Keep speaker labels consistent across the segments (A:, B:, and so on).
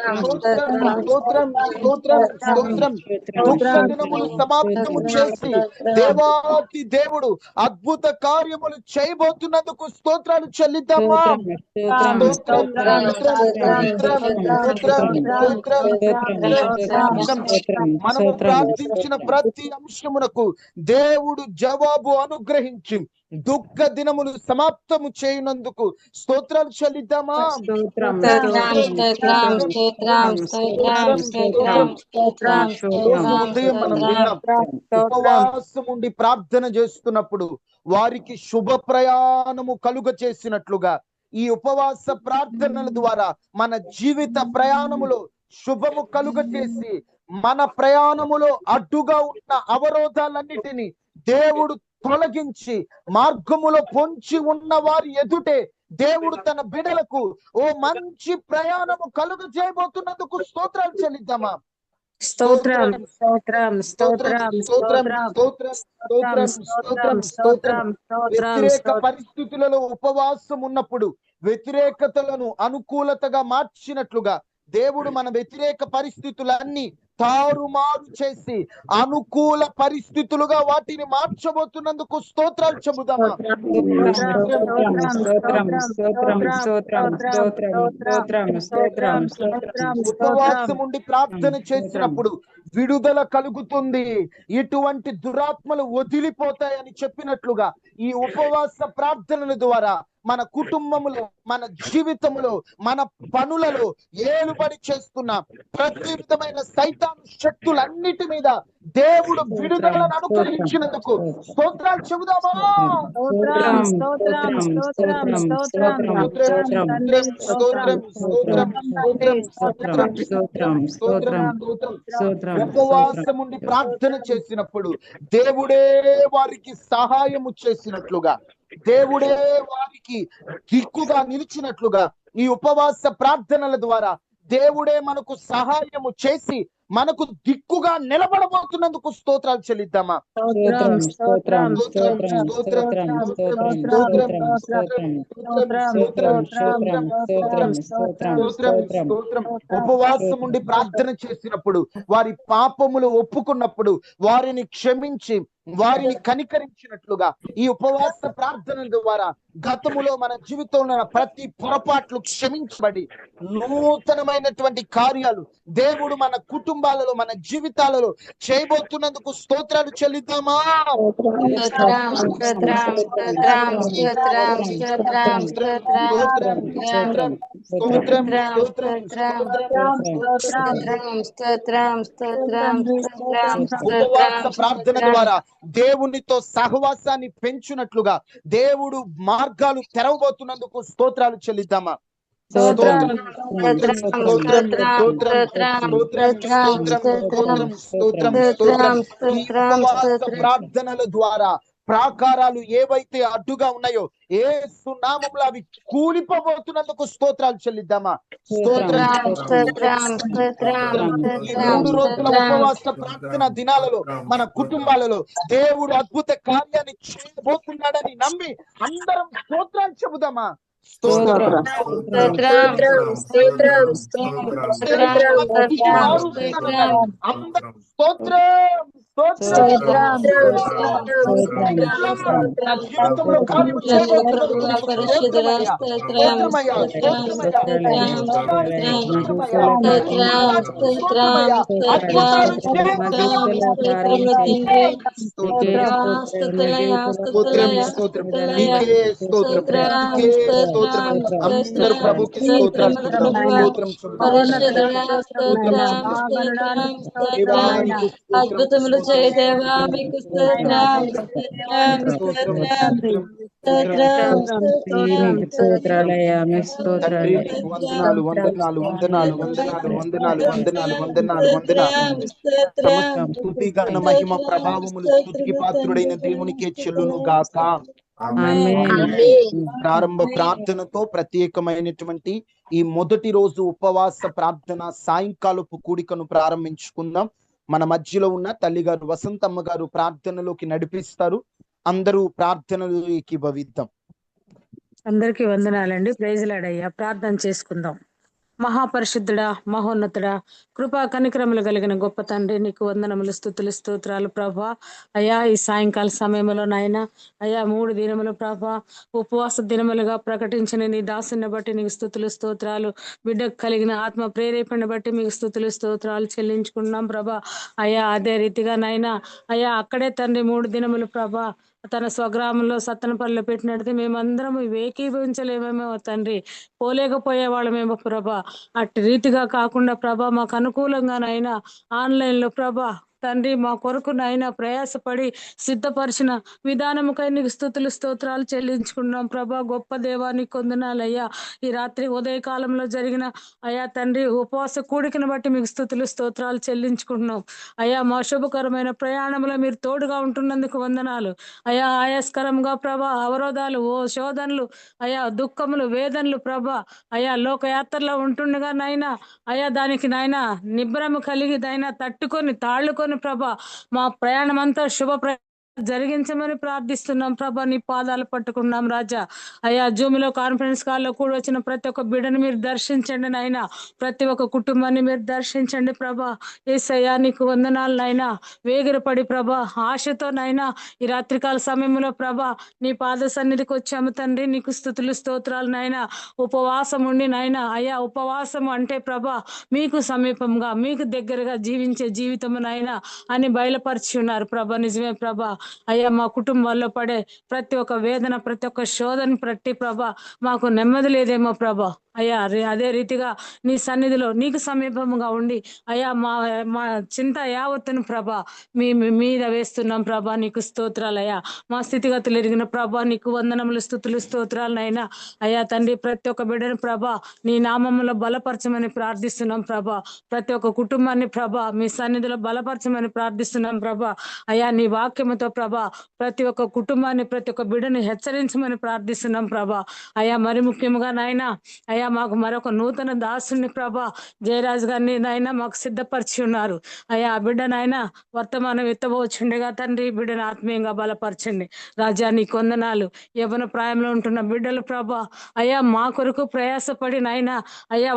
A: స్తోత్రం స్తోత్రం స్తోత్రం స్తోత్రం. దుఃఖ దినములు సమాప్తము చేసి దేవాతి దేవుడు అద్భుత కార్యములు చేయబోతున్నందుకు స్తోత్రాలు చెల్లిద్దామా. మనము ప్రార్థించిన ప్రతి అంశమునకు దేవుడు జవాబు అనుగ్రహించి దుఃఖ దినములు సమాప్తము చేయనందుకు స్తోత్రాలు చెల్లిద్దామా. ఉదయం మనం విన్నాం, ఉపవాసం ఉండి ప్రార్థన చేస్తున్నప్పుడు వారికి శుభ ప్రయాణము కలుగ చేసినట్లుగా ఈ ఉపవాస ప్రార్థనల ద్వారా మన జీవిత ప్రయాణములో శుభము కలుగ చేసి మన ప్రయాణములో అడ్డుగా ఉన్న అవరోధాలన్నిటినీ దేవుడు తొలగించి మార్గములో పొంచి ఉన్న వారి ఎదుటే దేవుడు తన బిడలకు ఓ మంచి ప్రయాణము కలుగ చేయబోతున్నందుకు స్తోత్రాలు చెల్లిద్దామా.
B: స్తోత్రం స్తోత్రం స్తోత్రం స్తోత్రం
A: స్తోత్రం స్తోత్రం స్తోత్రం. వ్యతిరేక పరిస్థితులలో ఉపవాసం ఉన్నప్పుడు వ్యతిరేకతలను అనుకూలతగా మార్చినట్లుగా దేవుడు మన వ్యతిరేక పరిస్థితులన్నీ తారుమారు చేసి అనుకూల పరిస్థితులుగా వాటిని మార్చబోతున్నందుకు స్తోత్రాలు చెబుదామా. ఉపవాసం ఉండి ప్రార్థన చేసినప్పుడు విడుదల కలుగుతుంది, ఇటువంటి దురాత్మలు వదిలిపోతాయని చెప్పినట్లుగా ఈ ఉపవాస ప్రార్థనల ద్వారా మన కుటుంబములో, మన జీవితంలో, మన పనులలో ఏలుబడి చేస్తున్న ప్రతి విధమైన సైతాను శక్తులన్నిటి మీద దేవుడు విడుదలను అనుగ్రహించినందుకు స్తోత్రాలు చెబుదామా. ఉపవాసం ఉండి ప్రార్థన చేసినప్పుడు దేవుడే వారికి సహాయము చేసినట్లుగా, దేవుడే వారికి దిక్కుగా నిలిచినట్లుగా ఈ ఉపవాస ప్రార్థనల ద్వారా దేవుడే మనకు సహాయము చేసి మనకు దిక్కుగా నిలబడబోతున్నందుకు స్తోత్రాలు చెల్లిద్దామా. ఉపవాసం ఉండి ప్రార్థన చేసినప్పుడు వారి పాపములు ఒప్పుకున్నప్పుడు వారిని క్షమించి వారిని కనికరించినట్లుగా ఈ ఉపవాస ప్రార్థనల ద్వారా గతములో మన జీవితంలో ప్రతి పొరపాట్లు క్షమించబడి నూతనమైనటువంటి కార్యాలు దేవుడు మన కుటుంబాలలో, మన జీవితాలలో చేయబోతున్నందుకు స్తోత్రాలు చెల్లిద్దామా. ఉపవాస ప్రార్థన ద్వారా దేవునితో సహవాసాన్ని పెంచినట్లుగా దేవుడు మార్గాలు తెరవబోతున్నందుకు స్తోత్రాలు చెల్లిద్దామా. ప్రార్థనల ద్వారా ప్రాకారాలు ఏవైతే అడ్డుగా ఉన్నాయో యేసు నామములో అవి కూలిపోబోతున్నందుకు స్తోత్రాలు చెల్లిద్దామా. మూడు రోజుల ఉపవాస ప్రార్థన దినాలలో మన కుటుంబాలలో దేవుడు అద్భుత కార్యాన్ని చేయబోతున్నాడని నమ్మి అందరం స్తోత్రాలు చెబుదామా.
C: అద్భుతములు చేయదేవా మీకు
A: వందనాలు వందనాలు వందనాలు వందనాలు వందనాలు వందనాలు వందనాలు వందనాలు. స్తుతి ఘన మహిమ ప్రభావములు స్తుతికి పాత్రుడైన దేవునికే చెల్లును గాక. ప్రారంభ ప్రార్థనతో ప్రత్యేకమైనటువంటి ఈ మొదటి రోజు ఉపవాస ప్రార్థన సాయంకాలపు కూడికను ప్రారంభించుకుందాం. మన మధ్యలో ఉన్న తల్లిగారు వసంతమ్మ గారు ప్రార్థనలోకి నడిపిస్తారు. అందరూ ప్రార్థనలు ఏకీభవిద్దాం.
B: అందరికీ వందనాలండి. ప్రైజ్ లార్డ్ అయ్యా. ప్రార్థన చేసుకుందాం. మహాపరిశుద్ధుడా, మహోన్నతుడా, కృపా కనికరములు కలిగిన గొప్ప తండ్రి, నీకు వందనములు, స్తుతులు, స్తోత్రాలు ప్రభా. అయ్యా ఈ సాయంకాల సమయంలో నాయన అయ్యా 3 దినములు ప్రభా ఉపవాస దినములుగా ప్రకటించిన నీ దాసుని బట్టి నీకు స్తుతులు, స్తోత్రాలు. బిడ్డకు కలిగిన ఆత్మ ప్రేరేపణ బట్టి మీకు స్తుతులు, స్తోత్రాలు చెల్లించుకున్నాం ప్రభా. అయ్యా అదే రీతిగా నాయన అయ్యా అక్కడే తండ్రి 3 దినములు ప్రభా తన స్వగ్రామంలో సత్తనపల్లిలో పెట్టినట్టు మేమందరం ఏకీభవించలేమేమో తండ్రి, పోలేకపోయే వాళ్ళమేమో ప్రభా. అట్టి రీతిగా కాకుండా ప్రభా మాకు అనుకూలంగానైనా ఆన్లైన్ లో ప్రభా తండ్రి మా కొరకు నాయన ప్రయాసపడి సిద్ధపరిచిన విధానముకై నీకు స్తుతులు, స్తోత్రాలు చెల్లించుకున్నాం ప్రభా. గొప్ప దేవానికి కొందనాలయ్యా. ఈ రాత్రి ఉదయకాలంలో జరిగిన అయ్యా తండ్రి ఉపవాస కూడికను బట్టి మీకు స్తుతులు, స్తోత్రాలు చెల్లించుకుంటున్నాం అయ్యా. మా శుభకరమైన ప్రయాణంలో మీరు తోడుగా ఉంటున్నందుకు వందనాలు అయ్యా. ఆయాస్కరంగా ప్రభా అవరోధాలు, శోధనలు అయ్యా, దుఃఖములు, వేదనలు ప్రభా అయ్యా లోకయాత్రలో ఉంటుండగా నాయనా అయ్యా దానికి నాయనా నిబ్బరము కలిగి దైనా తట్టుకొని తాళ్ళుకొని ప్రభా మా ప్రయాణం అంతా జరిగించమని ప్రార్థిస్తున్నాం ప్రభా. నీ పాదాలు పట్టుకున్నాం రాజా. అయ్యా జూమ్లో కాన్ఫరెన్స్ కాల్లో కూడా వచ్చిన ప్రతి ఒక్క బిడ్డను మీరు దర్శించండి నాయనా. ప్రతి ఒక్క కుటుంబాన్ని మీరు దర్శించండి ప్రభా. యేసయ్యా నీకు వందనాలు నాయనా. వేగిరపడి ప్రభా ఆశతో నాయనా ఈ రాత్రికాల సమయంలో ప్రభా నీ పాద సన్నిధికి వచ్చాము తండ్రి. నీకు స్తుతులు, స్తోత్రాలు నాయనా. ఉపవాసం ఉండి నాయనా అయ్యా ఉపవాసం అంటే ప్రభా మీకు సమీపంగా మీకు దగ్గరగా జీవించే జీవితము నాయనా అని బయలుపరిచి ఉన్నారు ప్రభా. నిజమే ప్రభా. అయ్యా మా కుటుంబాల్లో పడే ప్రతి ఒక్క వేదన, ప్రతి ఒక్క శోధన ప్రతి ప్రభా మాకు నెమ్మది లేదేమో ప్రభా. అయ్యా అదే రీతిగా నీ సన్నిధిలో నీకు సమీపంగా ఉండి అయ్యా మా మా చింత యావత్తును ప్రభా మీద వేస్తున్నాం ప్రభా. నీకు స్తోత్రాలయ్యా. మా స్థితిగతులు ఎరిగిన ప్రభా నీకు వందనములు, స్తుతులు, స్తోత్రాలనైనా అయ్యా తండ్రి. ప్రతి ఒక్క బిడ్డను ప్రభా నీ నామములో బలపరచమని ప్రార్థిస్తున్నాం ప్రభా. ప్రతి ఒక్క కుటుంబాన్ని ప్రభా మీ సన్నిధిలో బలపరచమని ప్రార్థిస్తున్నాం ప్రభా. అయ్యా నీ వాక్యముతో ప్రభా ప్రతి ఒక్క కుటుంబాన్ని, ప్రతి ఒక్క బిడ్డను హెచ్చరించమని ప్రార్థిస్తున్నాం ప్రభా. అయ్యా మరి ముఖ్యముగా నాయన అయ్యా మాకు మరొక నూతన దాసుని ప్రభా జయరాజు గారిని నాయన మాకు సిద్ధపరిచి ఉన్నారు అయ్యా. ఆ బిడ్డ నాయన వర్తమానం ఎత్తబోచుండగా తండ్రి బిడ్డను ఆత్మీయంగా బలపరచండి రాజా. నీ కొందనాలు. యవ్వన ప్రాయంలో ఉంటున్న బిడ్డలు ప్రభా అయ్యా మా కొరకు ప్రయాసపడి నాయన అయ్యా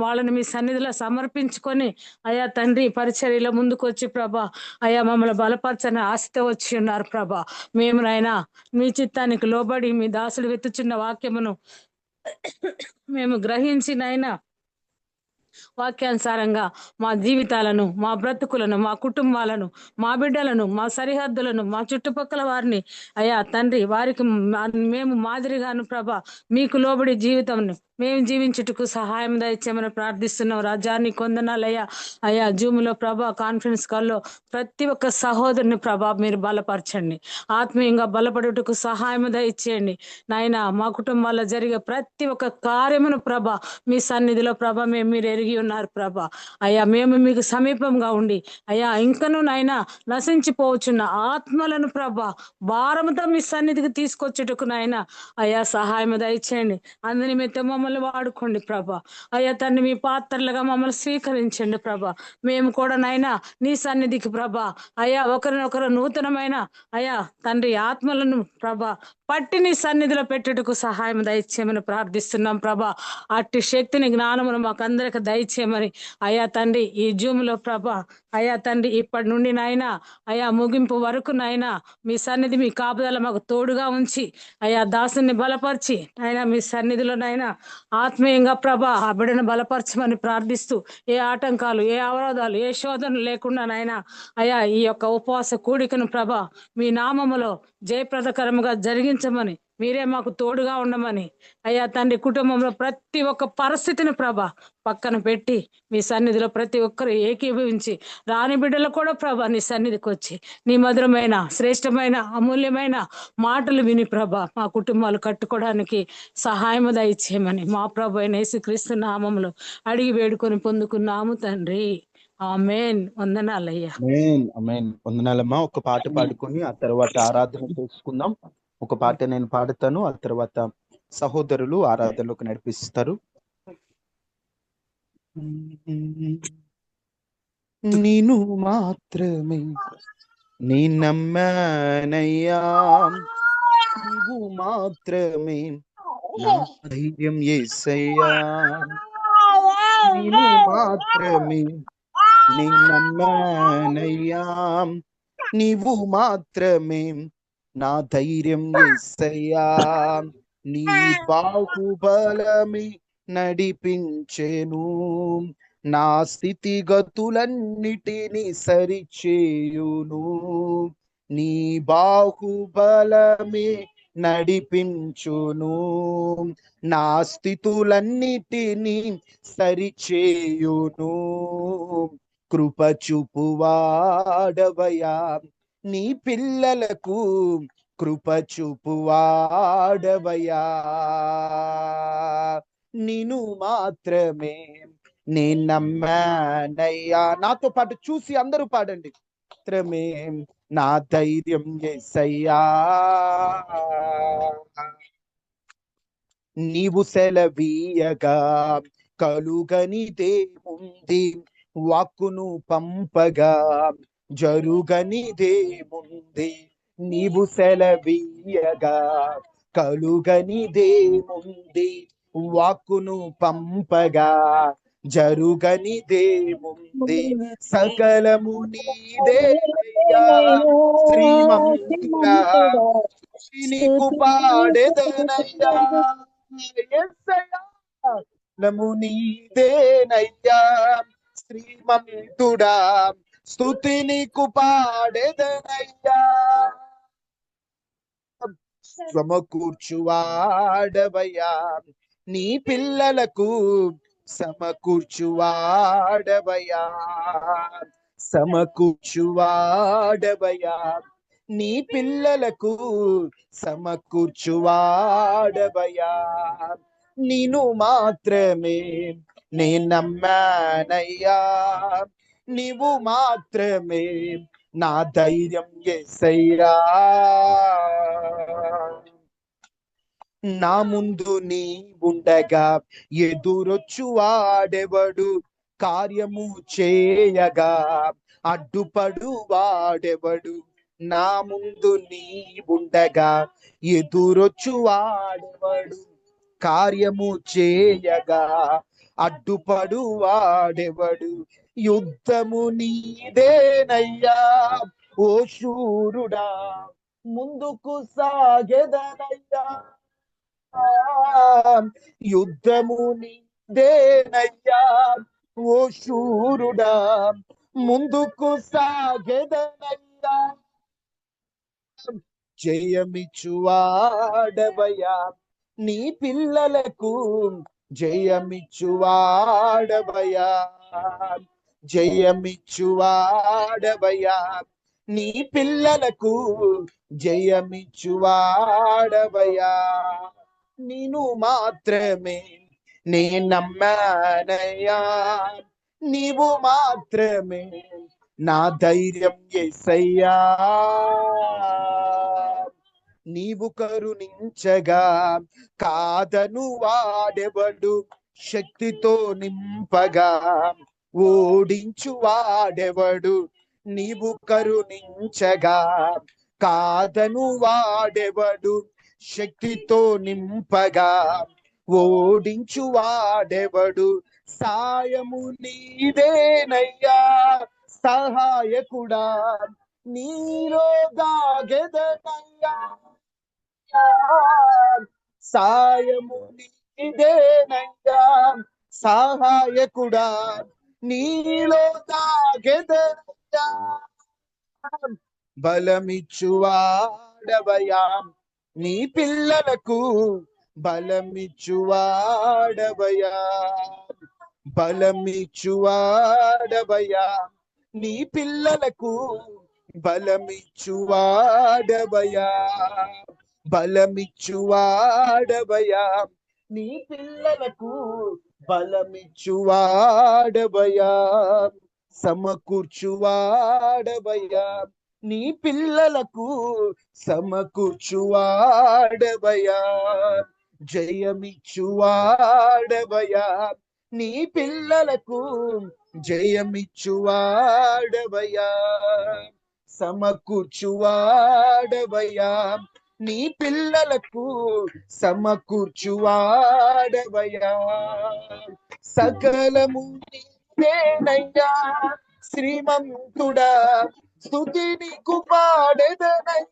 B: వాళ్ళని మీ సన్నిధిలో సమర్పించుకొని అయ్యా తండ్రి పరిచర్యలో ముందుకు వచ్చి ప్రభా అయ్యా మమ్మల్ని బలపరచని ఆశతో వచ్చి ఉన్నారు ప్రభా. మేము నాయనా మీ చిత్తానికి లోబడి మీ దాసుడు వెతుచున్న వాక్యమును మేము గ్రహించి నాయనా వాక్యానుసారంగా మా జీవితాలను, మా బ్రతుకులను, మా కుటుంబాలను, మా బిడ్డలను, మా సరిహద్దులను, మా చుట్టుపక్కల వారిని అయ్యా తండ్రి వారికి మేము మాదిరిగాను ప్రభా మీకు లోబడి జీవితం మేము జీవించుటకు సహాయం దయచేయమని ప్రార్థిస్తున్నాం రాజా. నీ కొందనాలయ్యా. అయ్యా జూమ్లో ప్రభా కాన్ఫరెన్స్ కాల్లో ప్రతి ఒక్క సహోదరుని ప్రభా మీరు బలపరచండి. ఆత్మీయంగా బలపడుటకు సహాయం దయచేయండి నాయన. మా కుటుంబాల్లో జరిగే ప్రతి ఒక్క కార్యమును ప్రభా మీ సన్నిధిలో ప్రభా మీరు ఎరిగి ఉన్నారు ప్రభా. అయ్యా మేము మీకు సమీపంగా ఉండి అయ్యా ఇంకను నాయన నశించిపోవచ్చున్న ఆత్మలను ప్రభా భారముతో మీ సన్నిధికి తీసుకొచ్చుటకు నాయన అయ్యా సహాయం దయచేయండి. అందుని మిత్తం మమ్మల్ని వాడుకోండి ప్రభా. అయ్యా తండ్రి మీ పాత్రలుగా మమ్మల్ని స్వీకరించండి ప్రభా. మేము కూడా నాయనా నీ సన్నిధికి ప్రభా అయ్యా ఒకరినొకరు నూతనమైన అయ్యా తండ్రి ఆత్మలను ప్రభా పట్టి నీ సన్నిధిలో పెట్టుటకు సహాయం దయచేయమని ప్రార్థిస్తున్నాం ప్రభా. అట్టి శక్తిని, జ్ఞానమును మాకందరికి దయచేయమని అయ్యా తండ్రి ఈ జూమ్లో ప్రభా అయ్యా తండ్రి ఇప్పటి నుండి నాయనా అయ్యా ముగింపు వరకు నాయనా మీ సన్నిధి మీ కాపుదల మాకు తోడుగా ఉంచి అయ్యా దాసుని బలపరిచి నాయనా మీ సన్నిధిలో నాయనా ఆత్మీయంగా ప్రభా ఆ బిడ్డను బలపరచమని ప్రార్థిస్తూ ఏ ఆటంకాలు, ఏ అవరోధాలు, ఏ శోధనలు లేకుండా నాయనా అయ్యా ఈ యొక్క ఉపవాస కూడికను ప్రభా మీ నామములో జయప్రదకరముగా జరిగించమని మీరే మాకు తోడుగా ఉండమని అయ్యా తండ్రి కుటుంబంలో ప్రతి ఒక్క పరిస్థితిని ప్రభా పక్కన పెట్టి మీ సన్నిధిలో ప్రతి ఒక్కరు ఏకీభవించి రాని బిడ్డలు కూడా ప్రభా నీ సన్నిధికి వచ్చి నీ మధురమైన, శ్రేష్టమైన, అమూల్యమైన మాటలు విని ప్రభా మా కుటుంబాలు కట్టుకోవడానికి సహాయం దయచేయమని మా ప్రభు అయిన యేసుక్రీస్తు నామములో అడిగి వేడుకొని పొందుకున్నాము తండ్రి. ఆమేన్. వందనాలయ్యా.
A: వందనాలమ్మా. ఒక పాట పాడుకొని ఆ తర్వాత ఆరాధన చేసుకుందాం. ఒక పాట నేను పాడతాను, ఆ తర్వాత సహోదరులు ఆరాధనలోకి నడిపిస్తారు. నేను మాత్రమే నీ నమ్మానయ్యా, నీవు మాత్రమే నా ధైర్యం యేసయ్యా, నిన్ను మాత్రమే నీ నమ్మానయ్యా, నీవు మాత్రమే నా ధైర్యం యేసయ్యా, నీ బాహుబలమే నడిపించెను, నా స్థితిగతులన్నిటిని సరిచేయును, నీ బాహుబలమే నడిపించును, నా స్థితులన్నిటిని సరిచేయును, కృప చూపువాడవయా నీ పిల్లలకు, కృప చూపువాడవయా, నిన్ను మాత్రమే నేను నమ్మానయ్యా. నాతో పాటు చూసి అందరూ పాడండి. మాత్రమే నా ధైర్యం యేసయ్యా, నీవు సెలవీయగా కలుగనిదేముంది, వాక్కును పంపగా జరుగనిదేముంది, నీవు సెలవీయగా కలుగనిదేముంది, వాక్కును పంపగా జరుగనిదేముంది, సకలము నీదేనయ్యా శ్రీమంతుడా, నీకు పాడెదనయ్యా యేసయ్యా, నము నీదేనయ్యా శ్రీమంతుడా, స్తుతి నీకు పాడెదనయ్యా, సమకూర్చువాడవయ్యా నీ పిల్లలకు, సమకూర్చువాడవయ్యా, సమకూర్చువాడవయ్యా నీ పిల్లలకు, సమకూర్చువాడవయ్యా, నిన్ను మాత్రమే నేను నమ్మానయ్యా, నీవు మాత్రమే నా ధైర్యం యేసయ్యా, నా ముందు నీ ఉండగా ఎదురొచ్చు వాడెవడు, కార్యము చేయగా అడ్డుపడు వాడెవడు, నా ముందు నీ ఉండగా ఎదురొచ్చు వాడెవడు, కార్యము చేయగా అడ్డుపడు వాడెవడు, యుద్ధము నీదేనయ్యా ఓ శూరుడా, ముందుకు సాగెదనయ్యా, యుద్ధము నీదేనయ్యా ఓ శూరుడా, ముందుకు సాగెదనయ్యా, జయమిచ్చువాడవయ్యా నీ పిల్లలకు, జయమిచ్చువాడవయ్యా, జయమిచ్చువాడవయ్యా నీ పిల్లలకు, జయమిచ్చువాడవయ్యా, నిన్ను మాత్రమే నేను నమ్మానయ్యా, నీవు మాత్రమే నా ధైర్యం యేసయ్యా, నీవు కరుణించగా కాదను వాడెవడు, శక్తితో నింపగా ఓడించు వాడెవడు, నీవు కరుణించగా కాదను వాడెవడు, శక్తితో నింపగా ఓడించు వాడెవడు, సాయము నీదేనయ్యా సహాయకుడా, నీలో దాగెదనయ్యా, సాయము నీదేనయ్యా సహాయకుడా, నీలో దాగెదనయ్యా, బలమిచ్చువాడవయ్యా నీ పిల్లలకు, బలమిచ్చువాడవయ్యా, బలమిచ్చువాడవయ్యా నీ పిల్లలకు, బలమిచ్చువాడవయ్యా, బలమిచ్చువాడవయ్యా నీ పిల్లలకు, బలమిచ్చువాడవయ్యా, సమకూర్చువాడవయ్యా నీ పిల్లలకు, సమకూర్చువాడవయ్యా, జయమిచ్చువాడవయ్యా నీ పిల్లలకు, జయమిచ్చువాడవయ్యా, సమకూర్చువాడవయ్యా నీ పిల్లలకు సమకూర్చువాడవయ్యా. సకలము నీవేనయ్యా శ్రీమంతుడా, స్తుతి నీకు పాడెదనయ్యా.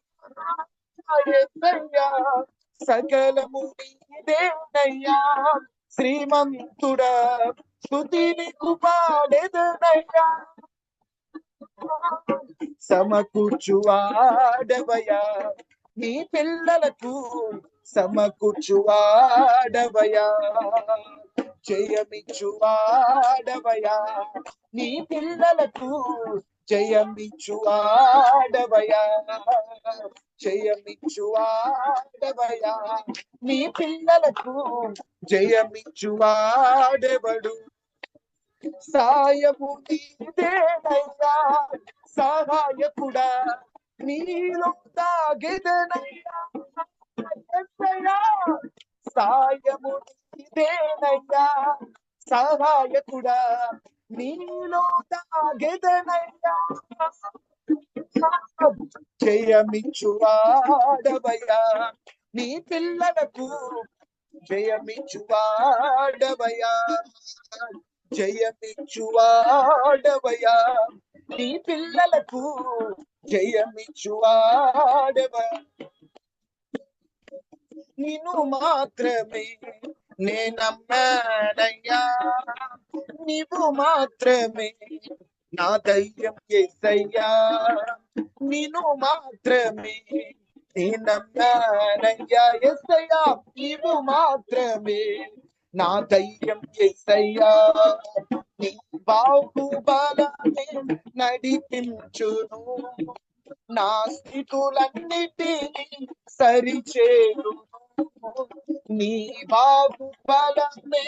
A: సకలము నీవేనయ్యా శ్రీమంతుడా, స్తుతి నీకు పాడెదనయ్యా. సమకూర్చువాడవయ్యా, నీ పిల్లలకు సమకూర్చువాడవయ్యా. జయమిచ్చువాడవయ్యా, నీ పిల్లలకు జయమిచ్చువాడవయ్యా. జయమిచ్చువాడవయ్యా, నీ పిల్లలకు జయమిచ్చువాడెవడు. సాయము నీదేనయ్యా సహాయకుడా, నీలో తాగెదనయ్యా. సాయము నీదేనయ్యా సహాయకుడా, నీలో తాగెదనయ్యా. జయమిచ్చువాడవయ్యా, నీ పిల్లలకు జయమిచ్చువాడవయ్యా. జయమిచ్చువాడవయ్యా, నీ పిల్లలకు జయమిచ్చువాడవయ్యా. నిన్ను మాత్రమే నేనమ్మానయ్యా, నీవు మాత్రమే నా ధైర్యం యేసయ్యా. నిన్ను మాత్రమే నేనమ్మానయ్యా యేసయ్యా, నీవు మాత్రమే నా ధైర్యం యేసయ్యా. నీ బాహుబలమే నడిపించును, నా స్థితులన్నిటినీ సరిచేయును. నీ బాహుబలమే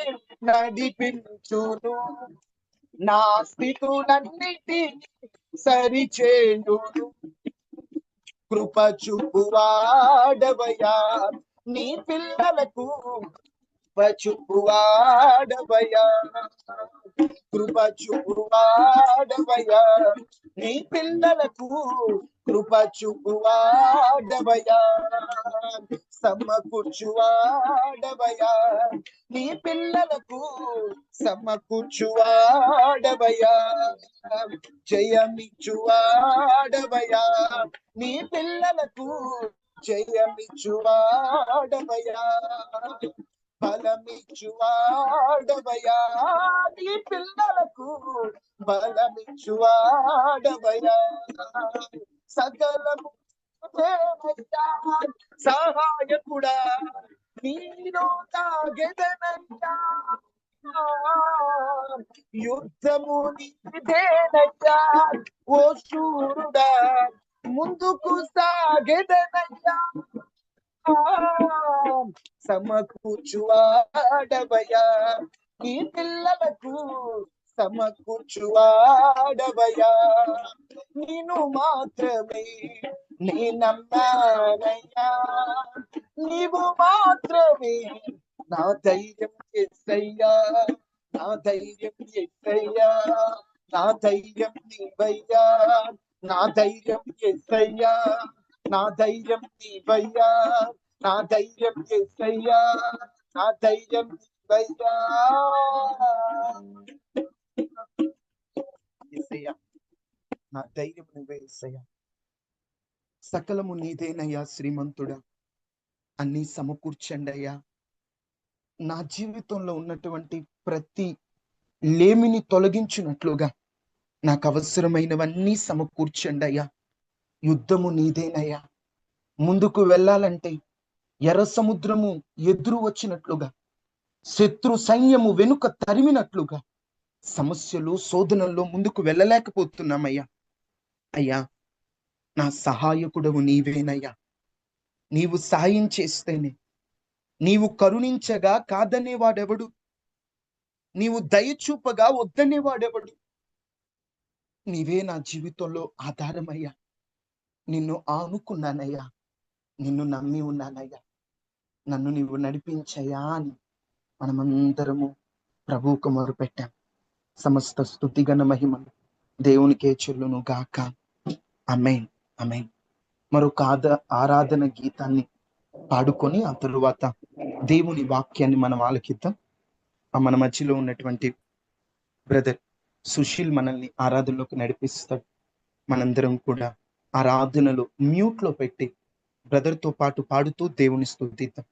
A: నడిపించును, నా స్థితులన్నిటినీ సరిచేయును. కృప చూపువాడవయ్యా, నీ పిల్లలకు చూపువాడవయ్యా. కృప చూపువాడవయ్యా, నీ పిల్లలకు కృప చూపువాడవయ్యా. సమకూర్చువాడవయ్యా, నీ పిల్లలకు సమకూర్చువాడవయ్యా. జయమిచ్చువాడవయ్యా, నీ పిల్లలకు జయమిచ్చువాడవయ్యా. బలమిచ్చువాడవయ్యా, నీ పిల్లలకు బలమిచ్చువాడవయ్యా. సకలము నీవేనయ్యా సహాయకుడా, నీలో తాగెదనయ్యా. యుద్ధము నీదేనయ్యా ఓ శూరుడా, ముందుకు సాగెదనయ్యా. సమకూర్చువాడవయ్యా, నీ పిల్లలకు సమకూర్చువాడవయ్యా. నిన్ను మాత్రమే నేనమ్మానయ్యా, నీవు మాత్రమే నా ధైర్యం యేసయ్యా. నా ధైర్యం యేసయ్యా, నా ధైర్యం నీవయ్యా. నా ధైర్యం యేసయ్యా, నా ధైర్యం నీవయ్యా. నా ధైర్యం యేసయ్యా, నా ధైర్యం నీవయ్యా. యేసయ్యా, నా ధైర్యం నువ్వే యేసయ్యా. సకలము నీదేనయ్యా శ్రీమంతుడా, అన్ని సమకూర్చండి అయ్యా. నా జీవితంలో ఉన్నటువంటి ప్రతి లేమిని తొలగించినట్లుగా నాకు అవసరమైనవన్నీ సమకూర్చండి అయ్యా. యుద్ధము నీదేనయ్యా. ముందుకు వెళ్ళాలంటే ఎర్ర సముద్రము ఎదురు వచ్చినట్లుగా, శత్రు సైన్యము వెనుక తరిమినట్లుగా సమస్యలు శోధనల్లో ముందుకు వెళ్ళలేకపోతున్నామయ్యా. అయ్యా, నా సహాయకుడవు నీవేనయ్యా. నీవు సాయం చేస్తేనే, నీవు కరుణించగా కాదనేవాడెవడు, నీవు దయచూపగా వద్దనేవాడెవడు. నీవే నా జీవితంలో ఆధారమయ్యా. నిన్ను ఆనుకున్నానయ్యా, నిన్ను నమ్మి ఉన్నానయ్యా. నన్ను నీవు నడిపించయ్యా అని మనమందరము ప్రభువుకు మొరుపెట్టాం. సమస్త స్తుతిగణ మహిమలు దేవునికే చెల్లును గాక. ఆమేన్, ఆమేన్. మరొక ఆరాధన గీతాన్ని పాడుకొని ఆ తరువాత దేవుని వాక్యాన్ని మనం ఆలకిద్దాం. మన మధ్యలో ఉన్నటువంటి బ్రదర్ సుశీల్ మనల్ని ఆరాధనలోకి నడిపిస్తాడు. మనందరం కూడా ఆరాధనలో మ్యూట్ లో పెట్టి బ్రదర్ తో పాటు పాడుతూ దేవుని స్తుతిద్దాం.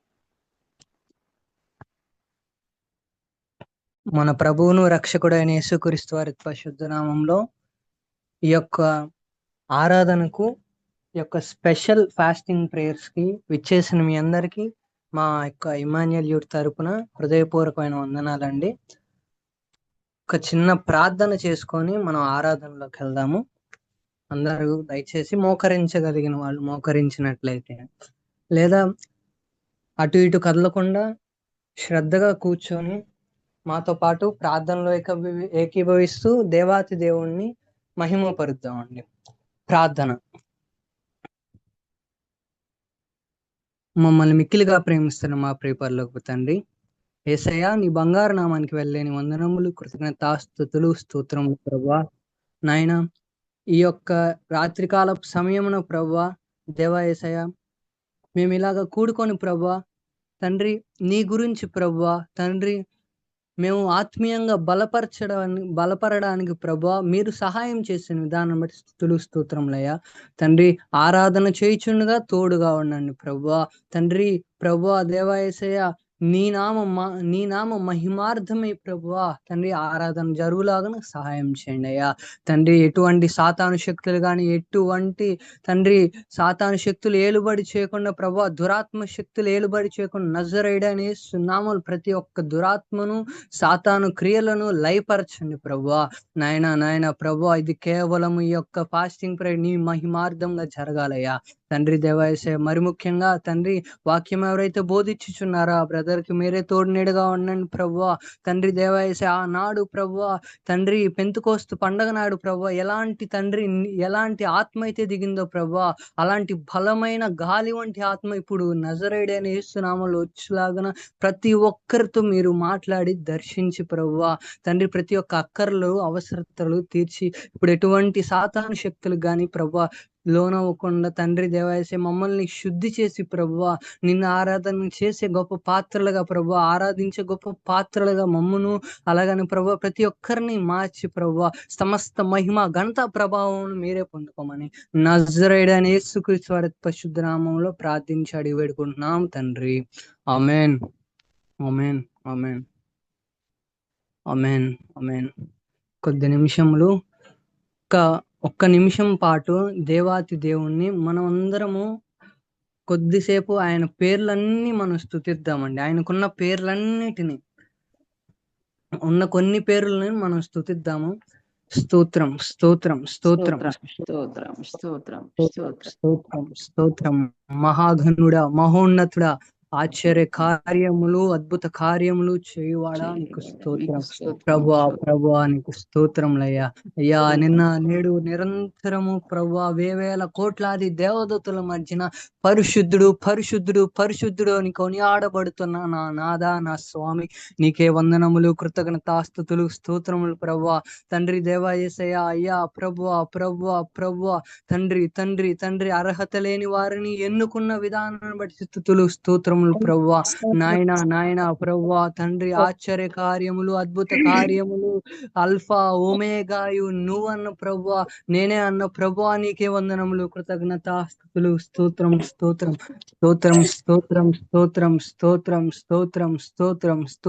D: మన ప్రభువును రక్షకుడైన యేసుక్రీస్తు వారి పరిశుద్ధ నామంలో ఈ యొక్క ఆరాధనకు ఈ యొక్క స్పెషల్ ఫాస్టింగ్ ప్రేయర్స్ కి విచ్చేసిన మీ అందరికీ మా యొక్క ఇమాన్యుయల్ యూత్ తరపున హృదయపూర్వకమైన వందనాలండి. ఒక చిన్న ప్రార్థన చేసుకొని మనం ఆరాధనలోకి వెళ్దాము. అందరూ దయచేసి మోకరించగలిగిన వాళ్ళు మోకరించినట్లయితే, లేదా అటు ఇటు కదలకుండా శ్రద్ధగా కూర్చొని మాతో పాటు ప్రార్థనలో ఏకీభవిస్తూ దేవాతి దేవుణ్ణి మహిమపరుద్దామండి. ప్రార్థన. మమ్మల్ని మిక్కిలిగా ప్రేమిస్తున్న మా ప్రియ పరలోకపు తండ్రి, యేసయ్యా, నీ బంగారు నామానికి వెళ్ళలేని వందనములు, కృతజ్ఞతాస్తుతులు, స్తోత్రములు ప్రభువా. నాయన, ఈ యొక్క రాత్రికాల సమయమున ప్రభువా, దేవా యేసయ్యా, మేము ఇలాగ కూడుకొని ప్రభువా తండ్రి, నీ గురించి ప్రభువా తండ్రి, మేము ఆత్మీయంగా బలపరడానికి ప్రభువా మీరు సహాయం చేసిన విధానం బట్టి స్తుతులు స్తోత్రములయ్యా. తండ్రి, ఆరాధన చేయుచుండగా తోడుగా ఉండండి ప్రభువా తండ్రి. ప్రభువా దేవా యేసయ్యా, నీ నామం మహిమార్థమై ప్రభువా తండ్రి ఆరాధన జరుగులాగా సహాయం చేయండి అయ్యా. తండ్రి, ఎటువంటి సాతాను శక్తులు కానీ, ఎటువంటి తండ్రి సాతాను శక్తులు ఏలుబడి చేయకుండా ప్రభువా, దురాత్మ శక్తులు ఏలుబడి చేయకుండా నజరేయుడైన యేసు నామములో ప్రతి ఒక్క దురాత్మను, సాతాను క్రియలను లయపరచండి ప్రభువా. నాయన ప్రభువా, ఇది కేవలం ఈ యొక్క ఫాస్టింగ్ ప్రేయర్ నీ మహిమార్థంగా జరగాలయ్యా. తండ్రి దేవా యేసయ్యా, మరి ముఖ్యంగా తండ్రి వాక్యం ఎవరైతే బోధించుచున్నారో ఆ బ్రదర్ కి మీరే తోడు నీడగా ఉండండి ప్రభువా. తండ్రి దేవా యేసయ్యా, ఆనాడు ప్రభువా తండ్రి పెంతెకోస్తు పండగ నాడు ప్రభువా ఎలాంటి ఆత్మ అయితే దిగిందో ప్రభువా, అలాంటి బలమైన గాలి వంటి ఆత్మ ఇప్పుడు నజరేయుడైన యేసు నామములో వచ్చేలాగా ప్రతి ఒక్కరితో మీరు మాట్లాడి దర్శించి ప్రభువా తండ్రి ప్రతి ఒక్క అక్కర్లు అవసరతలు తీర్చి, ఇప్పుడు ఎటువంటి సాతాను శక్తులు గాని ప్రభువా లోనవ్వకుండా తండ్రి దేవా యేసయ్యా మమ్మల్ని శుద్ధి చేసి ప్రభువా నిన్ను ఆరాధన చేసే గొప్ప పాత్రలుగా ప్రభువా, ఆరాధించే గొప్ప పాత్రలుగా మమ్మును అలాగని ప్రభువా ప్రతి ఒక్కరిని మార్చి ప్రభువా సమస్త మహిమ ఘనత ప్రభావం మీరే పొందుకోమని నజరేయుడైన యేసుక్రీస్తు వారి పరిశుద్ధ నామములో ప్రార్థించి అడిగి వేడుకుంటున్నాం తండ్రి. ఆమేన్, ఆమేన్, ఆమేన్, ఆమేన్, ఆమేన్. కొద్ది నిమిషములు ఒక్క నిమిషం పాటు దేవాతి దేవుణ్ణి మనం అందరము కొద్దిసేపు ఆయన పేర్లన్నీ మనం స్తుతిద్దామండి. ఆయనకున్న పేర్లన్నిటిని, ఉన్న కొన్ని పేర్లని మనం స్తుతిద్దాము. స్తోత్రం, స్తోత్రం, స్తోత్రం,
C: స్తోత్రం, స్తోత్రం,
D: స్తోత్రం, స్తోత్రం. మహాఘనుడా, మహోన్నతుడా, ఆశ్చర్య కార్యములు, అద్భుత కార్యములు చేయువాడా నీకు స్తోత్రం ప్రభువా నీకు స్తోత్రములయ్యా. అయ్యా, నిన్న నేడు నిరంతరము ప్రభువా వేవేల కోట్లాది దేవదూతల మధ్యన పరిశుద్ధుడు పరిశుద్ధుడు పరిశుద్ధుడు అని కొనియాడబడుతున్న నా నాదా, నా స్వామి, నీకే వందనములు, కృతజ్ఞతాస్తుతులు, స్తోత్రములు ప్రభువా తండ్రి దేవా యేసయ్యా. అయ్యా ప్రభువా ప్రభువా ప్రభువా తండ్రి తండ్రి తండ్రి అర్హత లేని వారిని ఎన్నుకున్న విధానాన్ని బట్టి స్తుతులు స్తోత్రములు ప్రభువా. నాయన ప్రభువా తండ్రి ఆశ్చర్య కార్యములు, అద్భుత కార్యములు, అల్ఫా ఓమేగాయు నువ్వు అన్న ప్రభువా, నేనే అన్న ప్రభువా, నీకే వందనములు, కృతజ్ఞతాస్తుతులు, స్తోత్రం స్తోత్రం స్తోత్రం స్తోత్రం స్తోత్రం స్తోత్రం స్తోత్రం స్తోత్రం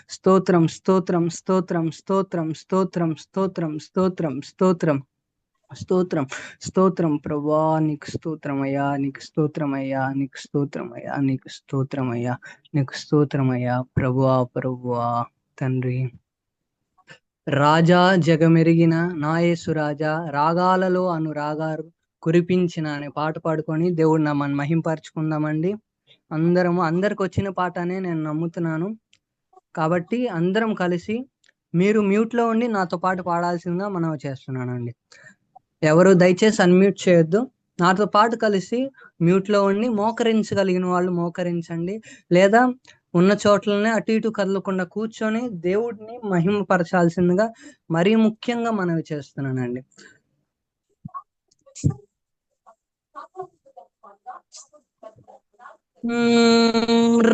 D: స్తోత్రం స్తోత్రం స్తోత్రం స్తోత్రం స్తోత్రం స్తోత్రం స్తోత్రం స్తోత్రం స్తోత్రం స్తోత్రం స్తోత్రం ప్రభువా నీకు స్తోత్రమయ్యా, నీకు స్తోత్రమయ్యా, నీకు స్తోత్రమయ్యా, నీకు స్తోత్రమయ్యా, నీకు స్తోత్రమయ్యా ప్రభువా ప్రభువా తండ్రి. రాజా జగమెరిగిన నాయేసు రాజా, రాగాలలో అనురాగాలు కురిపించిన అనే పాట పాడుకొని దేవుడు మనం మహింపరచుకుందామండి. అందరికి వచ్చిన పాటనే నేను నమ్ముతున్నాను కాబట్టి అందరం కలిసి మీరు మ్యూట్ లో ఉండి నాతో పాటు పాడాల్సిందిగా మనం చేస్తున్నానండి. ఎవరు దయచేసి అన్మ్యూట్ చేయొద్దు. నాతో పాటు కలిసి మ్యూట్ లో ఉండి మోకరించగలిగిన వాళ్ళు మోకరించండి, లేదా ఉన్న చోట్లనే అటు ఇటు కదలకుండా కూర్చొని దేవుడిని మహిమపరచాల్సిందిగా మరీ ముఖ్యంగా మనవి చేస్తున్నానండి.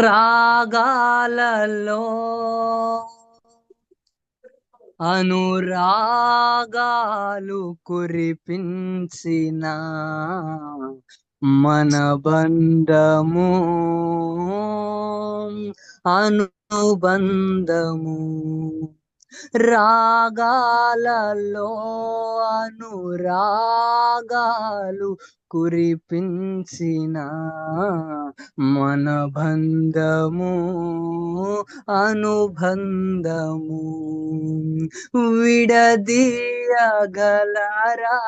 D: రాగాలలో అనురాగాలు కురిపించిన మన బంధము అనుబంధము రాగాలలో అనురాగాలు కురిపించిన మన బంధము అనుబంధము విడదీయగలరా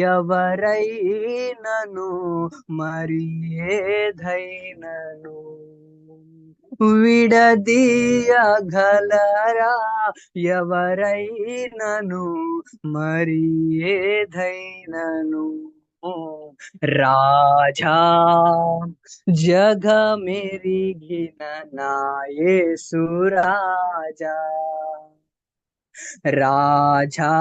D: ఎవరైనను మరి ఏదైనను విడదీయగలరా ఎవరైనను మరి ఏదైనను రాజా జగమెరిగిన నా యేసు రాజా రాజా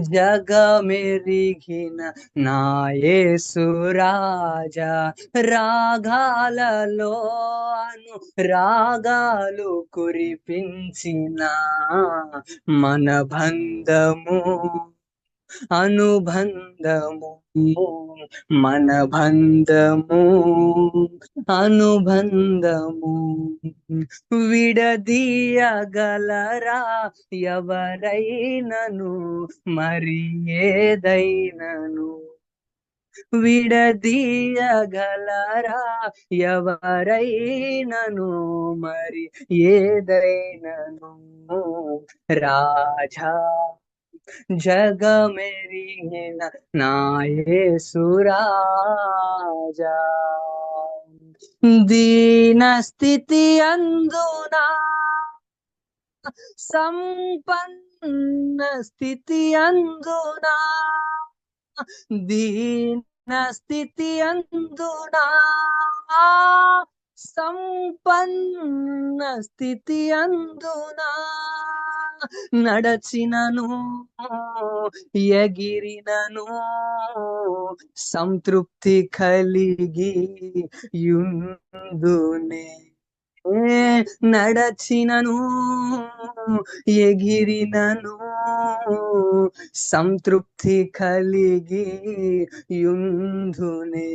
D: జగమెరిగిన నా యేసు రాజా రాగాలలో రాగాలు కురిపించిన మన బంధము అనుబంధము మన బంధము అనుబంధము విడదీయగలరా ఎవరైనను మరి ఏదైనను విడదీయగలరా ఎవరైనను మరి ఏదైనను రాజా జగమెరిగిన నా యేసు రాజా దీన స్థితి అందునా సంపన్న స్థితి అందునా దీన స్థితి అందునా సంపన్న స్థితి అందునా నడచినను ఎగిరినను సంతృప్తి కలిగి యుందునే నడచినను ఎగిరినను సంతృప్తి కలిగి యుందునే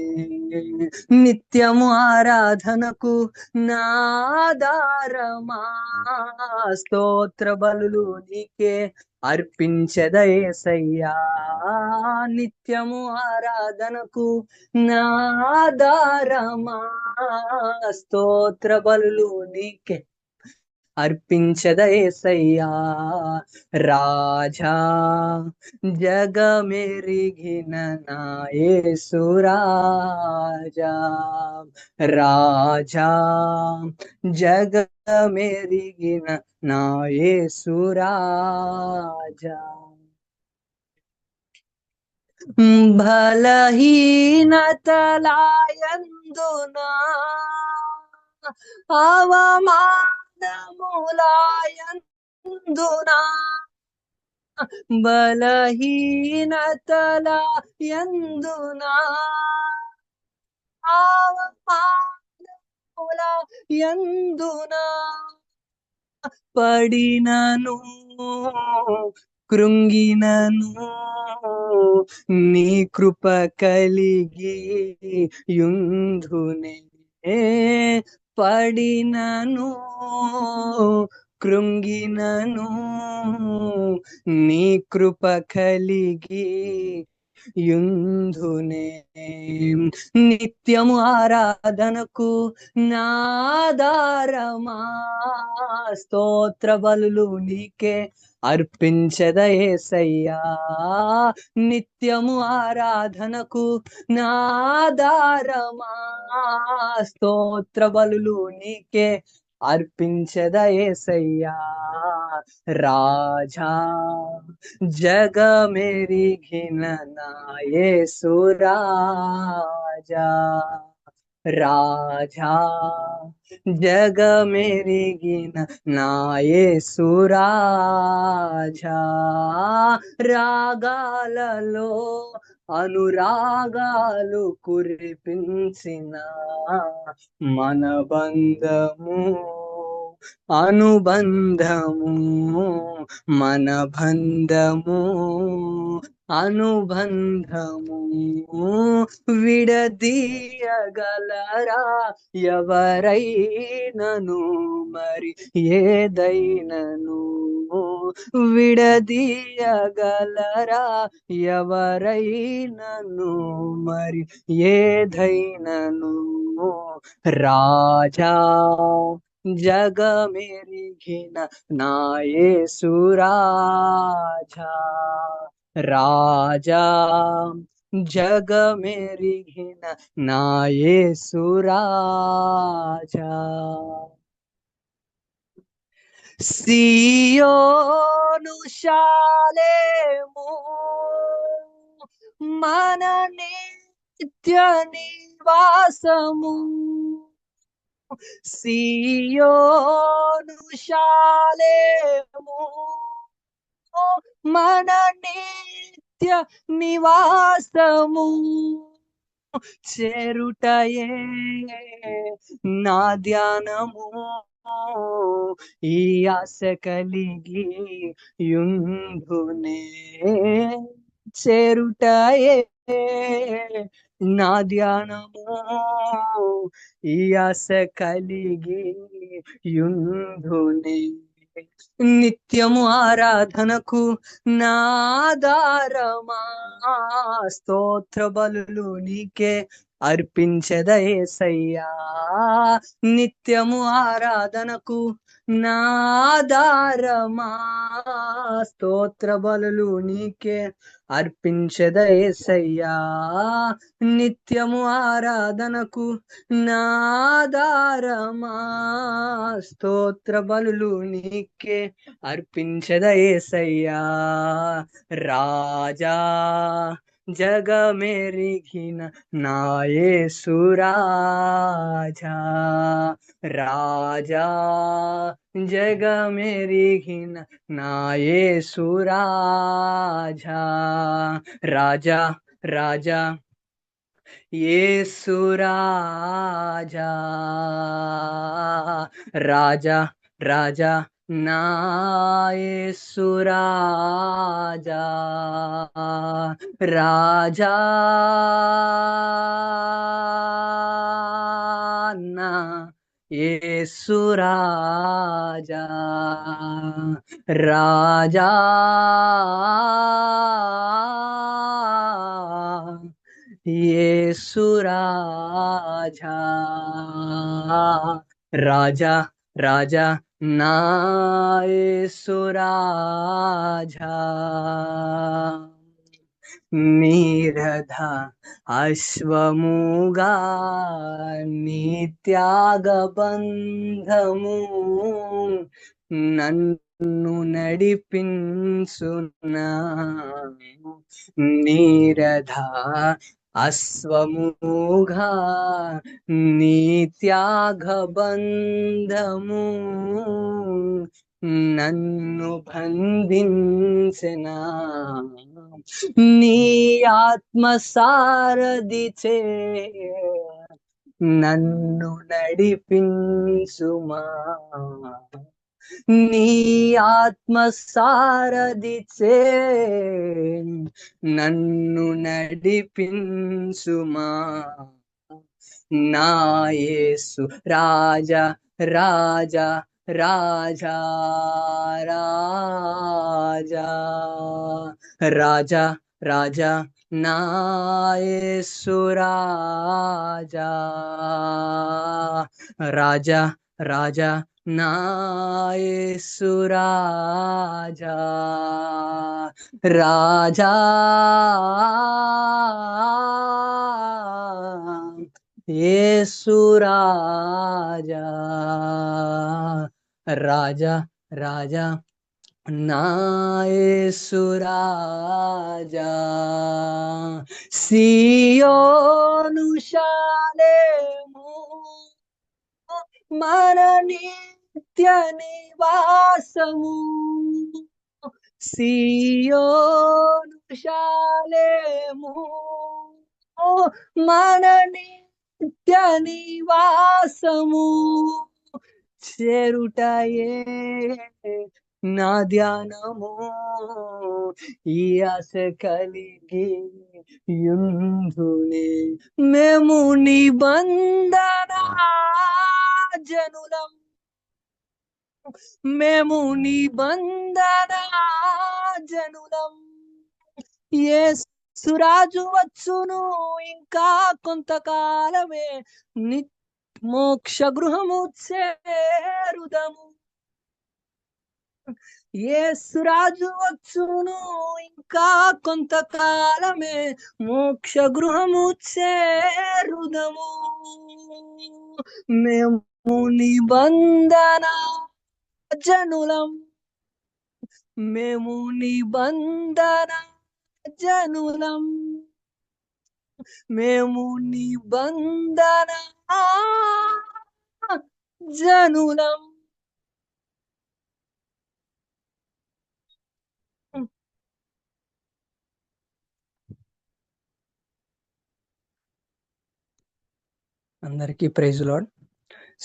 D: నిత్యము ఆరాధనకు నాదారమా స్తోత్ర బలులు నీకే అర్పించదయేసయ్యా నిత్యము ఆరాధనకు నాదారమా స్తోత్ర బలులు నీకే అర్పించదయేసయ్యా రాజా జగమెరిగిన నా యేసు రాజా రాజా జగమెరిగిన నా యేసు రాజా బలహీనతలాయందునా అవమానములాయందునా బలహీనతలాయందునా అవమానములాయందునా పడినను కృంగినను నీ కృప కలిగి యుంధునే పడినను కృంగినను నీ కృప కలిగి యుంధునే నిత్యము ఆరాధనకు నాదారమా స్తోత్ర బలులు నీకే అర్పించదయేసయ్యా నిత్యము ఆరాధనకు నాదారమా స్తోత్ర బలులు నీకే అర్పించదయేసయ్యా రాజా జగమెరిగిన నా యేసు రాజా రాజా జగమెరిగిన నా యేసు రాజా రాగాలలో అనురాగాలు కురిపించిన మన బంధము అనుబంధము మన బంధము అనుబంధము విడదీయగలరా ఎవరైనను మరి ఏదైనను విడదీయగలరా ఎవరైనను మరి ఏదైనను రాజా జగమెరిగిన నా యేసు రాజా రాజా జగమెరిగిన నా యేసు రాజా సియోను శాలేము మన నిత్య నివాసము సియోను శాలేము మన నిత్య నివాసము చేరుటయే నా ధ్యానము ఈ ఆశ కలిగి యుందునే చేరుటయే నా ధ్యానము ఈ ఆశ కలిగి యుందునే నిత్యము ఆరాధనకు నాదారమా స్తోత్ర బలులు నీకే అర్పించద యేసయ్యా నిత్యము ఆరాధనకు నాదారమా స్తోత్ర బలులు నీకే అర్పించద యేసయ్యా నిత్యము ఆరాధనకు నాదారమా స్తోత్ర బలులు నీకే అర్పించద యేసయ్యా రాజా జగమెరిగిన నా యేసు రాజా రాజా జగమెరిగిన నా యేసు రాజా రాజా రాజా యేసు రాజా రాజా రాజా నా యేసు రాజా రాజా నా యేసు రాజా రాజా యేసు రాజా రాజా రాజా నా యేసు రాజా నీరధ అశ్వముగా నీ త్యాగ బంధము నన్ను నడిపించునా నీరధ అశ్వముగా నీ త్యాగ బంధము నన్ను బంధించెనా నీ ఆత్మ సారథిచే నన్ను నడిపించుమా నీ ఆత్మ సారథిచే నన్ను నడిపించుమా నా యేసు రాజా రాజా రాజా రాజా రాజా రాజా నా యేసు రాజా రాజా రాజా నా యేసు రాజా రాజా యేసు రాజా రాజా రాజా నా యేసు రాజా సియోను శాలేము మన నిత్య నివాసము సియోను శాలేము. మన నిత్య నివాసము చేరుటయే నా ధ్యానము. ఈ ఆశ కలిగి యుందునే మేము నిబంధన జనులం, మేము నిబంధన జనులం. యేసురాజు వచ్చును ఇంకా కొంతకాలమే, మోక్ష గృహము చేరుదము. యేసురాజు వచ్చును ఇంకా కొంతకాలమే, మోక్ష గృహము చేరుదము. మేము నిబంధన జనులం, మేము నిబంధన జనులం, మేము నిబంధన జనులం. అందరికీ ప్రైజ్ లార్డ్.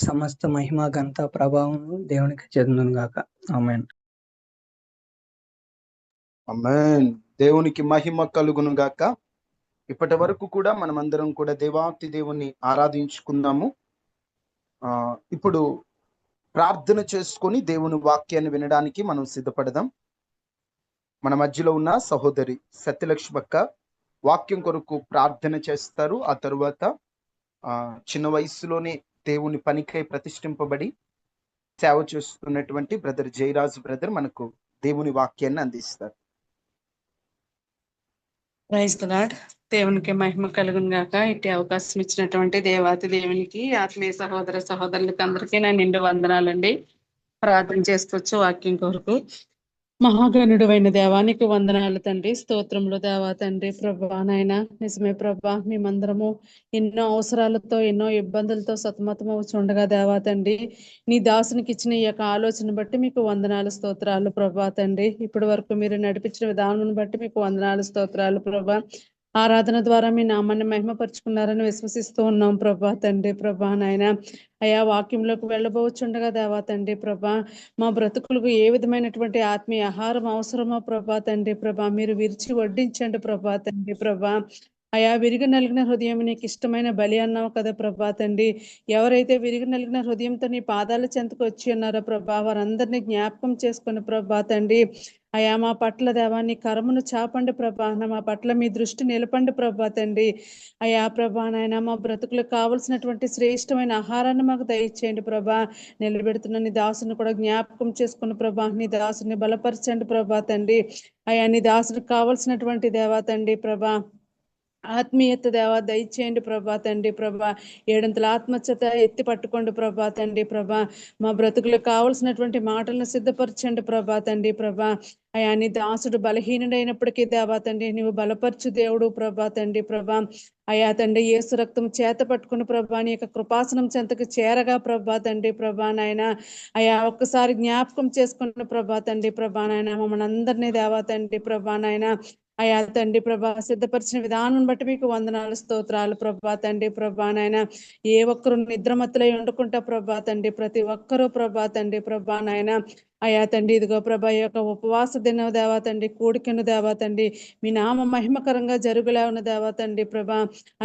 D: సమస్త మహిమ ఘనత ప్రభావం దేవునికి చెందును గాక. ఆమేన్.
A: ఆమేన్. దేవునికి మహిమ కలుగును గాక. ఇప్పటి వరకు కూడా మనమందరం కూడా దేవాతి దేవుని ఆరాధించుకున్నాము. ఇప్పుడు ప్రార్థన చేసుకొని దేవుని వాక్యాన్ని వినడానికి మనం సిద్ధపడదాం. మన మధ్యలో ఉన్న సహోదరి సత్యలక్ష్మక్క వాక్యం కొరకు ప్రార్థన చేస్తారు. ఆ తరువాత చిన్న వయసులోనే దేవుని పనికై ప్రతిష్ఠింపబడి సేవ చేస్తున్నటువంటి బ్రదర్ జయరాజు బ్రదర్ మనకు దేవుని వాక్యాన్ని అందిస్తారు.
C: Praise the Lord. దేవునికి మహిమ కలుగును గాక. ఇట్టి అవకాశం ఇచ్చినటువంటి దేవాతి దేవునికి, ఆత్మీయ సహోదర సహోదరులకి అందరికీ నా నిండు వందనాలండి. ప్రార్థన చేసుకోవచ్చు వాక్యం కొరకు. మహాగణుడు అయిన దేవానికి వందనాలు తండ్రి, స్తోత్రములు దేవా తండ్రి. ప్రభా నాయన నిజమే ప్రభా, మేమందరము ఎన్నో అవసరాలతో ఎన్నో ఇబ్బందులతో సతమతమవుతుండగా దేవా తండ్రి, నీ దాసునికి ఇచ్చిన ఈ యొక్క ఆలోచన బట్టి మీకు వందనాలు స్తోత్రాలు ప్రభా తండ్రి. ఇప్పటి వరకు మీరు నడిపించిన విధానం బట్టి మీకు వందనాలు స్తోత్రాలు ప్రభా. ఆరాధన ద్వారా మీ నామాన్ని మహిమపరుచుకున్నారని విశ్వసిస్తూ ఉన్నాం ప్రభా తండ్రి. ప్రభా నాయన అయా వాక్యంలోకి వెళ్ళబోచుండగా దేవా తండ్రి ప్రభా, మా బ్రతుకులకు ఏ విధమైనటువంటి ఆత్మీయ ఆహారం అవసరమో ప్రభా తండ్రి ప్రభా, మీరు విరిచి వడ్డించండి ప్రభా తండ్రి ప్రభా. అయా విరిగి నలిగిన హృదయం నీకు ఇష్టమైన బలి అన్నావు కదా ప్రభా తండ్రి. ఎవరైతే విరిగి నలిగిన హృదయంతో నీ పాదాల చెంతకు వచ్చి ఉన్నారో ప్రభా, వారందరినీ జ్ఞాపకం చేసుకుని ప్రభా తండ్రి. అయా మా పట్ల దేవాన్ని కరమును చాపండి ప్రభా, మా పట్ల మీ దృష్టి నిలపండి ప్రభా తండ్రి. అయా ప్రభా నాయన మా బ్రతుకులకు కావలసినటువంటి శ్రేష్టమైన ఆహారాన్ని మాకు దయచేయండి ప్రభా. నిలబెడుతున్న నీ దాసుని కూడా జ్ఞాపకం చేసుకుని ప్రభా, నీ దాసుని బలపరచండి ప్రభా తండ్రి. అయా నీ దాసునికి కావలసినటువంటి దేవా తండ్రి ప్రభా ఆత్మీయత దేవా దయచేయండి ప్రభా తండ్రి ప్రభా. ఏడంతల ఆత్మహత్యత ఎత్తి పట్టుకోండి ప్రభా తండ్రి ప్రభా. మా బ్రతుకులకు కావలసినటువంటి మాటలను సిద్ధపరచండి ప్రభా తండ్రి ప్రభా. అయా నీ దాసుడు బలహీనుడైనప్పటికీ దేవా తండ్రి నువ్వు బలపరచు దేవుడు ప్రభా తండ్రి ప్రభా. అయా తండ్రి యేసు రక్తం చేత పట్టుకుని ప్రభా నీ యొక్క కృపాసనం చెంతకు చేరగా ప్రభా తండ్రి ప్రభా నాయన. అయా ఒక్కసారి జ్ఞాపకం చేసుకున్న ప్రభా తండ్రి ప్రభా నాయన మమ్మల్ని అందరినీ దేవా తండ్రి ప్రభా నాయన. అయా తండ్రి ప్రభా సిద్ధపరిచిన విధానం బట్టి మీకు వందనాలు స్తోత్రాలు ప్రభా తండ్రి ప్రభా నాయన. ఏ ఒక్కరు నిద్రమత్తులై వండుకుంటా ప్రభా తండ్రి, ప్రతి ఒక్కరూ ప్రభా తండ్రి ప్రభా నాయన. అయా తండ్రి ఇదిగో ప్రభా ఈ యొక్క ఉపవాస దిన దేవా తండ్రి, కూడికను దేవా తండ్రి మీ నామ మహిమకరంగా జరుగులేవున దేవా తండ్రి ప్రభా.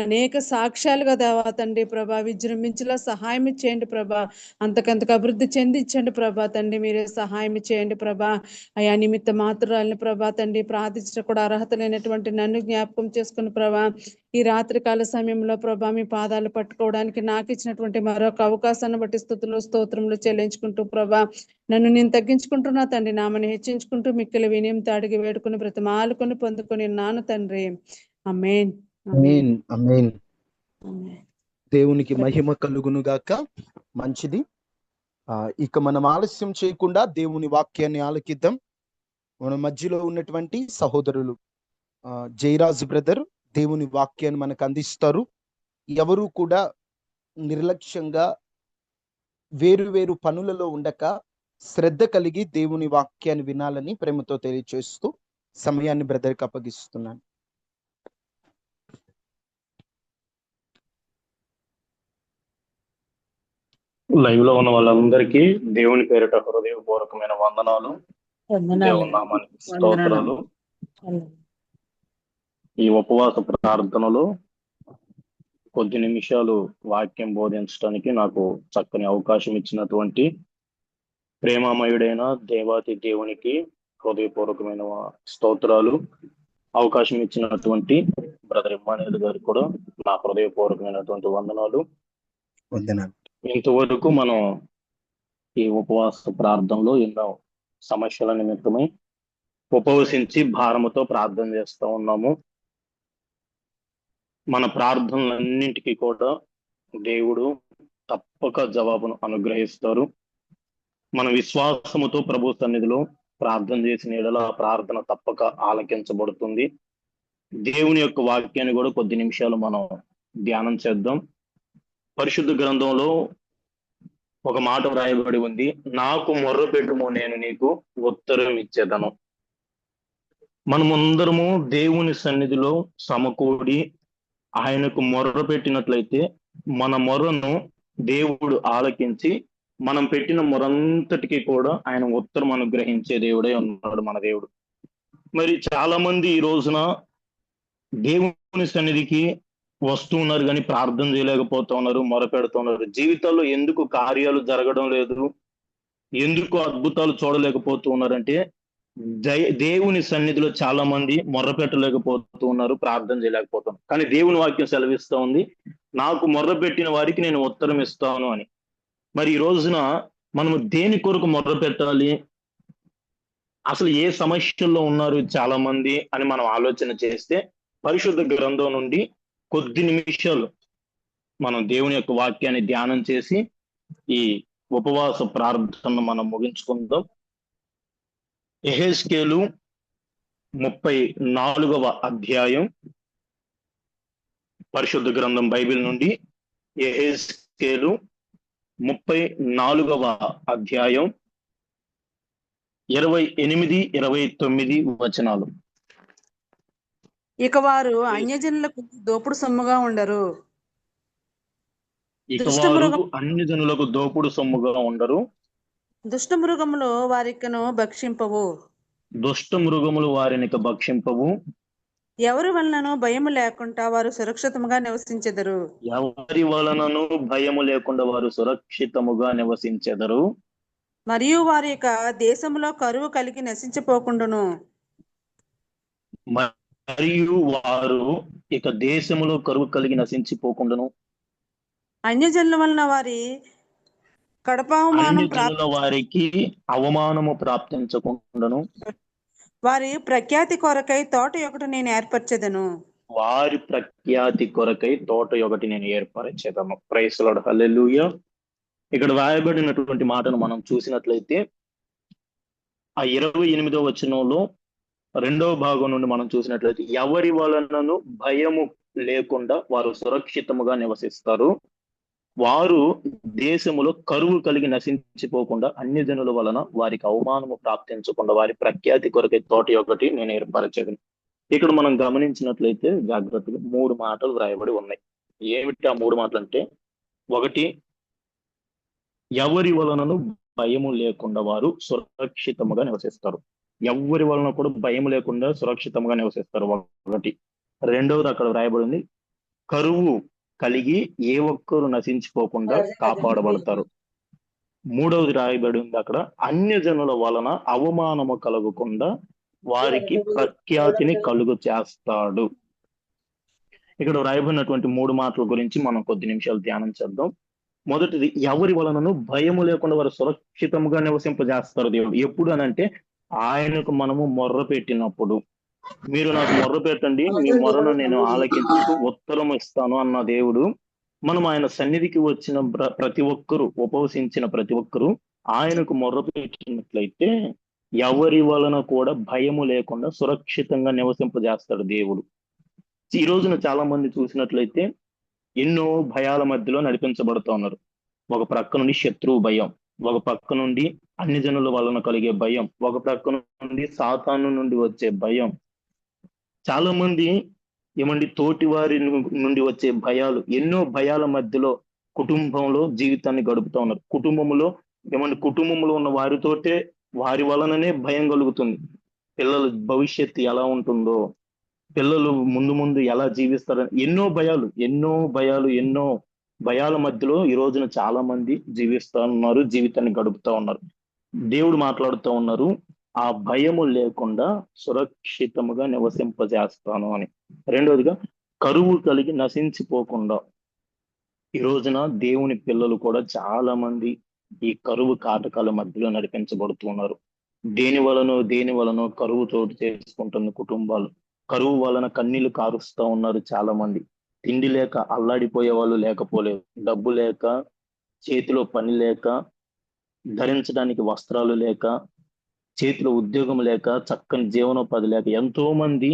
C: అనేక సాక్ష్యాలుగా దేవా తండ్రి ప్రభా విజృంభించేలా సహాయం చేయండి ప్రభా. అంతకంతకు అభివృద్ధి చెందించండి ప్రభా తండ్రి, మీరే సహాయం చేయండి ప్రభా. అయా నిమిత్త మాత్రాలని ప్రభా తండ్రి ప్రార్థించడం కూడా అర్హత లేనటువంటి నన్ను జ్ఞాపకం చేసుకుని ప్రభా, ఈ రాత్రికాల సమయంలో ప్రభా మీ పాదాలు పట్టుకోవడానికి నాకు ఇచ్చినటువంటి మరొక అవకాశాన్ని బట్టి స్తుతులు స్తోత్రములు చెల్లించుకుంటూ ప్రభా నన్ను నేను తగ్గించుకుంటున్నా తండ్రి, నామని హెచ్చించుకుంటూ మిక్కిలి వినయంతో అడిగి వేడుకుని బ్రతిమాలుకొని పొందుకొని నాను తండ్రి. ఆమేన్.
A: ఆమేన్. ఆమేన్. దేవునికి మహిమ కలుగును గాక. మంచిది. ఇక మనం ఆలస్యం చేయకుండా దేవుని వాక్యాన్ని ఆలకిద్దాం. మన మధ్యలో ఉన్నటువంటి సహోదరులు జయరాజు బ్రదర్ దేవుని వాక్యాన్ని మనకు అందిస్తారు. ఎవరు కూడా నిర్లక్ష్యంగా వేరు వేరు పనులలో ఉండక శ్రద్ధ కలిగి దేవుని వాక్యాన్ని వినాలని ప్రేమతో తెలియచేస్తూ సమయాన్ని బ్రదర్కి అప్పగిస్తున్నాను.
E: లైవ్ లో ఉన్న వాళ్ళందరికీ దేవుని పేరిట హృదయపూర్వకమైన వందనాలు, దేవుని నామానికి స్తోత్రాలు. ఈ ఉపవాస ప్రార్థనలో కొద్ది నిమిషాలు వాక్యం బోధించడానికి నాకు చక్కని అవకాశం ఇచ్చినటువంటి ప్రేమామయుడైన దేవాతి దేవునికి హృదయపూర్వకమైన స్తోత్రాలు. అవకాశం ఇచ్చినటువంటి బ్రదర్ ఇమ్మానుయేల్ గారికి కూడా నా హృదయపూర్వకమైనటువంటి వందనాలు. ఇంతవరకు మనం ఈ ఉపవాస ప్రార్థనలో ఎన్నో సమస్యల నిమిత్తమై ఉపవసించి భారముతో ప్రార్థన చేస్తూ ఉన్నాము. మన ప్రార్థనలన్నింటికీ కూడా దేవుడు తప్పక జవాబును అనుగ్రహిస్తారు. మన విశ్వాసముతో ప్రభు సన్నిధిలో ప్రార్థన చేసిన యెడల ఆ ప్రార్థన తప్పక ఆలకించబడుతుంది. దేవుని యొక్క వాక్యాన్ని కూడా కొద్ది నిమిషాలు మనం ధ్యానం చేద్దాం. పరిశుద్ధ గ్రంథంలో ఒక మాట వ్రాయబడి ఉంది, నాకు మొర్ర పెట్టుము నేను నీకు ఉత్తరం ఇచ్చేదను. మనమందరము దేవుని సన్నిధిలో సమకూడి ఆయనకు మొర్ర పెట్టినట్లయితే మన మొర్రను దేవుడు ఆలకించి మనం పెట్టిన మొరంతటికి కూడా ఆయన ఉత్తరం అనుగ్రహించే దేవుడే ఉన్నాడు మన దేవుడు. మరి చాలా మంది ఈ రోజున దేవుని సన్నిధికి వస్తూ ఉన్నారు కానీ ప్రార్థన చేయలేకపోతూ ఉన్నారు, మొరపెడుతున్నారు. జీవితాల్లో ఎందుకు కార్యాలు జరగడం లేదు, ఎందుకు అద్భుతాలు చూడలేకపోతూ ఉన్నారంటే దేవుని సన్నిధిలో చాలా మంది మొర్ర పెట్టలేకపోతూ ఉన్నారు, ప్రార్థన చేయలేకపోతున్నారు. కానీ దేవుని వాక్యం సెలవిస్తూ ఉంది, నాకు మొర్ర పెట్టిన వారికి నేను ఉత్తరం ఇస్తాను అని. మరి ఈ రోజున మనము దేని కొరకు మొర్ర పెట్టాలి, అసలు ఏ సమస్యల్లో ఉన్నారు చాలా మంది అని మనం ఆలోచన చేస్తే పరిశుద్ధ గ్రంథం నుండి కొద్ది నిమిషాలు మనం దేవుని యొక్క వాక్యాన్ని ధ్యానం చేసి ఈ ఉపవాస ప్రార్థనను మనం ముగించుకుందాం. యెహెజ్కేలు 34వ అధ్యాయం, పరిశుద్ధ గ్రంథం బైబిల్ నుండి యెహెజ్కేలు 34వ అధ్యాయం 28, 29 వచనాలు.
C: ఇక వారు అన్యజనులకు దోపుడు సొమ్ముగా ఉండరు,
E: అన్యజనులకు దోపుడు సొమ్ముగా ఉండరు,
C: దుష్ట మృగములు వారికను భక్షింపవు,
E: దుష్ట మృగములు వారిని భక్షింపవు,
C: ఎవరి వలనను భయము లేకుండా వారు సురక్షితముగా నివసించెదరు,
E: ఎవరి వలనను భయము లేకుండా వారు సురక్షితముగా నివసించెదరు,
C: మరియు వారి యొక్క దేశంలో కరువు కలిగి నశించిపోకుండును,
E: మరియు వారు ఇక దేశములో కరువు కలిగి నశించిపోకుండాను,
C: అన్యజనుల వలన వారి
E: వారికి అవమానము ప్రాప్తించకుండాను,
C: వారి ప్రఖ్యాతి కొరకై తోట ఒకటి నేను ఏర్పరచెదను,
E: వారి ప్రఖ్యాతి కొరకై తోట ఒకటి నేను ఏర్పరచేదను. ప్రైజ్ ది లార్డ్, హల్లెలూయా. ఇక్కడ రాయబడినటువంటి మాటను మనం చూసినట్లయితే ఆ 28వ వచనంలో 2వ భాగం నుండి మనం చూసినట్లయితే ఎవరి వలనను భయము లేకుండా వారు సురక్షితముగా నివసిస్తారు, వారు దేశములో కరువు కలిగి నశించిపోకుండా అన్యజనుల వలన వారికి అవమానము ప్రాప్తించకుండా వారి ప్రఖ్యాతి కొరకై తోట ఒకటి నేను ఏర్పరచేదను. ఇక్కడ మనం గమనించినట్లయితే జాగ్రత్తగా 3 మాటలు వ్రాయబడి ఉన్నాయి. ఏమిటి ఆ 3 మాటలు అంటే, ఒకటి, ఎవరి వలనను భయము లేకుండా వారు సురక్షితముగా నివసిస్తారు. ఎవరి వలన కూడా భయం లేకుండా సురక్షితంగా నివసిస్తారు ఒకటి. రెండవది అక్కడ వ్రాయబడింది, కరువు కలిగి ఏ ఒక్కరు నశించిపోకుండా కాపాడబడతారు. మూడవది రాయబడి ఉంది అక్కడ, అన్యజనుల వలన అవమానము కలగకుండా వారికి ప్రఖ్యాతిని కలుగు చేస్తాడు. ఇక్కడ రాయబడినటువంటి 3 మాటల గురించి మనం కొద్ది నిమిషాలు ధ్యానం చేద్దాం. మొదటిది, ఎవరి వలనను భయము లేకుండా వారు సురక్షితంగా నివసింపజేస్తారు దేవుడు. ఎప్పుడు అనంటే ఆయనకు మనము మొర్ర పెట్టినప్పుడు. మీరు నాకు మొర్ర పెట్టండి, మీ మొర్రను నేను ఆలకించు ఉత్తరం ఇస్తాను అన్న దేవుడు, మనం ఆయన సన్నిధికి వచ్చిన ప్రతి ఒక్కరూ, ఉపవసించిన ప్రతి ఒక్కరూ ఆయనకు మొర్ర పెట్టినట్లయితే ఎవరి వలన కూడా భయము లేకుండా సురక్షితంగా నివసింపజేస్తాడు దేవుడు. ఈ రోజున చాలా మంది చూసినట్లయితే ఎన్నో భయాల మధ్యలో నడిపించబడుతూ ఉన్నారు. ఒక ప్రక్క నుండి శత్రువు భయం, ఒక పక్క నుండి అన్ని జనుల వలన కలిగే భయం, ఒక ప్రక్క నుండి సాతాను నుండి వచ్చే భయం. చాలా మంది ఏమండి తోటి వారి నుండి వచ్చే భయాలు, ఎన్నో భయాల మధ్యలో కుటుంబంలో జీవితాన్ని గడుపుతా ఉన్నారు. కుటుంబంలో ఉన్న వారితోటే వారి వలననే భయం కలుగుతుంది. పిల్లల భవిష్యత్తు ఎలా ఉంటుందో, పిల్లలు ముందు ఎలా జీవిస్తారని ఎన్నో భయాల మధ్యలో ఈ రోజున చాలా మంది జీవిస్తా ఉన్నారు, జీవితాన్ని గడుపుతా ఉన్నారు. దేవుడు మాట్లాడుతూ ఉన్నారు, ఆ భయము లేకుండా సురక్షితముగా నివసింపజేస్తాను అని. రెండవదిగా, కరువు కలిగి నశించిపోకుండా. ఈ రోజున దేవుని పిల్లలు కూడా చాలా మంది ఈ కరువు కాటకాల మధ్యలో నడిపించబడుతున్నారు. దేని వలనో కరువు చోటు చేసుకుంటున్న కుటుంబాలు, కరువు వలన కన్నీళ్లు కారుస్తూ ఉన్నారు చాలా మంది. తిండి లేక అల్లాడిపోయే వాళ్ళు లేకపోలేదు, డబ్బు లేక, చేతిలో పని లేక, ధరించడానికి వస్త్రాలు లేక, చేతిలో ఉద్యోగం లేక, చక్కని జీవనోపాధి లేక ఎంతో మంది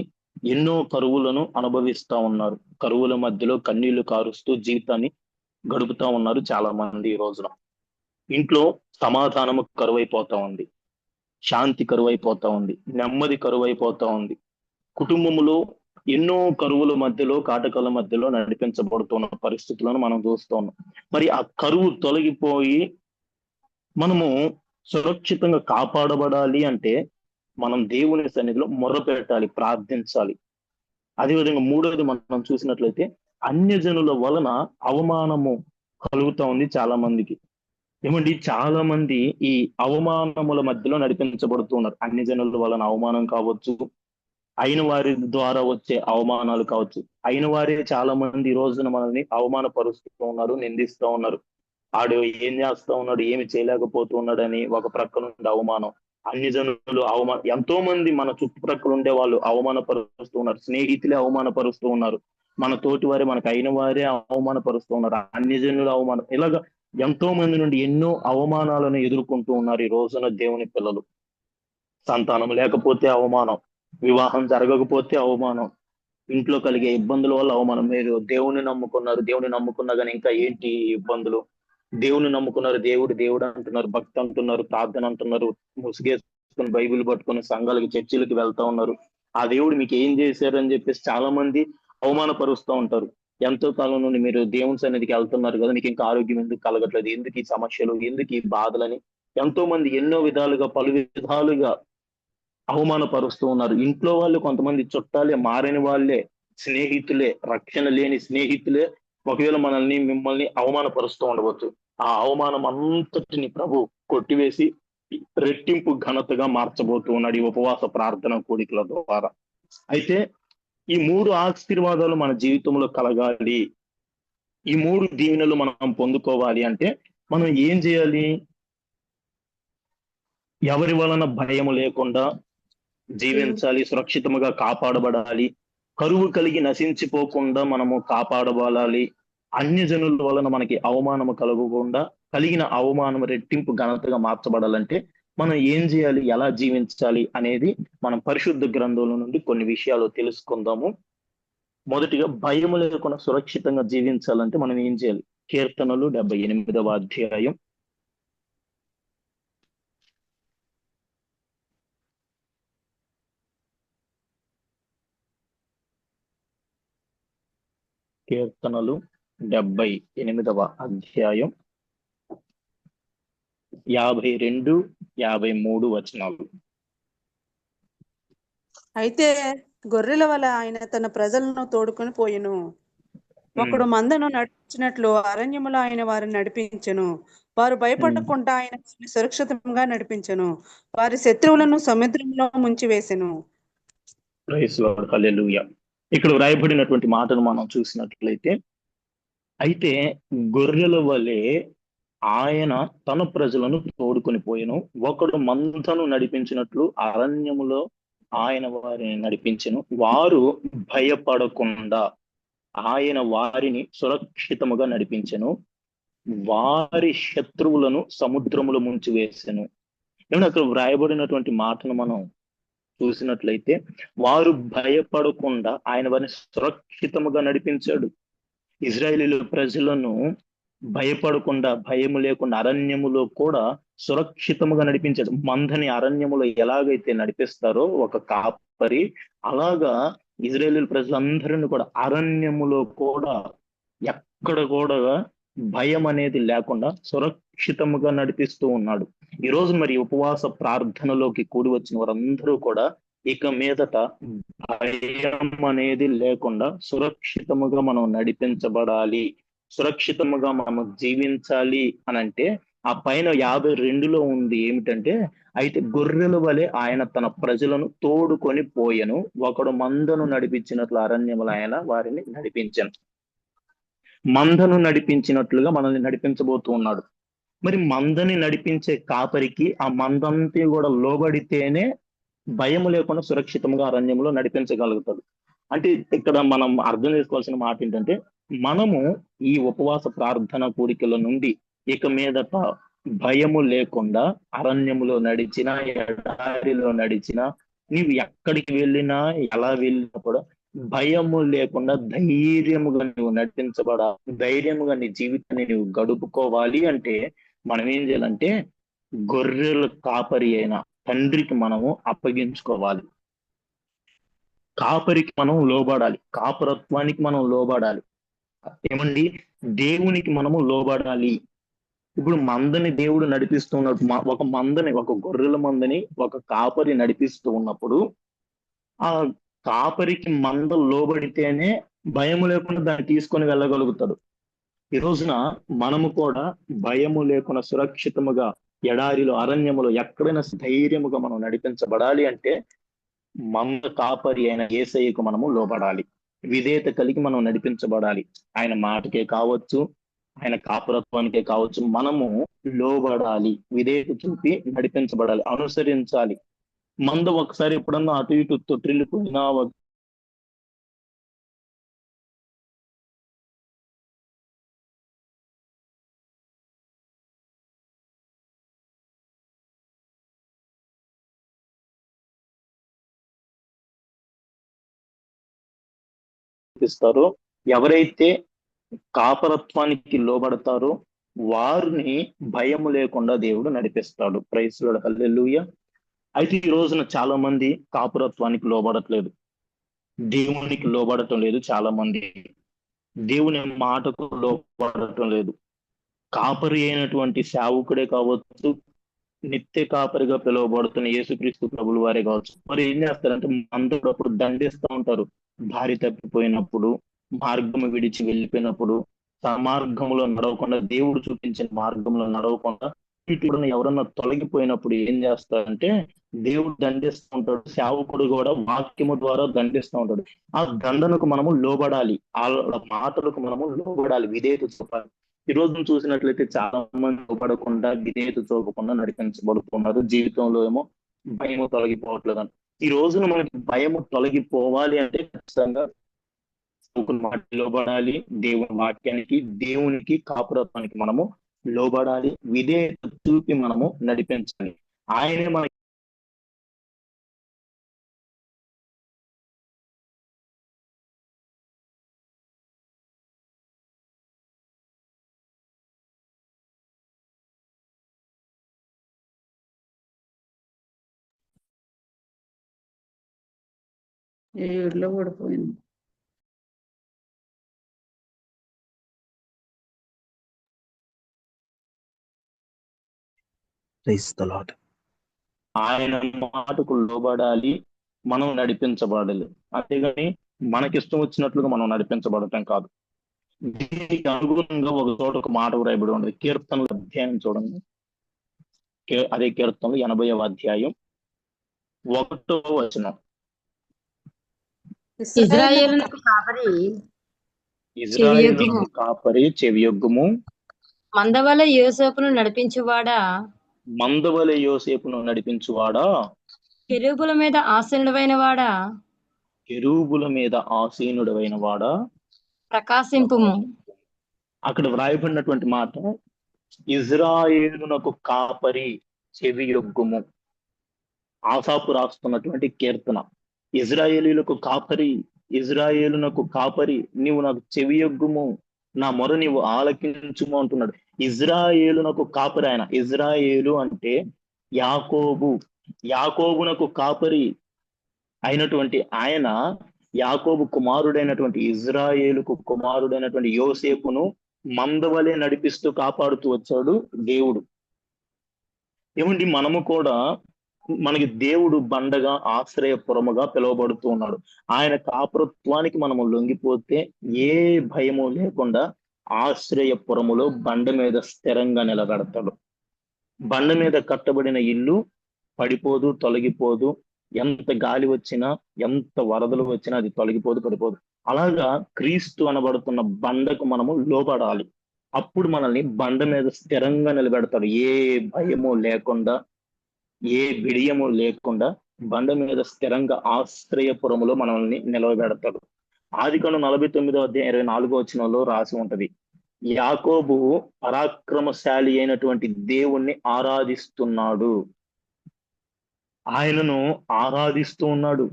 E: ఎన్నో కరువులను అనుభవిస్తా ఉన్నారు. కరువుల మధ్యలో కన్నీళ్లు కారుస్తూ జీవితాన్ని గడుపుతా ఉన్నారు చాలా మంది. ఈ రోజున ఇంట్లో సమాధానము కరువైపోతా ఉంది, శాంతి కరువైపోతా ఉంది, నెమ్మది కరువైపోతా ఉంది. కుటుంబములో ఎన్నో కరువుల మధ్యలో, కాటకాల మధ్యలో నడిపించబడుతున్న పరిస్థితులను మనం చూస్తూ ఉన్నాం. మరి ఆ కరువు తొలగిపోయి మనము సురక్షితంగా కాపాడబడాలి అంటే మనం దేవుని సన్నిధిలో మొర్ర పెట్టాలి, ప్రార్థించాలి. అదేవిధంగా మూడవది మనం చూసినట్లయితే, అన్యజనుల వలన అవమానము కలుగుతా ఉంది చాలా మందికి. చాలా మంది ఈ అవమానముల మధ్యలో నడిపించబడుతున్నారు. అన్యజనుల వలన అవమానం కావచ్చు, అయిన వారి ద్వారా వచ్చే అవమానాలు కావచ్చు. అయిన వారే చాలా మంది ఈ రోజున మనల్ని అవమానపరుస్తూ ఉన్నారు, నిందిస్తూ ఉన్నారు. ఆడు ఏం చేస్తా ఉన్నాడు, ఏమి చేయలేకపోతున్నాడు అని ఒక ప్రక్క నుండి అవమానం, అన్ని జనులు ఎంతో మంది మన చుట్టుప్రక్కల ఉండే వాళ్ళు అవమానపరుస్తూ ఉన్నారు. స్నేహితులే అవమానపరుస్తూ ఉన్నారు, మన తోటి వారే, మనకు అయిన వారే అవమానపరుస్తూ ఉన్నారు. అన్ని జనులు అవమానం, ఇలాగా ఎంతో మంది నుండి ఎన్నో అవమానాలను ఎదుర్కొంటూ ఉన్నారు ఈ రోజున దేవుని పిల్లలు. సంతానం లేకపోతే అవమానం, వివాహం జరగకపోతే అవమానం, ఇంట్లో కలిగే ఇబ్బందుల వల్ల అవమానం. మీరు దేవుని నమ్ముకున్నా కానీ ఇంకా ఏంటి ఇబ్బందులు? దేవుని నమ్ముకున్నారు, దేవుడు అంటున్నారు, భక్తి అంటున్నారు, ప్రార్థన అంటున్నారు, ముసుగేసుకుని బైబిల్ పట్టుకుని సంఘాలకి, చర్చిలకి వెళ్తా ఉన్నారు. ఆ దేవుడు మీకు ఏం చేశారని చెప్పేసి చాలా మంది అవమానపరుస్తూ ఉంటారు. ఎంతో కాలం నుండి మీరు దేవుని సన్నిధికి వెళ్తున్నారు కదా, మీకు ఇంకా ఆరోగ్యం ఎందుకు కలగట్లేదు, ఎందుకు ఈ సమస్యలు, ఎందుకు ఈ బాధలని ఎంతో మంది ఎన్నో విధాలుగా, పలు విధాలుగా అవమానపరుస్తూ ఉన్నారు. ఇంట్లో వాళ్ళు కొంతమంది చుట్టాలే, మారిన వాళ్ళే, స్నేహితులే, రక్షణ లేని స్నేహితులే ఒకవేళ మిమ్మల్ని అవమానపరుస్తూ ఉండవచ్చు. ఆ అవమానం అంతటిని ప్రభు కొట్టివేసి రెట్టింపు ఘనతగా మార్చబోతూ ఉన్నాడు ఈ ఉపవాస ప్రార్థన కూడికల ద్వారా. అయితే ఈ 3 ఆశీర్వాదాలు మన జీవితంలో కలగాలి, ఈ 3 దీవెనలు మనం పొందుకోవాలి అంటే మనం ఏం చేయాలి? ఎవరి వలన భయము లేకుండా జీవించాలి, సురక్షితముగా కాపాడబడాలి, కరువు కలిగి నశించిపోకుండా మనము కాపాడబడాలి, అన్య జనుల వలన మనకి అవమానము కలగకుండా, కలిగిన అవమానం రెట్టింపు ఘనతగా మార్చబడాలంటే మనం ఏం చేయాలి, ఎలా జీవించాలి అనేది మనం పరిశుద్ధ గ్రంథంలో నుండి కొన్ని విషయాలు తెలుసుకుందాము. మొదటిగా, భయము లేకుండా సురక్షితంగా జీవించాలంటే మనం ఏం చేయాలి? కీర్తనలు 78వ అధ్యాయం కీర్తనలు 78వ అధ్యాయం 52, 53 వచనాలు.
C: అయితే గొర్రెల వల్ల ఆయన తన ప్రజలను తోడుకొని పోయెను. ఒకడు మందను నడిపించినట్లు అరణ్యములో ఆయన వారిని నడిపించెను. వారు భయపడకుండా ఆయన వారిని సురక్షితంగా నడిపించెను. వారి శత్రువులను సముద్రంలో ముంచివేసెను.
E: ప్రైజ్ లార్డ్, హల్లెలూయా. ఇక్కడ వ్రాయబడినటువంటి మాటను మనం చూసినట్లయితే, అయితే గొర్రెల వలె ఆయన తన ప్రజలను తోడుకొని పోయెను. ఒకడు మందను నడిపించినట్లు అరణ్యములో ఆయన వారిని నడిపించెను. వారు భయపడకుండా ఆయన వారిని సురక్షితముగా నడిపించెను. వారి శత్రువులను సముద్రములో ముంచివేసెను. ఏమన్నా అక్కడ వ్రాయబడినటువంటి మాటను మనం చూసినట్లయితే, వారు భయపడకుండా ఆయన వారిని సురక్షితముగా నడిపించాడు. ఇజ్రాయేలీల ప్రజలను భయపడకుండా, భయం లేకుండా అరణ్యములో కూడా సురక్షితముగా నడిపించాడు. మందని అరణ్యములో ఎలాగైతే నడిపిస్తారో ఒక కాపరి, అలాగా ఇజ్రాయేలు ప్రజలందరినీ కూడా అరణ్యములో కూడా ఎక్కడ కూడా భయం అనేది లేకుండా సురక్షితముగా నడిపిస్తూ ఉన్నాడు. ఈ రోజు మరి ఉపవాస ప్రార్థనలోకి కూడి వచ్చిన వారందరూ కూడా ఇక మీదట భయం అనేది లేకుండా సురక్షితముగా మనం నడిపించబడాలి, సురక్షితముగా మనం జీవించాలి అని అంటే ఆ పైన 52లో ఉంది ఏమిటంటే, అయితే గొర్రెల వలె ఆయన తన ప్రజలను తోడుకొని పోయెను, ఒకడు మందను నడిపించినట్లు అరణ్యములు ఆయన వారిని నడిపించను. మందను నడిపించినట్లుగా మనల్ని నడిపించబోతూ ఉన్నాడు. మరి మందని నడిపించే కాపరికి ఆ మందంతా కూడా లోబడితేనే భయం లేకుండా సురక్షితంగా అరణ్యంలో నడిపించగలుగుతాడు. అంటే ఇక్కడ మనం అర్థం చేసుకోవాల్సిన మాట ఏంటంటే, మనము ఈ ఉపవాస ప్రార్థన కూడికల నుండి ఇక మీదట భయము లేకుండా అరణ్యములో నడిచినా, ఎడారిలో నడిచినా, నీవు ఎక్కడికి వెళ్ళినా, ఎలా వెళ్ళినా కూడా భయము లేకుండా ధైర్యముగా నువ్వు నడిపించబడాలి, ధైర్యముగా నీ జీవితాన్ని నువ్వు గడుపుకోవాలి అంటే మనం ఏం చేయాలంటే గొర్రెల కాపరి అయిన తండ్రికి మనము అప్పగించుకోవాలి. కాపరికి మనం లోబడాలి, కాపరత్వానికి మనం లోబడాలి. ఏమండి, దేవునికి మనము లోబడాలి. ఇప్పుడు మందని దేవుడు నడిపిస్తున్నప్పుడు, ఒక మందని, ఒక గొర్రెల మందని ఒక కాపరి నడిపిస్తూ ఉన్నప్పుడు ఆ కాపరికి మంద లోబడితేనే భయము లేకుండా దాన్ని తీసుకొని వెళ్ళగలుగుతాడు. ఈ రోజున మనము కూడా భయము లేకుండా సురక్షితముగా ఎడారిలో, అరణ్యములో ఎక్కడైనా ధైర్యముగా మనం నడిపించబడాలి అంటే మంద కాపరి అయిన యేసయ్యకు మనము లోబడాలి, విధేయత కలిగి మనం నడిపించబడాలి. ఆయన మాటకే కావచ్చు, ఆయన కాపురత్వానికే కావచ్చు, మనము లోబడాలి, విధేయత చూపి నడిపించబడాలి, అనుసరించాలి. మంద ఒకసారి ఎప్పుడన్నా అటు ఇటు తొట్టిల్లిపోయినా, ఇస్తారో, ఎవరైతే కాపరత్వానికి లోబడతారో వారిని భయం లేకుండా దేవుడు నడిపిస్తాడు. ప్రైజ్ లార్డ్, హల్లెలూయా. అయితే ఈ రోజున చాలా మంది కాపురత్వానికి లోబడట్లేదు, దేవునికి లోబడటం లేదు. చాలా మంది దేవుని మాటకు లోబడటం లేదు. కాపరి అయినటువంటి సేవకుడే కావచ్చు, నిత్య కాపరిగా పిలువబడుతున్న యేసుక్రీస్తు ప్రభుల వారే కావచ్చు, మరి ఏం చేస్తారంటే అందరూ అప్పుడు దండిస్తూ ఉంటారు. దారి తప్పిపోయినప్పుడు, మార్గము విడిచి వెళ్ళిపోయినప్పుడు, మార్గంలో నడవకుండా, దేవుడు చూపించిన మార్గంలో నడవకుండా ఇటు ఎవరన్నా తొలగిపోయినప్పుడు ఏం చేస్తారంటే దేవుడు దండిస్తూ ఉంటాడు, సేవకుడు కూడా వాక్యము ద్వారా దండిస్తూ ఉంటాడు. ఆ దండనకు మనము లోబడాలి, ఆ మాటలకు మనము లోబడాలి, విధేయత చూపాలి. ఈ రోజు చూసినట్లయితే చాలా మంది లోబడకుండా, విధేయత చూపకుండా నడిపించబడుతున్నారు. జీవితంలో ఏమో భయము తొలగిపోవట్లేదు. ఈ రోజున మనకి భయము తొలగిపోవాలి అంటే ఖచ్చితంగా మాట లోబడాలి, దేవుని వాక్యానికి, దేవునికి, కాపురత్వానికి మనము లోబడాలి, విధేయత చూపి మనము నడిపించాలి. ఆయనే మన
C: ఏ ఊర్లో పడిపోయింది.
E: ఆయన మాటకు లోబడాలి, మనం నడిపించబడాలి. అంతేగాని మనకిష్టం వచ్చినట్లుగా మనం నడిపించబడటం కాదు. దీనికి అనుగుణంగా ఒక చోట ఒక మాట వ్రాయబడి ఉండదు. కీర్తనల అధ్యాయం చూడండి, అదే కీర్తనలు 80వ అధ్యాయం 1వ వచనం.
F: ఇజ్రాయేలునకు కాపరి
E: ఇజ్రాయేలునకు కాపరి చెవియొగ్గుము,
F: మందవల యోసేపును నడిపించువాడా,
E: మందవలె యోసేపును నడిపించువాడా,
F: కెరూబుల మీద ఆసీనుడైన వాడా,
E: కెరూబుల మీద ఆసీనుడైన వాడా
F: ప్రకాశింపుము.
E: అక్కడ వ్రాయబడినటువంటి మాట ఇజ్రాయేలునకు కాపరి చెవియొగ్గుము. ఆసాపు రాస్తున్నటువంటి కీర్తన. ఇజ్రాయేలీలకు కాపరి, ఇజ్రాయేలునకు కాపరి, నీవు నాకు చెవియొగ్గుము, నా మొర నీవు ఆలకించుము అంటున్నాడు. ఇజ్రాయేలునకు కాపరి ఆయన. ఇజ్రాయేలు అంటే యాకోబునకు కాపరి అయినటువంటి ఆయన, యాకోబు కుమారుడైనటువంటి ఇజ్రాయేలుకు కుమారుడైనటువంటి యోసేపును మందవలే నడిపిస్తూ కాపాడుతూ వచ్చాడు దేవుడు. ఏమండి, మనము కూడా మనకి దేవుడు బండగా ఆశ్రయపురముగా పిలువబడుతూ ఉన్నాడు. ఆయన కాపురత్వానికి మనము లొంగిపోతే ఏ భయము లేకుండా ఆశ్రయపురములో బండ మీద స్థిరంగా నిలబెడతాడు. బండ మీద కట్టబడిన ఇల్లు పడిపోదు, తొలగిపోదు. ఎంత గాలి వచ్చినా, ఎంత వరదలు వచ్చినా అది తొలగిపోదు, పడిపోదు. అలాగా క్రీస్తు అనబడుతున్న బండకు మనము లోబడాలి. అప్పుడు మనల్ని బండ మీద స్థిరంగా నిలబెడతాడు. ఏ భయము లేకుండా, ఏ బిడియము లేకుండా బండ మీద స్థిరంగా ఆశ్రయపురములో మనల్ని నిలవబెడతాడు. ఆదికాండం 49:24 రాసి ఉంటది, యాకోబు పరాక్రమశాలి అయినటువంటి దేవుణ్ణి ఆరాధిస్తున్నాడు, ఆయనను ఆరాధిస్తూ ఉన్నాడు.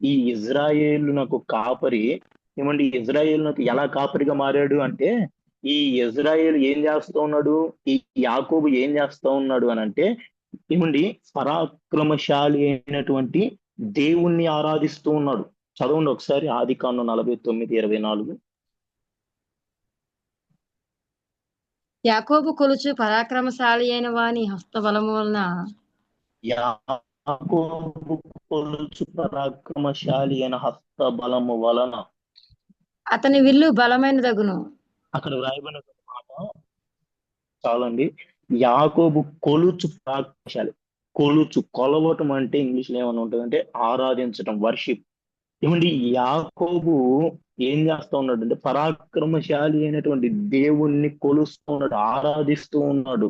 E: ఈ ఇజ్రాయేలునకు కాపరి, ఏమండి, ఇజ్రాయేలునకు ఎలా కాపరిగా మారాడు అంటే, ఈ ఇజ్రాయేలు ఏం చేస్తూ ఉన్నాడు, ఈ యాకోబు ఏం చేస్తూ ఉన్నాడు అని అంటే, ఏమండి, పరాక్రమశాలి అయినటువంటి దేవుణ్ణి ఆరాధిస్తూ ఉన్నాడు. చదవండి ఒకసారి ఆదికాండం 49:24.
F: యాకోబు కొలుచు పరాక్రమశాలి అయిన వాని హస్తబలము వలన
E: యాకోబు కొలుచు పరాక్రమశాలి అయిన హస్త బలము వలన
F: అతని విల్లు బలమైనదగును.
E: అక్కడ వ్రాయబడిన మాట చాలండి. యాకోబు కొలుచు పరాక్రమశాలి. కొలవటం అంటే ఇంగ్లీష్ లో ఏమన్నా ఉంటుందంటే ఆరాధించటం, వర్షిప్. ఏమండి, యాకోబు ఏం చేస్తూ ఉన్నాడు అంటే పరాక్రమశాలి అయినటువంటి దేవుణ్ణి కొలుస్తూ ఉన్నాడు, ఆరాధిస్తూ ఉన్నాడు.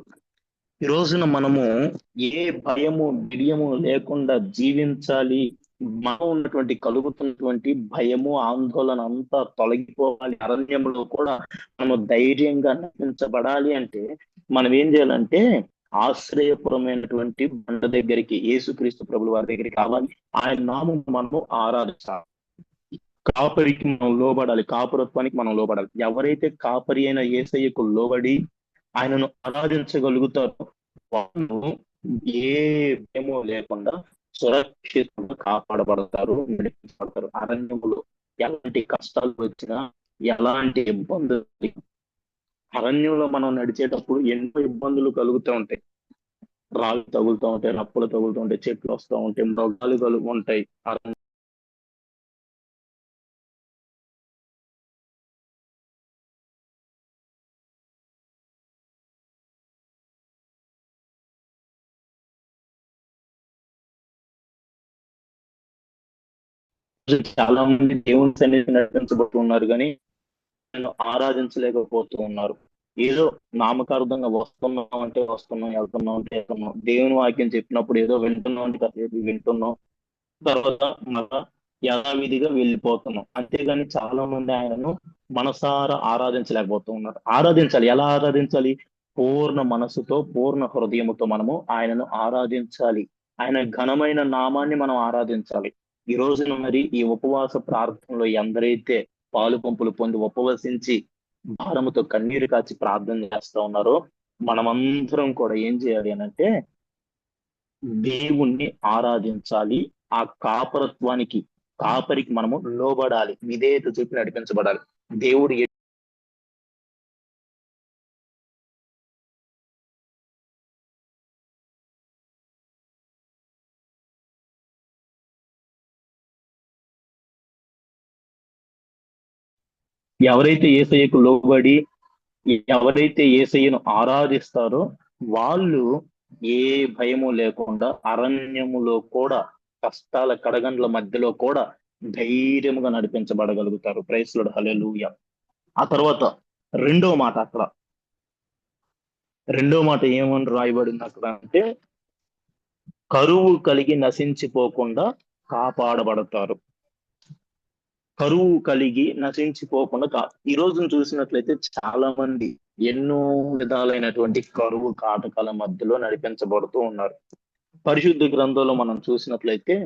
E: ఈ రోజున మనము ఏ భయము బిడియము లేకుండా జీవించాలి. మనం ఉన్నటువంటి కలుగుతున్నటువంటి భయము, ఆందోళన అంతా తొలగిపోవాలి. అరణ్యంలో కూడా మనము ధైర్యంగా నడిపించబడాలి అంటే మనం ఏం చేయాలంటే ఆశ్రయపురమైనటువంటి బండ దగ్గరికి, యేసుక్రీస్తు ప్రభుల వారి దగ్గరికి రావాలి. ఆయన నామం మనము ఆరాధించాలి. కాపరికి మనం లోబడాలి, కాపురత్వానికి మనం లోబడాలి. ఎవరైతే కాపరి అయిన యేసయ్యకు లోబడి ఆయనను ఆరాధించగలుగుతారో వాళ్ళు ఏ భయమో లేకుండా సురక్షితంగా కాపాడబడతారు, నడిపించబడతారు. అరణ్యములో ఎలాంటి కష్టాలు వచ్చినా, ఎలాంటి ఇబ్బందులు, అరణ్యంలో మనం నడిచేటప్పుడు ఎన్నో ఇబ్బందులు కలుగుతూ ఉంటాయి. రాళ్ళు తగులుతూ ఉంటాయి, రప్పులు తగులుతూ ఉంటాయి, చెట్లు వస్తూ ఉంటాయి, మృగాలు ఉంటాయి. చాలా మంది దేవుని సన్నిధి నడిపించబడుతున్నారు, కానీ నన్ను ఆరాధించలేకపోతూ ఉన్నారు. ఏదో నామకార్థంగా వస్తున్నాం అంటే వస్తున్నాం, వెళ్తున్నాం అంటే వెళ్తున్నాం. దేవుని వాక్యం చెప్పినప్పుడు ఏదో వింటున్నాం అంటే కాసేపు వింటున్నాం, తర్వాత మళ్ళా యథావిధిగా వెళ్ళిపోతున్నాం. అంతేగాని చాలా మంది ఆయనను మనసారా ఆరాధించలేకపోతూ ఉన్నారు. ఆరాధించాలి. ఎలా ఆరాధించాలి? పూర్ణ మనసుతో, పూర్ణ హృదయముతో మనము ఆయనను ఆరాధించాలి. ఆయన ఘనమైన నామాన్ని మనం ఆరాధించాలి. ఈ రోజున మరి ఈ ఉపవాస ప్రార్థనలో ఎందరైతే పాలు పంపులు పొంది ఉపవసించి భారముతో కన్నీరు కాచి ప్రార్థన చేస్తా ఉన్నారో మనమందరం కూడా ఏం చేయాలి అనంటే దేవుణ్ణి ఆరాధించాలి. ఆ కాపరికి మనము లోబడాలి, విధేయత చూపి నడిపించబడాలి. దేవుడు ఎవరైతే యేసయ్యకు లోబడి, ఎవరైతే యేసయ్యను ఆరాధిస్తారో వాళ్ళు ఏ భయము లేకుండా అరణ్యములో కూడా, కష్టాల కడగండ్ల మధ్యలో కూడా ధైర్యముగా నడిపించబడగలుగుతారు. ప్రైజ్ లార్డ్, హల్లెలూయా. ఆ తర్వాత రెండో మాట ఏమని రాయబడింది అక్కడ అంటే, కరువు కలిగి నశించిపోకుండా కాపాడబడతారు. కరువు కలిగి నశించిపోకుండా ఈ రోజును చూసినట్లయితే చాలా మంది ఎన్నో విధాలైనటువంటి కరువు కాటకాల మధ్యలో నడిపించబడుతూ ఉన్నారు. పరిశుద్ధ గ్రంథంలో మనం చూసినట్లయితే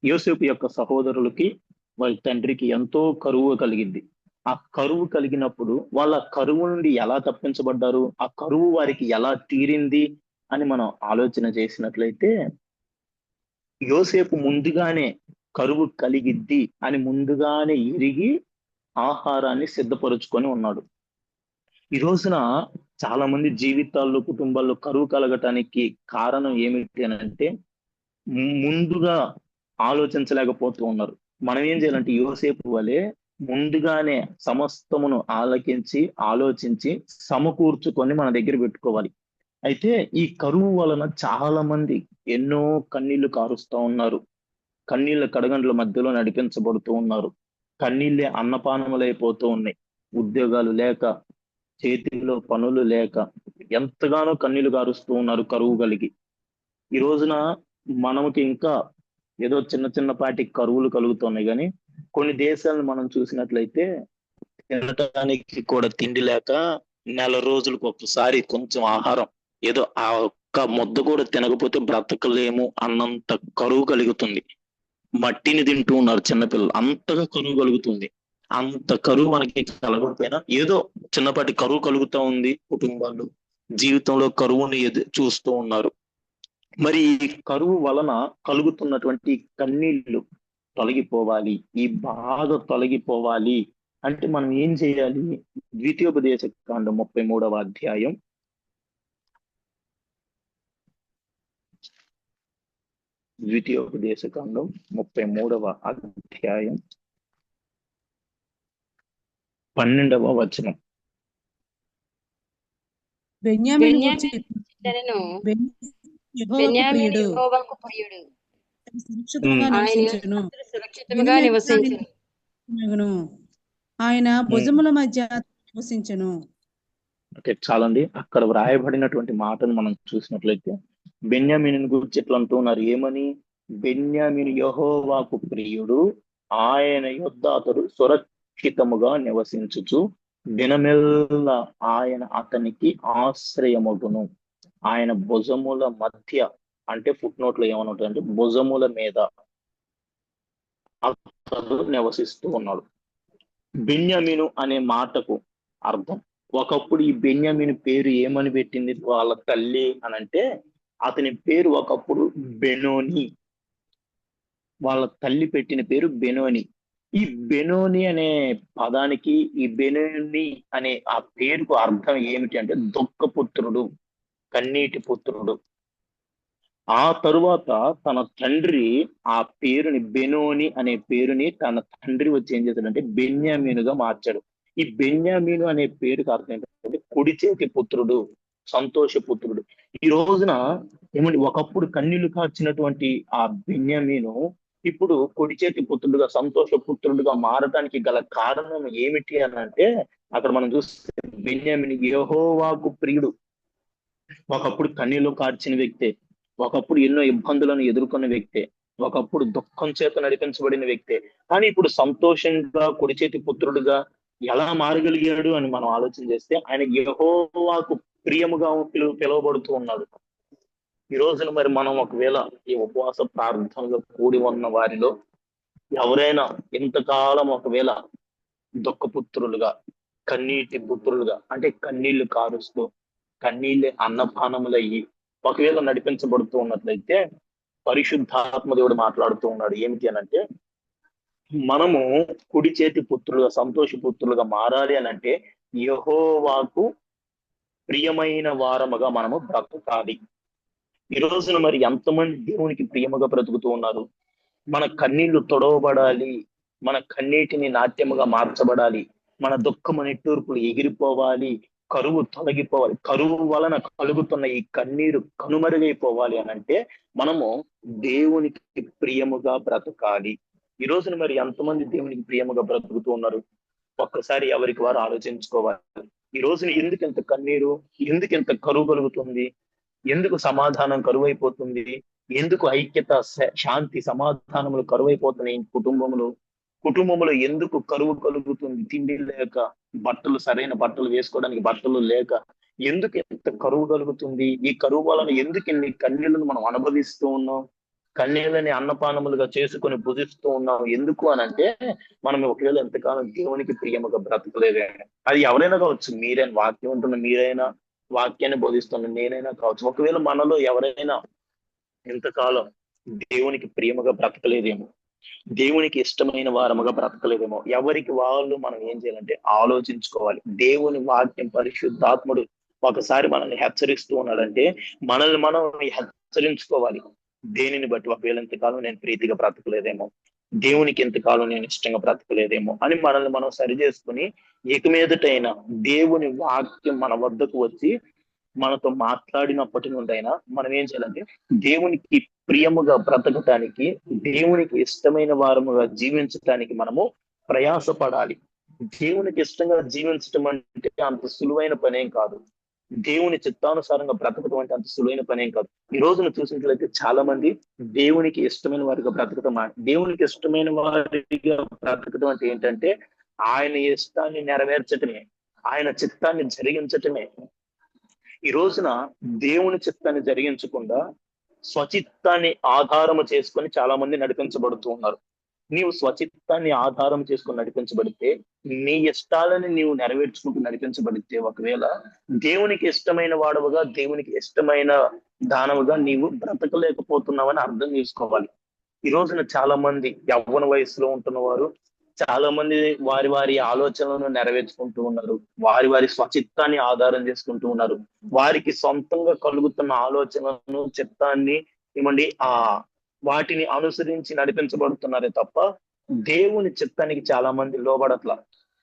E: యోసేపు యొక్క సహోదరులకి, వాళ్ళ తండ్రికి ఎంతో కరువు కలిగింది. ఆ కరువు కలిగినప్పుడు వాళ్ళ కరువు నుండి ఎలా తప్పించబడ్డారు, ఆ కరువు వారికి ఎలా తీరింది అని మనం ఆలోచన చేసినట్లయితే, యోసేపు ముందుగానే కరువు కలిగిద్ది అని ముందుగానే ఎరిగి ఆహారాన్ని సిద్ధపరుచుకొని ఉన్నాడు. ఈ రోజున చాలా మంది జీవితాల్లో, కుటుంబాల్లో కరువు కలగటానికి కారణం ఏమిటి అని అంటే, ముందుగా ఆలోచించలేకపోతూ ఉన్నారు. మనం ఏం చేయాలంటే యోసేపు వలె ముందుగానే సమస్తమును ఆలోచించి సమకూర్చుకొని మన దగ్గర పెట్టుకోవాలి. అయితే ఈ కరువు వలన చాలా మంది ఎన్నో కన్నీళ్లు కారుస్తూ ఉన్నారు. కన్నీళ్ళ కడగండ్ల మధ్యలో నడిపించబడుతూ ఉన్నారు. కన్నీళ్ళే అన్నపానములైపోతూ ఉన్నాయి. ఉద్యోగాలు లేక, చేతిలో పనులు లేక ఎంతగానో కన్నీళ్లు కారుస్తూ ఉన్నారు కరువు కలిగి. ఈ రోజున మనకి ఇంకా ఏదో చిన్నపాటి కరువులు కలుగుతున్నాయి, కానీ కొన్ని దేశాలను మనం చూసినట్లయితే తినటానికి కూడా తిండి లేక నెల రోజులకు ఒకసారి కొంచెం ఆహారం, ఏదో ఆ ఒక్క ముద్ద కూడా తినకపోతే బ్రతకలేము అన్నంత కరువు కలుగుతుంది. మట్టిని తింటూ ఉన్నారు చిన్నపిల్లలు, అంతగా కరువు కలుగుతుంది. అంత కరువు మనకి కలగకపోయినా ఏదో చిన్నపాటి కరువు కలుగుతూ ఉంది. కుటుంబాలు జీవితంలో కరువుని చూస్తూ ఉన్నారు. మరి ఈ కరువు వలన కలుగుతున్నటువంటి కన్నీళ్లు తొలగిపోవాలి, ఈ బాధ తొలగిపోవాలి అంటే మనం ఏం చేయాలి? ద్వితీయోపదేశ కాండం 33వ అధ్యాయం 12వ వచనం.
G: బెన్యామీను గూర్చి
F: బెన్యామీను
G: బెన్యామీను
F: యెహోవాకు ప్రియుడు,
G: సురక్షితంగా
F: ఆయన
G: నివసించును.
F: సురక్షితముగా నివసించును.
G: ఆయన భుజముల మధ్య నివసించును.
E: ఓకే, చాలండి. అక్కడ వ్రాయబడినటువంటి మాటను మనం చూసినట్లయితే బెన్యామీను గురించి ఎట్లా అంటున్నారు? ఏమని? బెన్యామీను యెహోవాకు ప్రియుడు, ఆయన యొద్ద అతడు సురక్షితముగా నివసించుచు దినమెల్లా ఆయన అతనికి ఆశ్రయమగును. ఆయన భుజముల మధ్య అంటే ఫుట్ నోట్ లో ఏమని ఉంటుందంటే భుజముల మీద అతడు నివసిస్తూ ఉన్నాడు. బెన్యామీను అనే మాటకు అర్థం, ఒకప్పుడు ఈ బెన్యామీను పేరు ఏమని పెట్టింది వాళ్ళ తల్లి అని అంటే, అతని పేరు ఒకప్పుడు బెనోని. వాళ్ళ తల్లి పెట్టిన పేరు బెనోని. ఈ బెనోని అనే పదానికి, ఈ బెనోని అనే ఆ పేరుకు అర్థం ఏమిటి అంటే దుఃఖపుత్రుడు, కన్నీటి పుత్రుడు. ఆ తరువాత తన తండ్రి ఆ పేరుని, బెనోని అనే పేరుని తన తండ్రి వచ్చి ఏం చేశాడంటే బెన్యామీనుగా మార్చాడు. ఈ బెన్యామీను అనే పేరుకి అర్థం ఏంటంటే కుడి చేతి పుత్రుడు, సంతోష పుత్రుడు. ఈ రోజున ఏమండి, ఒకప్పుడు కన్నీళ్లు కార్చినటువంటి ఆ బెన్యామీను ఇప్పుడు కుడి చేతి పుత్రుడుగా, సంతోష పుత్రుడుగా మారడానికి గల కారణం ఏమిటి అని అంటే, అక్కడ మనం చూస్తే బెన్యామీను యెహోవాకు ప్రియుడు. ఒకప్పుడు కన్నీళ్లు కార్చిన వ్యక్తే, ఒకప్పుడు ఎన్నో ఇబ్బందులను ఎదుర్కొన్న వ్యక్తే, ఒకప్పుడు దుఃఖం చేత నడిపించబడిన వ్యక్తే, కానీ ఇప్పుడు సంతోషంగా కుడి చేతి పుత్రుడుగా ఎలా మారగలిగాడు అని మనం ఆలోచన చేస్తే ఆయన యెహోవాకు ప్రియముగా పిలువబడుతూ ఉన్నాడు. ఈ రోజున మరి మనం ఒకవేళ ఈ ఉపవాస ప్రార్థనలో కూడి ఉన్న వారిలో ఎవరైనా ఇంతకాలం ఒకవేళ దుఃఖపుత్రులుగా, కన్నీటి పుత్రులుగా అంటే కన్నీళ్లు కారుస్తూ, కన్నీళ్ళే అన్నపానములయ్యి ఒకవేళ నడిపించబడుతూ ఉన్నట్లయితే పరిశుద్ధాత్మ దేవుడు మాట్లాడుతూ ఉన్నాడు. ఏమిటి అనంటే, మనము కుడి చేతి పుత్రులుగా, సంతోష పుత్రులుగా మారాలి అని అంటే యెహోవాకు ప్రియమైన వారముగా మనము బ్రతకాలి. ఈ రోజున మరి ఎంతమంది దేవునికి ప్రియముగా బ్రతుకుతూ ఉన్నారు? మన కన్నీళ్లు తొడవబడాలి, మన కన్నీటిని నాట్యముగా మార్చబడాలి, మన దుఃఖము నిట్టూర్పులు ఎగిరిపోవాలి, కరువు తొలగిపోవాలి, కరువు వలన కలుగుతున్న ఈ కన్నీరు కనుమరుగైపోవాలి అనంటే మనము దేవునికి ప్రియముగా బ్రతకాలి. ఈ రోజున మరి ఎంతమంది దేవునికి ప్రియముగా బ్రతుకుతూ ఉన్నారు? ఒక్కసారి ఎవరికి వారు ఆలోచించుకోవాలి. ఈ రోజున ఎందుకు ఇంత కన్నీరు, ఎందుకు ఇంత కరువు కలుగుతుంది, ఎందుకు సమాధానం కరువైపోతుంది, ఎందుకు ఐక్యత, శాంతి, సమాధానములు కరువైపోతున్నాయి కుటుంబములు ఎందుకు కరువు కలుగుతుంది? తిండి లేక, బట్టలు, సరైన బట్టలు వేసుకోవడానికి బట్టలు లేక ఎందుకు ఎంత కరువు కలుగుతుంది? ఈ కరువు వలన ఎందుకు ఇన్ని కన్నీళ్లను మనం అనుభవిస్తూ ఉన్నాం? కన్నీళ్ళని అన్నపానములుగా చేసుకొని భుజిస్తూ ఉన్నాం. ఎందుకు అనంటే మనం ఒకవేళ ఎంతకాలం దేవునికి ప్రియముగా బ్రతకలేదేమో. అది ఎవరైనా కావచ్చు, మీరైనా వాక్యం ఉంటున్న మీరైనా, వాక్యాన్ని బోధిస్తున్న నేనైనా కావచ్చు. ఒకవేళ మనలో ఎవరైనా ఎంతకాలం దేవునికి ప్రియముగా బ్రతకలేదేమో, దేవునికి ఇష్టమైన వారముగా బ్రతకలేదేమో, ఎవరికి వాళ్ళు మనం ఏం చేయాలంటే ఆలోచించుకోవాలి. దేవుని వాక్యం పరిశుద్ధాత్ముడు ఒకసారి మనల్ని హెచ్చరిస్తూ ఉన్నాడంటే మనల్ని మనం హెచ్చరించుకోవాలి. దేనిని బట్టి ఒకవేళ ఎంతకాలం నేను ప్రీతిగా బ్రతకలేదేమో, దేవునికి ఎంతకాలం నేను ఇష్టంగా బ్రతకలేదేమో అని మనల్ని మనం సరి చేసుకుని ఇక మీదటైనా దేవుని వాక్యం మన వద్దకు వచ్చి మనతో మాట్లాడినప్పటి నుండి అయినా మనం ఏం చేయాలంటే దేవునికి ప్రియముగా బ్రతకటానికి, దేవునికి ఇష్టమైన వారముగా జీవించటానికి మనము ప్రయాసపడాలి. దేవునికి ఇష్టంగా జీవించటం అంటే అంత సులువైన పనేం కాదు. దేవుని చిత్తానుసారంగా బ్రతకటం అంటే అంత సులువైన పనేం కాదు. ఈ రోజున చూసినట్లయితే చాలా మంది దేవునికి ఇష్టమైన వారిగా బ్రతకటం, దేవునికి ఇష్టమైన వారిగా బ్రతకటం అంటే ఏంటంటే ఆయన ఇష్టాన్ని నెరవేర్చటమే, ఆయన చిత్తాన్ని జరిగించటమే. ఈ రోజున దేవుని చిత్తాన్ని జరిగించకుండా స్వచిత్తాన్ని ఆధారము చేసుకొని చాలా మంది నడిపించబడుతూ ఉన్నారు. నీవు స్వచిత్తాన్ని ఆధారం చేసుకుని నడిపించబడితే, నీ ఇష్టాలని నీవు నెరవేర్చుకుంటూ నడిపించబడితే, ఒకవేళ దేవునికి ఇష్టమైన వాడవుగా, దేవునికి ఇష్టమైన దానవుగా నీవు బ్రతకలేకపోతున్నావని అర్థం చేసుకోవాలి. ఈ రోజున చాలా మంది యవ్వన వయసులో ఉంటున్న వారు చాలా మంది వారి వారి ఆలోచనలను నెరవేర్చుకుంటూ ఉన్నారు. వారి వారి స్వచిత్తాన్ని ఆధారం చేసుకుంటూ ఉన్నారు. వారికి సొంతంగా కలుగుతున్న ఆలోచనలను, చిత్తాన్ని ఏమండి వాటిని అనుసరించి నడిపించబడుతున్నారే తప్ప దేవుని చిత్తానికి చాలా మంది లోబడట్లా.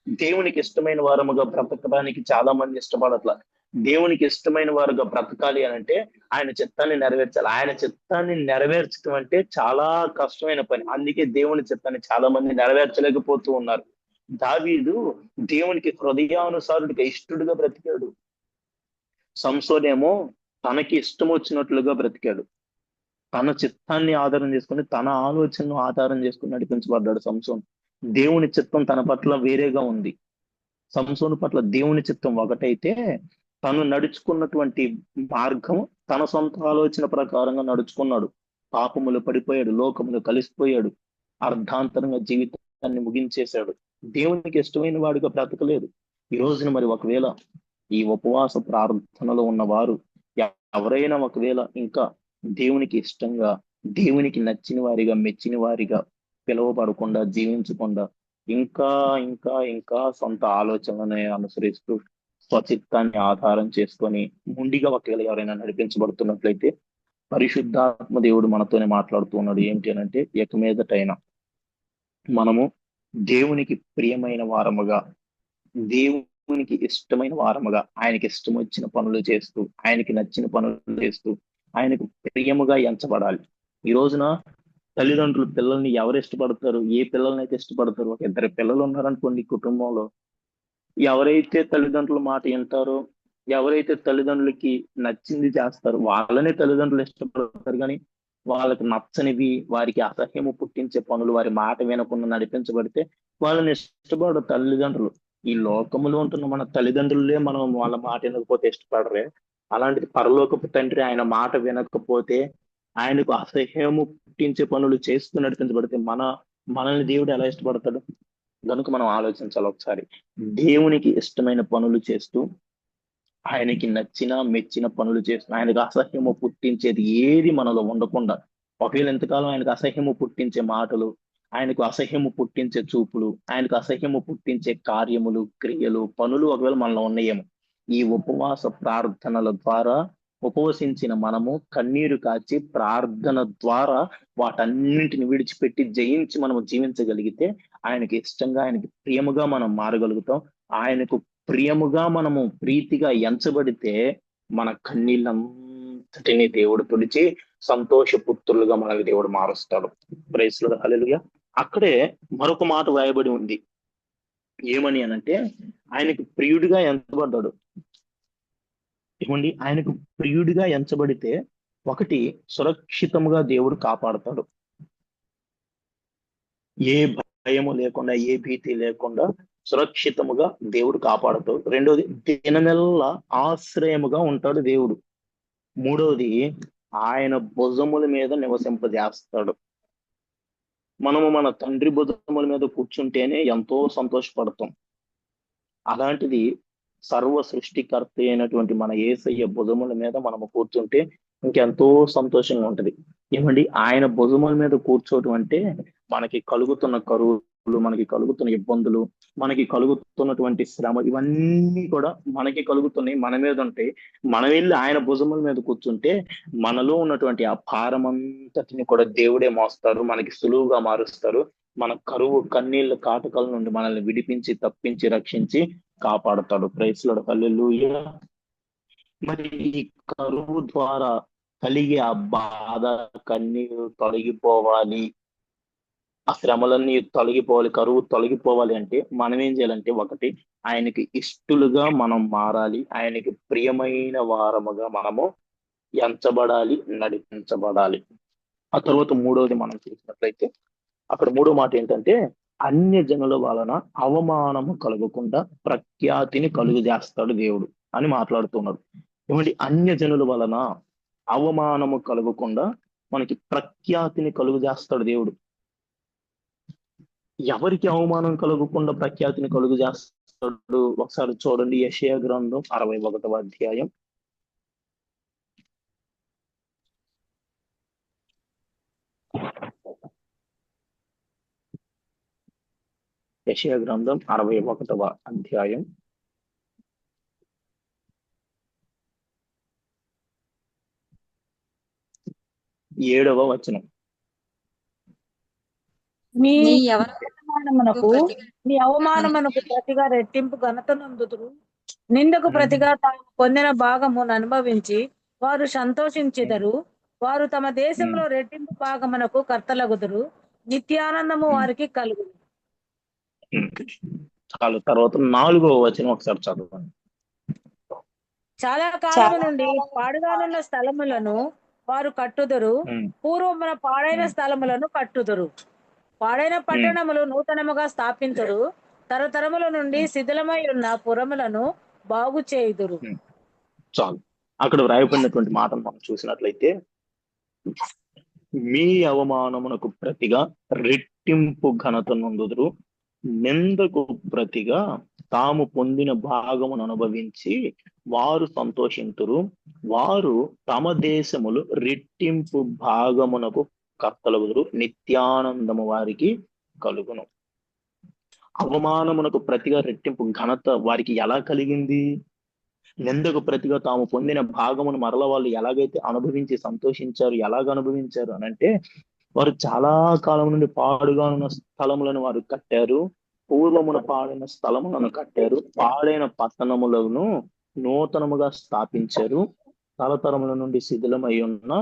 E: దేవునికి ఇష్టమైన వారముగా బ్రతకడానికి చాలా మంది ఇష్టపడట్లా. దేవునికి ఇష్టమైన వారుగా బ్రతకాలి అని అంటే ఆయన చిత్తాన్ని నెరవేర్చాలి. ఆయన చిత్తాన్ని నెరవేర్చడం అంటే చాలా కష్టమైన పని. అందుకే దేవుని చిత్తాన్ని చాలా మంది నెరవేర్చలేకపోతూ ఉన్నారు. దావీదు దేవునికి హృదయానుసారుడిగా ఇష్టడుగా బ్రతికాడు. సంసోనేమో తనకి ఇష్టం వచ్చినట్లుగా బ్రతికాడు. తన చిత్తాన్ని ఆధారం చేసుకుని, తన ఆలోచనను ఆధారం చేసుకుని నడిపించబడ్డాడు సంసోన్. దేవుని చిత్తం తన పట్ల వేరేగా ఉంది. సంసోను పట్ల దేవుని చిత్తం ఒకటైతే తను నడుచుకున్నటువంటి మార్గం తన సొంత ఆలోచన ప్రకారంగా నడుచుకున్నాడు. పాపములు పడిపోయాడు, లోకములు కలిసిపోయాడు, అర్ధాంతరంగా జీవితాన్ని ముగించేశాడు. దేవునికి ఇష్టమైన వాడిగా బ్రతకలేదు. ఈ రోజున మరి ఒకవేళ ఈ ఉపవాస ప్రార్థనలో ఉన్నవారు ఎవరైనా ఒకవేళ ఇంకా దేవునికి ఇష్టంగా, దేవునికి నచ్చిన వారిగా, మెచ్చిన వారిగా పిలువబడకుండా జీవించకుండా ఇంకా ఇంకా ఇంకా సొంత ఆలోచనలను అనుసరిస్తూ స్వచిత్తాన్ని ఆధారం చేసుకొని ముండిగా ఒకవేళ ఎవరైనా నడిపించబడుతున్నట్లయితే పరిశుద్ధాత్మ దేవుడు మనతోనే మాట్లాడుతూ ఉన్నాడు. ఏంటి అనంటే ఇక మీదటైనా మనము దేవునికి ప్రియమైన వారముగా, దేవునికి ఇష్టమైన వారముగా, ఆయనకి ఇష్టం వచ్చిన పనులు చేస్తూ, ఆయనకి నచ్చిన పనులు చేస్తూ, ఆయనకు ప్రియముగా ఎంచబడాలి. ఈ రోజున తల్లిదండ్రులు పిల్లల్ని ఎవరు ఇష్టపడతారు? ఏ పిల్లల్ని అయితే ఇష్టపడతారు? ఒక ఇద్దరు పిల్లలు ఉన్నారనుకోండి కుటుంబంలో, ఎవరైతే తల్లిదండ్రుల మాట వింటారో, ఎవరైతే తల్లిదండ్రులకి నచ్చింది చేస్తారో వాళ్ళనే తల్లిదండ్రులు ఇష్టపడతారు. కానీ వాళ్ళకి నచ్చనివి, వారికి అసహ్యము పుట్టించే పనులు, వారి మాట వినకుండా నడిపించబడితే వాళ్ళని ఇష్టపడరు తల్లిదండ్రులు. ఈ లోకములో ఉంటున్న మన తల్లిదండ్రులే మనం వాళ్ళ మాట వినకపోతే ఇష్టపడరే, అలాంటిది పరలోకపు తండ్రి ఆయన మాట వినకపోతే, ఆయనకు అసహ్యము పుట్టించే పనులు చేస్తూ నడిపించబడితే మనల్ని దేవుడు ఎలా ఇష్టపడతాడు? కనుక మనం ఆలోచించాలి ఒకసారి. దేవునికి ఇష్టమైన పనులు చేస్తూ, ఆయనకి నచ్చిన మెచ్చిన పనులు చేస్తూ, ఆయనకు అసహ్యము పుట్టించేది ఏది మనలో ఉండకుండా, ఒకవేళ ఎంతకాలం ఆయనకు అసహ్యము పుట్టించే మాటలు, ఆయనకు అసహ్యము పుట్టించే చూపులు, ఆయనకు అసహ్యము పుట్టించే కార్యములు, క్రియలు, పనులు ఒకవేళ మనలో ఉన్నాయేమో, ఈ ఉపవాస ప్రార్థనల ద్వారా ఉపవసించిన మనము కన్నీరు కాచి ప్రార్థన ద్వారా వాటన్నింటిని విడిచిపెట్టి జయించి మనము జీవించగలిగితే ఆయనకి ఇష్టంగా, ఆయనకి ప్రియముగా మనం మారగలుగుతాం. ఆయనకు ప్రియముగా మనము ప్రీతిగా ఎంచబడితే మన కన్నీళ్ళంతటిని దేవుడు తుడిచి సంతోష పుత్రులుగా మనల్ని దేవుడు మారుస్తాడు. ప్రైజ్ లార్డ్, హల్లెలూయా. అక్కడే మరొక మాట వ్రాయబడి ఉంది. ఏమని అనంటే ఆయనకు ప్రియుడిగా ఎంచబడ్డాడు. ఏమండి, ఆయనకు ప్రియుడిగా ఎంచబడితే ఒకటి సురక్షితముగా దేవుడు కాపాడతాడు. ఏ భయము లేకుండా, ఏ భీతి లేకుండా సురక్షితముగా దేవుడు కాపాడుతాడు. రెండోది, దినమెల్లా ఆశ్రయముగా ఉంటాడు దేవుడు. మూడవది, ఆయన భుజముల మీద నివసింపజేస్తాడు. మనము మన తండ్రి భుజముల మీద కూర్చుంటేనే ఎంతో సంతోషపడతాం. అలాంటిది సర్వ సృష్టికర్త అయినటువంటి మన యేసయ్య భుజముల మీద మనము కూర్చుంటే ఇంకెంతో సంతోషంగా ఉంటది. ఏమండి, ఆయన భుజముల మీద కూర్చోవటం అంటే మనకి కలుగుతున్న కరువులు, మనకి కలుగుతున్న ఇబ్బందులు, మనకి కలుగుతున్నటువంటి శ్రమ, ఇవన్నీ కూడా మనకి కలుగుతున్నాయి, మన మీద ఉంటాయి. మనం వెళ్ళి ఆయన భుజముల మీద కూర్చుంటే మనలో ఉన్నటువంటి ఆ భారం అంతటిని కూడా దేవుడే మోస్తారు, మనకి సులువుగా మారుస్తారు. మన కరువు కన్నీళ్ళ కాటకాల నుండి మనల్ని విడిపించి, తప్పించి, రక్షించి కాపాడుతాడు. ప్రైజ్ లార్డ్, హల్లెలూయా. మరి ఈ కరువు ద్వారా కలిగే ఆ బాధ, కన్నీరు తొలగిపోవాలి, ఆ శ్రమలన్నీ తొలగిపోవాలి, కరువు తొలగిపోవాలి అంటే మనం ఏం చేయాలంటే, ఒకటి, ఆయనకి ఇష్టలుగా మనం మారాలి, ఆయనకి ప్రియమైన వారముగా మనము ఎంచబడాలి, నడిపించబడాలి. ఆ తర్వాత మూడవది మనం చూసినట్లయితే అక్కడ మూడో మాట ఏంటంటే, అన్య జనుల వలన అవమానము కలగకుండా ప్రఖ్యాతిని కలుగు చేస్తాడు దేవుడు అని మాట్లాడుతున్నాడు. ఏమంటే, అన్య జనుల వలన అవమానము కలగకుండా మనకి ప్రఖ్యాతిని కలుగు చేస్తాడు దేవుడు. ఎవరికి అవమానం కలగకుండా ప్రఖ్యాతిని కలుగు చేస్తాడు? ఒకసారి చూడండి, యెషయా గ్రంథం 61వ అధ్యాయం. యెషయా గ్రంథం 61వ అధ్యాయం 7వ వచనం.
B: మీ
F: నీ ఎవరి
B: అవమానమునకు మీ అవమానమునకు ప్రతిగా రెట్టింపు ఘనత నొందుదురు. నిందకు ప్రతిగా తాము పొందిన భాగమును అనుభవించి వారు సంతోషించెదరు. వారు తమ దేశంలో రెట్టింపు భాగమునకు కర్తలగుదురు. నిత్యానందము వారికి కలుగును.
E: చాలు. తర్వాత 4వ వచనం ఒకసారి చదవండి.
B: చాలా కాలము నుండి పాడుగానున్న స్థలములను వారు కట్టుదురు. పూర్వమున పాడైన స్థలములను కట్టుదురు. పాడైన పట్టణములు నూతనముగా స్థాపించురు. తరతరముల నుండి శిథిలమై ఉన్న పురములను బాగు చేయుదురు.
E: చాలు. అక్కడ వ్రాయబడినటువంటి మాటను మనం చూసినట్లయితే, మీ అవమానమునకు ప్రతిగా రెట్టింపు ఘనత నొందుదురు. నిందకు ప్రతిగా తాము పొందిన భాగమును అనుభవించి వారు సంతోషింతురు. వారు తమ దేశములు రెట్టింపు భాగమునకు కర్తలగుదురు. నిత్యానందము వారికి కలుగును. అవమానమునకు ప్రతిగా రెట్టింపు ఘనత వారికి ఎలా కలిగింది? నిందకు ప్రతిగా తాము పొందిన భాగమును మరల వాళ్ళు ఎలాగైతే అనుభవించి సంతోషించారు, ఎలాగ అనుభవించారు అని అంటే, వారు చాలా కాలం నుండి పాడుగా ఉన్న స్థలములను వారు కట్టారు. పూర్వమున పాడైన స్థలములను కట్టారు. పాడైన పట్టణములను నూతనముగా స్థాపించారు. తరతరముల నుండి శిథిలమై ఉన్న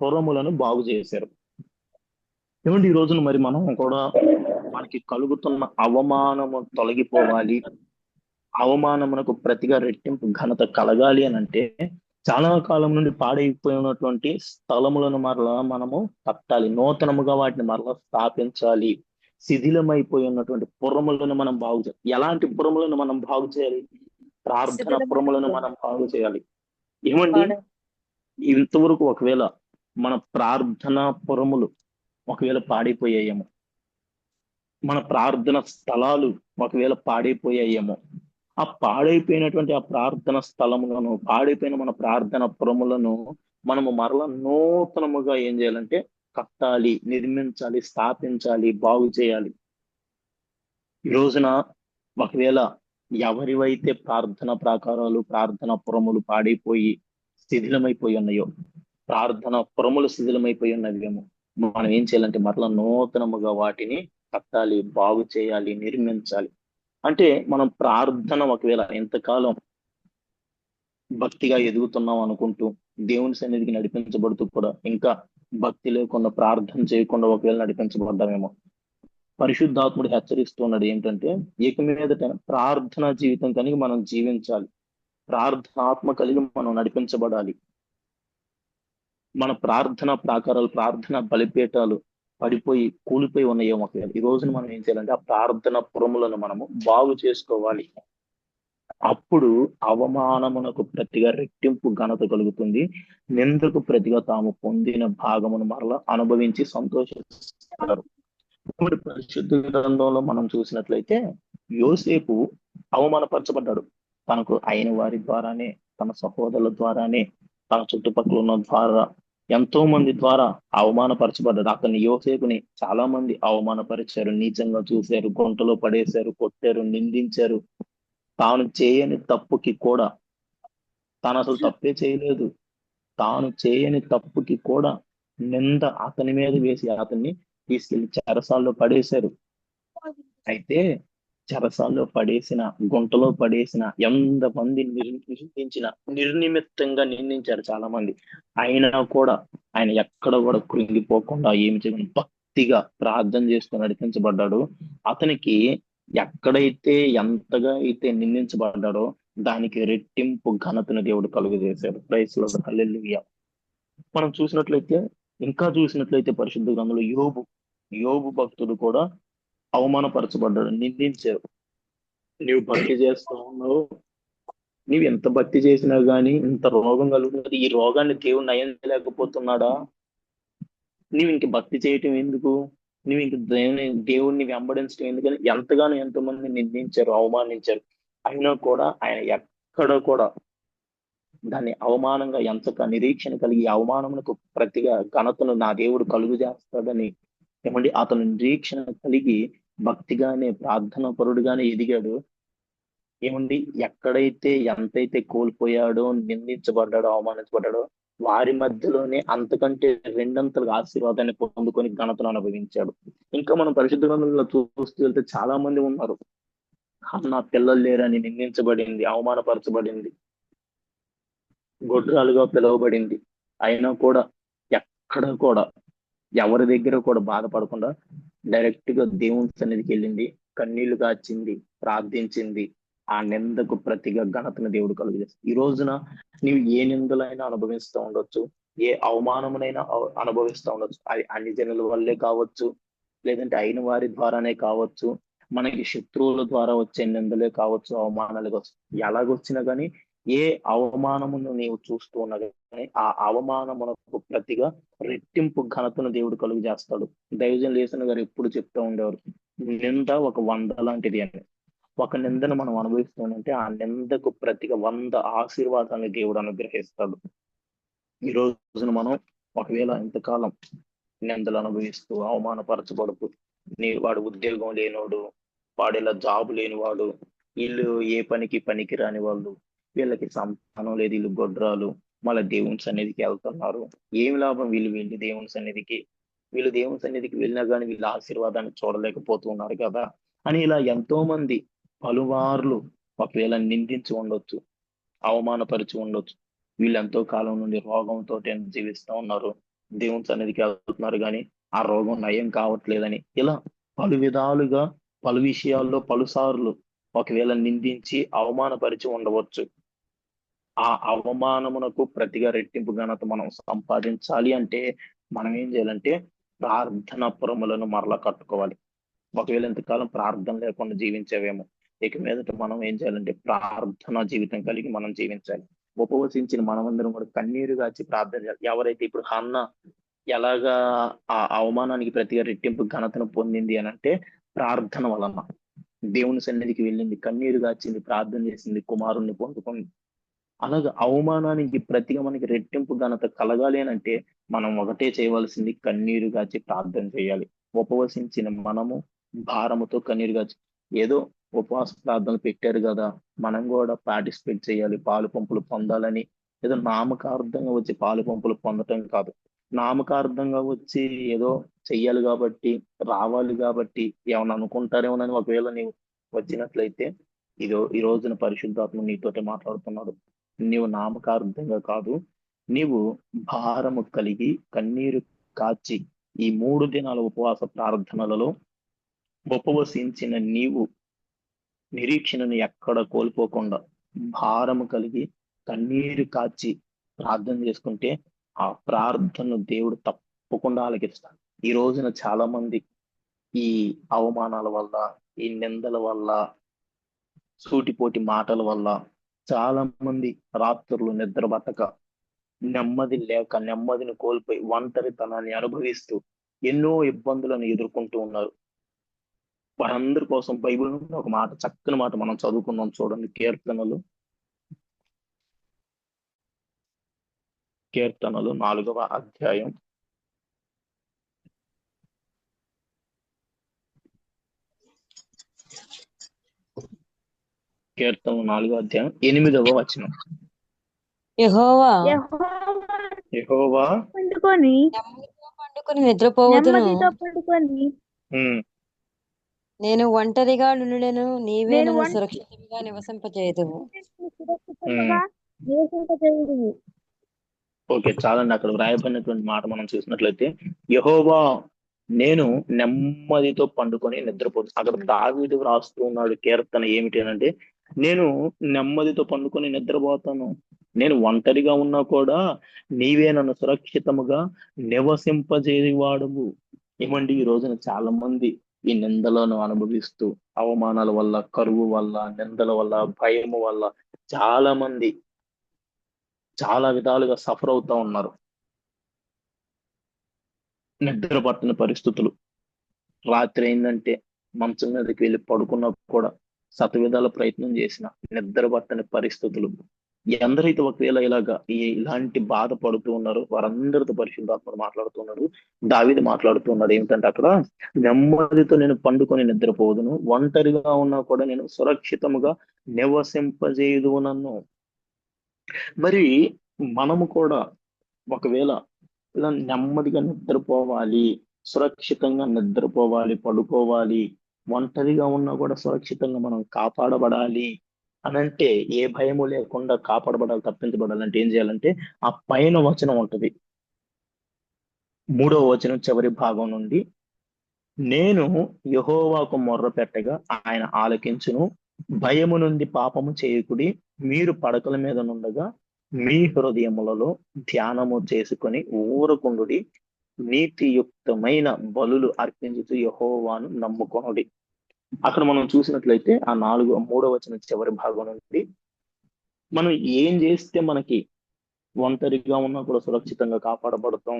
E: పురములను బాగు చేశారు. ఏమంటే, ఈ రోజున మరి మనం కూడా మనకి కలుగుతున్న అవమానము తొలగిపోవాలి, అవమానమునకు ప్రతిగా రెట్టింపు ఘనత కలగాలి అని అంటే, చాలా కాలం నుండి పాడైపోయినటువంటి స్థలములను మరలా మనము కట్టాలి, నూతనముగా వాటిని మరలా స్థాపించాలి. శిథిలమైపోయి ఉన్నటువంటి పురములను మనం బాగు చేయాలి. ఎలాంటి పురములను మనం బాగు చేయాలి? ప్రార్థన పురములను మనం బాగు చేయాలి. ఏమండి, ఇంతవరకు ఒకవేళ మన ప్రార్థనా పురములు ఒకవేళ పాడైపోయాయేమో, మన ప్రార్థన స్థలాలు ఒకవేళ పాడైపోయాయేమో, ఆ పాడైపోయినటువంటి ఆ ప్రార్థన స్థలములను, పాడైపోయిన మన ప్రార్థన పురములను మనము మరలా నూతనముగా ఏం చేయాలంటే కట్టాలి, నిర్మించాలి, స్థాపించాలి, బాగు చేయాలి. ఈ రోజున ఒకవేళ ఎవరివైతే ప్రార్థన ప్రాకారాలు, ప్రార్థన పురములు పాడైపోయి శిథిలమైపోయి ఉన్నాయో, ప్రార్థన పురములు శిథిలమైపోయి ఉన్నవేమో, మనం ఏం చేయాలంటే మరలా నూతనముగా వాటిని కట్టాలి, బాగు చేయాలి, నిర్మించాలి. అంటే మనం ప్రార్థన ఒకవేళ ఎంతకాలం భక్తిగా ఎదుగుతున్నాం అనుకుంటూ దేవుని సన్నిధికి నడిపించబడుతూ కూడా ఇంకా భక్తి లేకుండా, ప్రార్థన చేయకుండా ఒకవేళ నడిపించబడ్డామేమో, పరిశుద్ధాత్ముడు హెచ్చరిస్తున్నాడు ఏంటంటే, ఇక మీదట ప్రార్థనా జీవితం కలిగి మనం జీవించాలి, ప్రార్థనాత్మ కలిగి మనం నడిపించబడాలి. మన ప్రార్థన ప్రాకారాలు, ప్రార్థన బలిపీఠాలు పడిపోయి కూలిపోయి ఉన్నాయేమో ఒకవేళ, ఈ రోజున మనం ఏం చేయాలంటే ఆ ప్రార్థన పురములను మనము బాగు చేసుకోవాలి. అప్పుడు అవమానమునకు ప్రతిగా రెట్టింపు ఘనత కలుగుతుంది. నిందకు ప్రతిగా తాము పొందిన భాగమును మరలా అనుభవించి సంతోషిస్తారు. ఇప్పుడు పరిశుద్ధ గ్రంథంలో మనం చూసినట్లయితే యోసేపు అవమానపరచబడ్డాడు. తనకు అయిన వారి ద్వారానే, తన సహోదరుల ద్వారానే, తన చుట్టుపక్కల ఉన్న ద్వారా, ఎంతో మంది ద్వారా అవమానపరచబడ్డాడు. అతన్ని యోసేపుని చాలా మంది అవమానపరిచారు, నీచంగా చూశారు, గుంటలో పడేశారు, కొట్టారు, నిందించారు. తాను చేయని తప్పుకి కూడా, తాను అసలు తప్పే చేయలేదు, తాను చేయని తప్పుకి కూడా నింద అతని మీద వేసి అతన్ని తీసుకెళ్లి చెరసాల్లో పడేశారు. అయితే చెరసాల్లో పడేసిన, గుంటలో పడేసిన, ఎంతమంది నిందించిన, నిర్నిమిత్తంగా నిందించారు చాలా మంది. అయినా కూడా ఆయన ఎక్కడ కూడా కృంగిపోకుండా ఏమి చేయకుండా భక్తిగా ప్రార్థన చేసుకుని నడిపించబడ్డాడు. అతనికి ఎక్కడైతే ఎంతగా అయితే నిందించబడ్డాడో దానికి రెట్టింపు ఘనతను దేవుడు కలుగజేశాడు. ప్రైజ్ లార్డ్, హల్లెలూయా. మనం చూసినట్లయితే, ఇంకా చూసినట్లయితే పరిశుద్ధ గ్రంథంలో యోబు భక్తుడు కూడా అవమానపరచబడ్డాడు, నిందించారు. నీవు భక్తి చేస్తా ఉన్నావు, నీవు ఎంత భక్తి చేసినా గానీ ఇంత రోగం కలుగుతుంది, ఈ రోగాన్ని దేవుడు నయం చేయలేకపోతున్నాడా? నీవు ఇంక భక్తి చేయటం ఎందుకు? నువ్వు ఇంక దేవుణ్ణి వెంబడించడం ఎందుకని ఎంతగానో ఎంతోమంది నిందించారు, అవమానించారు. అయినా కూడా ఆయన ఎక్కడ కూడా దాన్ని అవమానంగా ఎంచక నిరీక్షణ కలిగి అవమానమునకు ప్రతిగా ఘనతను నా దేవుడు కలుగు చేస్తాడని ఏమండి అతను నిరీక్షణ కలిగి భక్తిగానే, ప్రార్థన పరుడుగానే ఎదిగాడు. ఏమండి ఎక్కడైతే ఎంతైతే కోల్పోయాడో, నిందించబడ్డాడో, అవమానించబడ్డాడో వారి మధ్యలోనే అంతకంటే రెండంతలుగా ఆశీర్వాదాన్ని పొందుకొని ఘనతను అనుభవించాడు. ఇంకా మనం పరిశుద్ధ గ్రంథంలో చూస్తూ వెళ్తే చాలా మంది ఉన్నారు. అన్న పిల్లలు లేరని నిందించబడింది, అవమానపరచబడింది, గొడ్రాలుగా పిలువబడింది. అయినా కూడా ఎక్కడ కూడా ఎవరి దగ్గర కూడా బాధపడకుండా డైరెక్ట్ గా దేవుని సన్నిధికి వెళ్ళింది, కన్నీళ్లు కాచింది, ప్రార్థించింది. ఆ నిందకు ప్రతిగా ఘనతను దేవుడు కలుగజేస్తాడు. ఈ రోజున నీవు ఏ నిందలైనా అనుభవిస్తూ ఉండొచ్చు, ఏ అవమానమునైనా అనుభవిస్తూ ఉండొచ్చు. అది అన్ని జనుల వల్లే కావచ్చు, లేదంటే అయిన వారి ద్వారానే కావచ్చు, మనకి శత్రువుల ద్వారా వచ్చే నిందలే కావచ్చు, అవమానాలు కావచ్చు. ఎలాగొచ్చినా కానీ ఏ అవమానమును నీవు చూస్తూ ఉన్నా కానీ ఆ అవమానమునకు ప్రతిగా రెట్టింపు ఘనతను దేవుడు కలుగు చేస్తాడు. దైవజన్ లేసన్ గారు ఎప్పుడు చెప్తూ ఉండేవారు, నింద ఒక 100 లాంటిది అని. ఒక నిందను మనం అనుభవిస్తుంటే ఆ నిందకు ప్రతిగా 100 ఆశీర్వాదాన్ని దేవుడు అనుగ్రహిస్తాడు. ఈ రోజున మనం ఒకవేళ ఇంతకాలం నిందలు అనుభవిస్తూ అవమానపరచబడుతూ, వాడు ఉద్యోగం లేనివాడు, వాడు ఇలా జాబ్ లేనివాడు, వీళ్ళు ఏ పనికి రాని వాళ్ళు, వీళ్ళకి సంతానం లేదు, వీళ్ళు గొడ్రాలు, మళ్ళీ దేవుని సన్నిధికి వెళ్తున్నారు, ఏమి లాభం వీళ్ళు వెళ్ళి దేవుని సన్నిధికి, వీళ్ళు దేవుని సన్నిధికి వెళ్ళినా కానీ వీళ్ళ ఆశీర్వాదాన్ని చూడలేకపోతున్నారు కదా అని ఇలా ఎంతో మంది పలువార్లు ఒకవేళ నిందించి ఉండొచ్చు, అవమానపరిచి ఉండొచ్చు. వీళ్ళు ఎంతో కాలం నుండి రోగంతో జీవిస్తూ ఉన్నారు, దేవుని సన్నిధికి వెళ్తున్నారు కానీ ఆ రోగం నయం కావట్లేదని ఇలా పలు విధాలుగా, పలు విషయాల్లో పలుసార్లు ఒకవేళ నిందించి అవమానపరిచి ఉండవచ్చు. ఆ అవమానమునకు ప్రతిగా రెట్టింపు ఘనత మనం సంపాదించాలి అంటే మనం ఏం చేయాలంటే ప్రార్థన పురములను మరలా కట్టుకోవాలి. ఒకవేళ ఎంతకాలం ప్రార్థన లేకుండా జీవించేవేమో, ఇక మీదట మనం ఏం చేయాలంటే ప్రార్థన జీవితం కలిగి మనం జీవించాలి. ఉపవసించిన మనమందరం కూడా కన్నీరు గాచి ప్రార్థన చేయాలి. ఎవరైతే ఇప్పుడు హన్న ఎలాగా ఆ అవమానానికి ప్రతిగా రెట్టింపు ఘనతను పొందింది అని అంటే ప్రార్థన వలన దేవుని సన్నిధికి వెళ్ళింది, కన్నీరు గాచింది, ప్రార్థన చేసింది, కుమారుణ్ణి పొందుకుంది. అలాగే అవమానానికి ప్రతిగా మనకి రెట్టింపు ఘనత కలగాలి అని అంటే మనం ఒకటే చేయవలసింది, కన్నీరు గాచి ప్రార్థన చేయాలి. ఉపవసించిన మనము భారముతో కన్నీరు గాచి, ఏదో ఉపవాస ప్రార్థనలు పెట్టారు కదా మనం కూడా పార్టిసిపేట్ చేయాలి, పాలు పంపులు పొందాలని ఏదో నామకార్థంగా వచ్చి పాలు పంపులు పొందటం కాదు. నామకార్థంగా వచ్చి ఏదో చెయ్యాలి కాబట్టి, రావాలి కాబట్టి ఏమన్నా అనుకుంటారేమోనని ఒకవేళ నీవు వచ్చినట్లయితే ఈ రోజున పరిశుద్ధాత్మ నీతోటి మాట్లాడుతున్నాడు. నీవు నామకార్థంగా కాదు, నీవు భారము కలిగి కన్నీరు కాచి ఈ 3 దినాల ఉపవాస ప్రార్థనలలో ఉపవసించిన నీవు నిరీక్షణను ఎక్కడ కోల్పోకుండా భారము కలిగి కన్నీరు కాచి ప్రార్థన చేసుకుంటే ఆ ప్రార్థనను దేవుడు తప్పకుండా ఆలకిస్తాడు. ఈ రోజున చాలా మంది ఈ అవమానాల వల్ల, ఈ నిందల వల్ల సూటిపోటి మాటల వల్ల చాలా మంది రాత్రులు నిద్ర పట్టక, నెమ్మది లేక, నెమ్మదిని కోల్పోయి ఒంటరితనాన్ని అనుభవిస్తూ ఎన్నో ఇబ్బందులను ఎదుర్కొంటూ ఉన్నారు. వారందరి కోసం బైబిల్ నుండి ఒక మాట, చక్కని మాట మనం చదువుకుందాం. చూడండి, కీర్తనలు 4వ అధ్యాయం. కీర్తనలు 4వ అధ్యాయం 8వ వచనం.
H: యెహోవా
E: యెహోవా
F: పండుకొని
H: నిద్రపోవదును.
F: నేను
H: ఒంటరిగా నుండును, నీవే
F: నేను
H: నన్ను
F: ఒంటరిగా
H: సురక్షితంగా నివసింపజేయుదువు.
E: ఓకే, చాలండి. అక్కడ వ్రాయబడినటువంటి మాట మనం చూసినట్లయితే, యెహోవా నేను నెమ్మదితో పండుకొని నిద్రపోతాను. అక్కడ దావీదు రాస్తూ ఉన్నాడు కీర్తన ఏమిటి అంటే, నేను నెమ్మదితో పండుకొని నిద్రపోతాను, నేను ఒంటరిగా ఉన్నా కూడా నీవే నన్ను సురక్షితముగా నివసింపజేవాడువు. ఏమండి, ఈ రోజున చాలా మంది ఈ నిందలను అనుభవిస్తూ, అవమానాల వల్ల, కరువు వల్ల, నిందల వల్ల, భయము వల్ల చాలా మంది చాలా విధాలుగా సఫర్ అవుతా ఉన్నారు. నిద్ర పట్టని పరిస్థితులు, రాత్రి అయిందంటే మంచం మీదకి వెళ్ళి పడుకున్నా కూడా శతవిధాల ప్రయత్నం చేసిన నిద్ర పట్టని పరిస్థితులు. ఎందరైతే ఒకవేళ ఇలాంటి బాధ పడుతూ ఉన్నారో వారందరితో పరిశుద్ధాత్ముడు మాట్లాడుతున్నాడు. దావీదు మాట్లాడుతున్నాడు ఏమిటంటే, అక్కడ నెమ్మదితో నేను పండుకొని నిద్రపోదును, ఒంటరిగా ఉన్నా కూడా నేను సురక్షితముగా నివసింపజేయుదు నన్ను. మరి మనము కూడా ఒకవేళ ఇలా నెమ్మదిగా నిద్రపోవాలి, సురక్షితంగా నిద్రపోవాలి, పడుకోవాలి, ఒంటరిగా ఉన్నా కూడా సురక్షితంగా మనం కాపాడబడాలి అనంటే, ఏ భయము లేకుండా కాపాడబడాలి, తప్పించబడాలంటే ఏం చేయాలంటే, ఆ పైన వచనం ఉంటది, 3వ వచనం చివరి భాగం నుండి, నేను యెహోవాకు మొర్ర పెట్టగా ఆయన ఆలకించును, భయము నుండి పాపము చేయకుడి, మీరు పడకల మీద నుండగా మీ హృదయములలో ధ్యానము చేసుకొని ఊరకుండుడి, నీతియుక్తమైన బలులు అర్పించుతూ యెహోవాను నమ్ముకొనుడి. అక్కడ మనం చూసినట్లయితే ఆ 3వ వచనం చివరి భాగం నుండి, మనం ఏం చేస్తే మనకి ఒంటరిగా ఉన్నా కూడా సురక్షితంగా కాపాడబడతాం,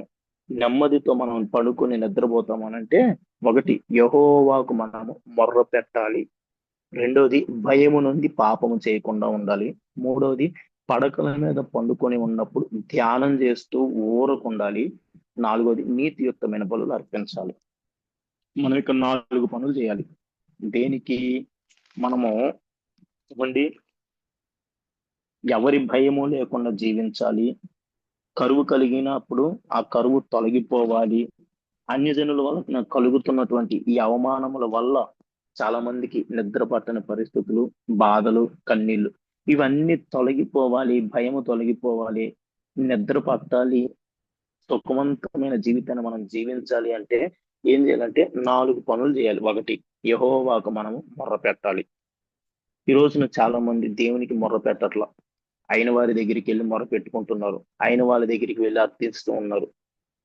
E: నెమ్మదితో మనం పడుకొని నిద్రపోతాం అనంటే, ఒకటి, యెహోవాకు మనము మొర్ర పెట్టాలి. రెండోది, భయము నుండి పాపము చేయకుండా ఉండాలి. మూడోది, పడకల మీద పండుకొని ఉన్నప్పుడు ధ్యానం చేస్తూ ఊరకుండాలి. 4వది, నీతియుక్తమైన బలులు అర్పించాలి. మనం ఇక్కడ 4 పనులు చేయాలి. దేనికి? మనము ఇవ్వండి, ఎవరి భయము లేకుండా జీవించాలి, కరువు కలిగినప్పుడు ఆ కరువు తొలగిపోవాలి, అన్యజనుల వల్ల కలుగుతున్నటువంటి ఈ అవమానముల వల్ల చాలా మందికి నిద్ర పట్టని పరిస్థితులు, బాధలు, కన్నీళ్లు, ఇవన్నీ తొలగిపోవాలి, భయము తొలగిపోవాలి, నిద్ర పట్టాలి, సుఖవంతమైన జీవితాన్ని మనం జీవించాలి అంటే ఏం చేయాలంటే 4 పనులు చేయాలి. ఒకటి, యెహోవాకు మనము మొర్ర పెట్టాలి. ఈ రోజున చాలా మంది దేవునికి మొర్ర పెట్టట్లా, అయిన వారి దగ్గరికి వెళ్ళి మొర్ర పెట్టుకుంటున్నారు, అయిన వాళ్ళ దగ్గరికి వెళ్ళి అర్థిస్తూ ఉన్నారు,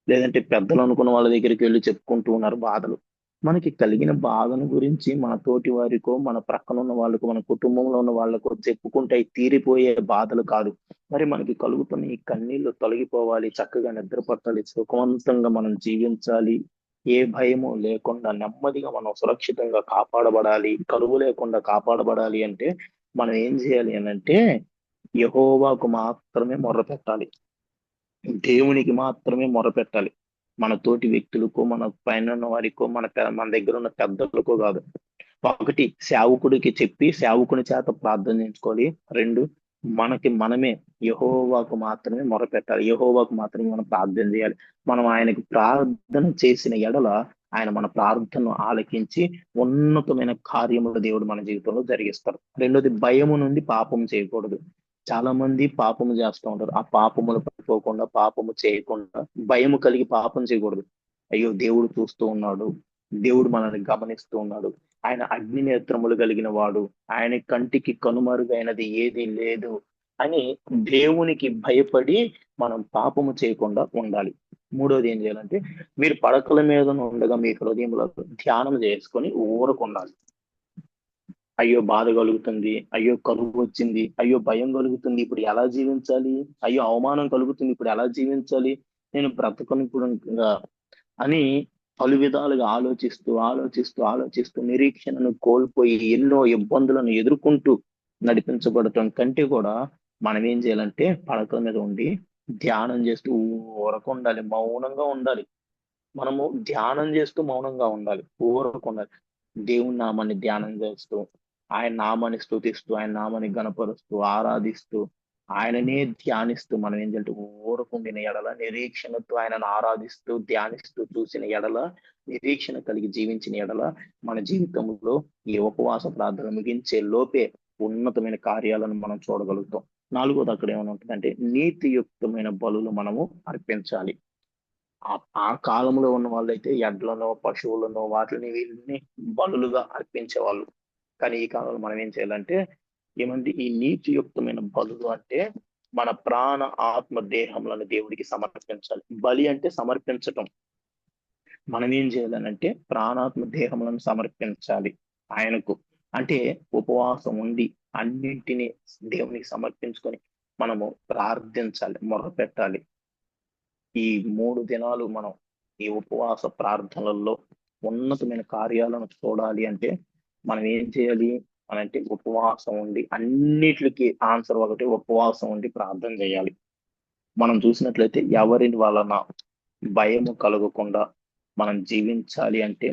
E: లేదంటే పెద్దలు అనుకున్న వాళ్ళ దగ్గరికి వెళ్ళి చెప్పుకుంటూ ఉన్నారు బాధలు. మనకి కలిగిన బాధను గురించి మన తోటి వారికో, మన ప్రక్కన ఉన్న వాళ్ళకో, మన కుటుంబంలో ఉన్న వాళ్ళకో చెప్పుకుంటే అవి తీరిపోయే బాధలు కాదు. మరి మనకి కలుగుతున్న ఈ కన్నీళ్లు తొలగిపోవాలి, చక్కగా నిద్ర పట్టాలి, సుఖవంతంగా మనం జీవించాలి, ఏ భయము లేకుండా నెమ్మదిగా మనం సురక్షితంగా కాపాడబడాలి, కరువు లేకుండా కాపాడబడాలి అంటే మనం ఏం చేయాలి అనంటే, యెహోవాకు మాత్రమే మొర్ర పెట్టాలి, దేవునికి మాత్రమే మొరపెట్టాలి. మన తోటి వ్యక్తులకు, మన పైన ఉన్న వారికో, మన దగ్గర ఉన్న పెద్దలకో కాదు. ఒకటి, సేవకుడికి చెప్పి సేవకుని చేత ప్రార్థన చేయించుకోవాలి. 2, మనకి మనమే యెహోవాకు మాత్రమే మొరపెట్టాలి, యెహోవాకు మాత్రమే మనం ప్రార్థన చేయాలి. మనం ఆయనకు ప్రార్థన చేసిన ఎడల ఆయన మన ప్రార్థనను ఆలకించి ఉన్నతమైన కార్యములు దేవుడు మన జీవితంలో జరిగిస్తారు. రెండోది, భయము నుండి పాపం చేయకూడదు. చాలా మంది పాపము చేస్తూ ఉంటారు. ఆ పాపములు పడిపోకుండా, పాపము చేయకుండా, భయము కలిగి పాపం చేయకూడదు. అయ్యో, దేవుడు చూస్తూ ఉన్నాడు, దేవుడు మనల్ని గమనిస్తూ ఉన్నాడు, ఆయన అగ్ని నేత్రములు కలిగిన వాడు, ఆయన కంటికి కనుమరుగైనది ఏది లేదు అని దేవునికి భయపడి మనం పాపము చేయకుండా ఉండాలి. మూడోది ఏం చేయాలంటే, మీరు పడకల మీద ఉండగా మీ హృదయంలో ధ్యానం చేసుకొని ఊరకుండాలి. అయ్యో బాధ కలుగుతుంది, అయ్యో కరువు వచ్చింది, అయ్యో భయం కలుగుతుంది, ఇప్పుడు ఎలా జీవించాలి, అయ్యో అవమానం కలుగుతుంది, ఇప్పుడు ఎలా జీవించాలి, నేను బ్రతకను ఇప్పుడు అని పలు విధాలుగా ఆలోచిస్తూ ఆలోచిస్తూ ఆలోచిస్తూ నిరీక్షణను కోల్పోయి ఎన్నో ఇబ్బందులను ఎదుర్కొంటూ నడిపించబడటం కంటే కూడా మనం ఏం చేయాలంటే పడక మీద ఉండి ధ్యానం చేస్తూ ఊరక ఉండాలి, మౌనంగా ఉండాలి. మనము ధ్యానం చేస్తూ మౌనంగా ఉండాలి, ఊరక ఉండాలి. దేవుని నామాన్ని ధ్యానం చేస్తూ, ఆయన నామాన్ని స్తుతిస్తూ, ఆయన నామాన్ని గణపరుస్తూ, ఆరాధిస్తూ, ఆయననే ధ్యానిస్తూ మనం ఏం చేయాలంటే ఊరకుండిన ఎడల, నిరీక్షణతో ఆయనను ఆరాధిస్తూ ధ్యానిస్తూ చూసిన ఎడల, నిరీక్షణ కలిగి జీవించిన ఎడల మన జీవితంలో ఈ ఉపవాస ప్రార్థన ముగించే లోపే ఉన్నతమైన కార్యాలను మనం చూడగలుగుతాం. 4వది అక్కడ ఏమైనా ఉంటుందంటే నీతియుక్తమైన బలులు మనము అర్పించాలి. ఆ కాలంలో ఉన్న వాళ్ళైతే ఎడ్లనో పశువులనో వాటిని వీటిని బలులుగా అర్పించేవాళ్ళు. కానీ ఈ కాలంలో మనం ఏం చేయాలంటే ఏమంటే ఈ నీతియుక్తమైన బలులు అంటే మన ప్రాణ ఆత్మ దేహములను దేవుడికి సమర్పించాలి. బలి అంటే సమర్పించటం. మనం ఏం చేయాలనంటే ప్రాణాత్మ దేహములను సమర్పించాలి ఆయనకు. అంటే ఉపవాసం ఉండి అన్నింటినీ దేవునికి సమర్పించుకొని మనము ప్రార్థించాలి, మొర్ర పెట్టాలి. ఈ 3 దినాలు మనం ఈ ఉపవాస ప్రార్థనలలో ఉన్నతమైన కార్యాలను చూడాలి అంటే మనం ఏం చేయాలి అనంటే ఉపవాసం ఉండి, అన్నిటికి ఆన్సర్ ఒకటి, ఉపవాసం ఉండి ప్రార్థన చేయాలి. మనం చూసినట్లయితే ఎవరి వలన భయము కలగకుండా మనం జీవించాలి అంటే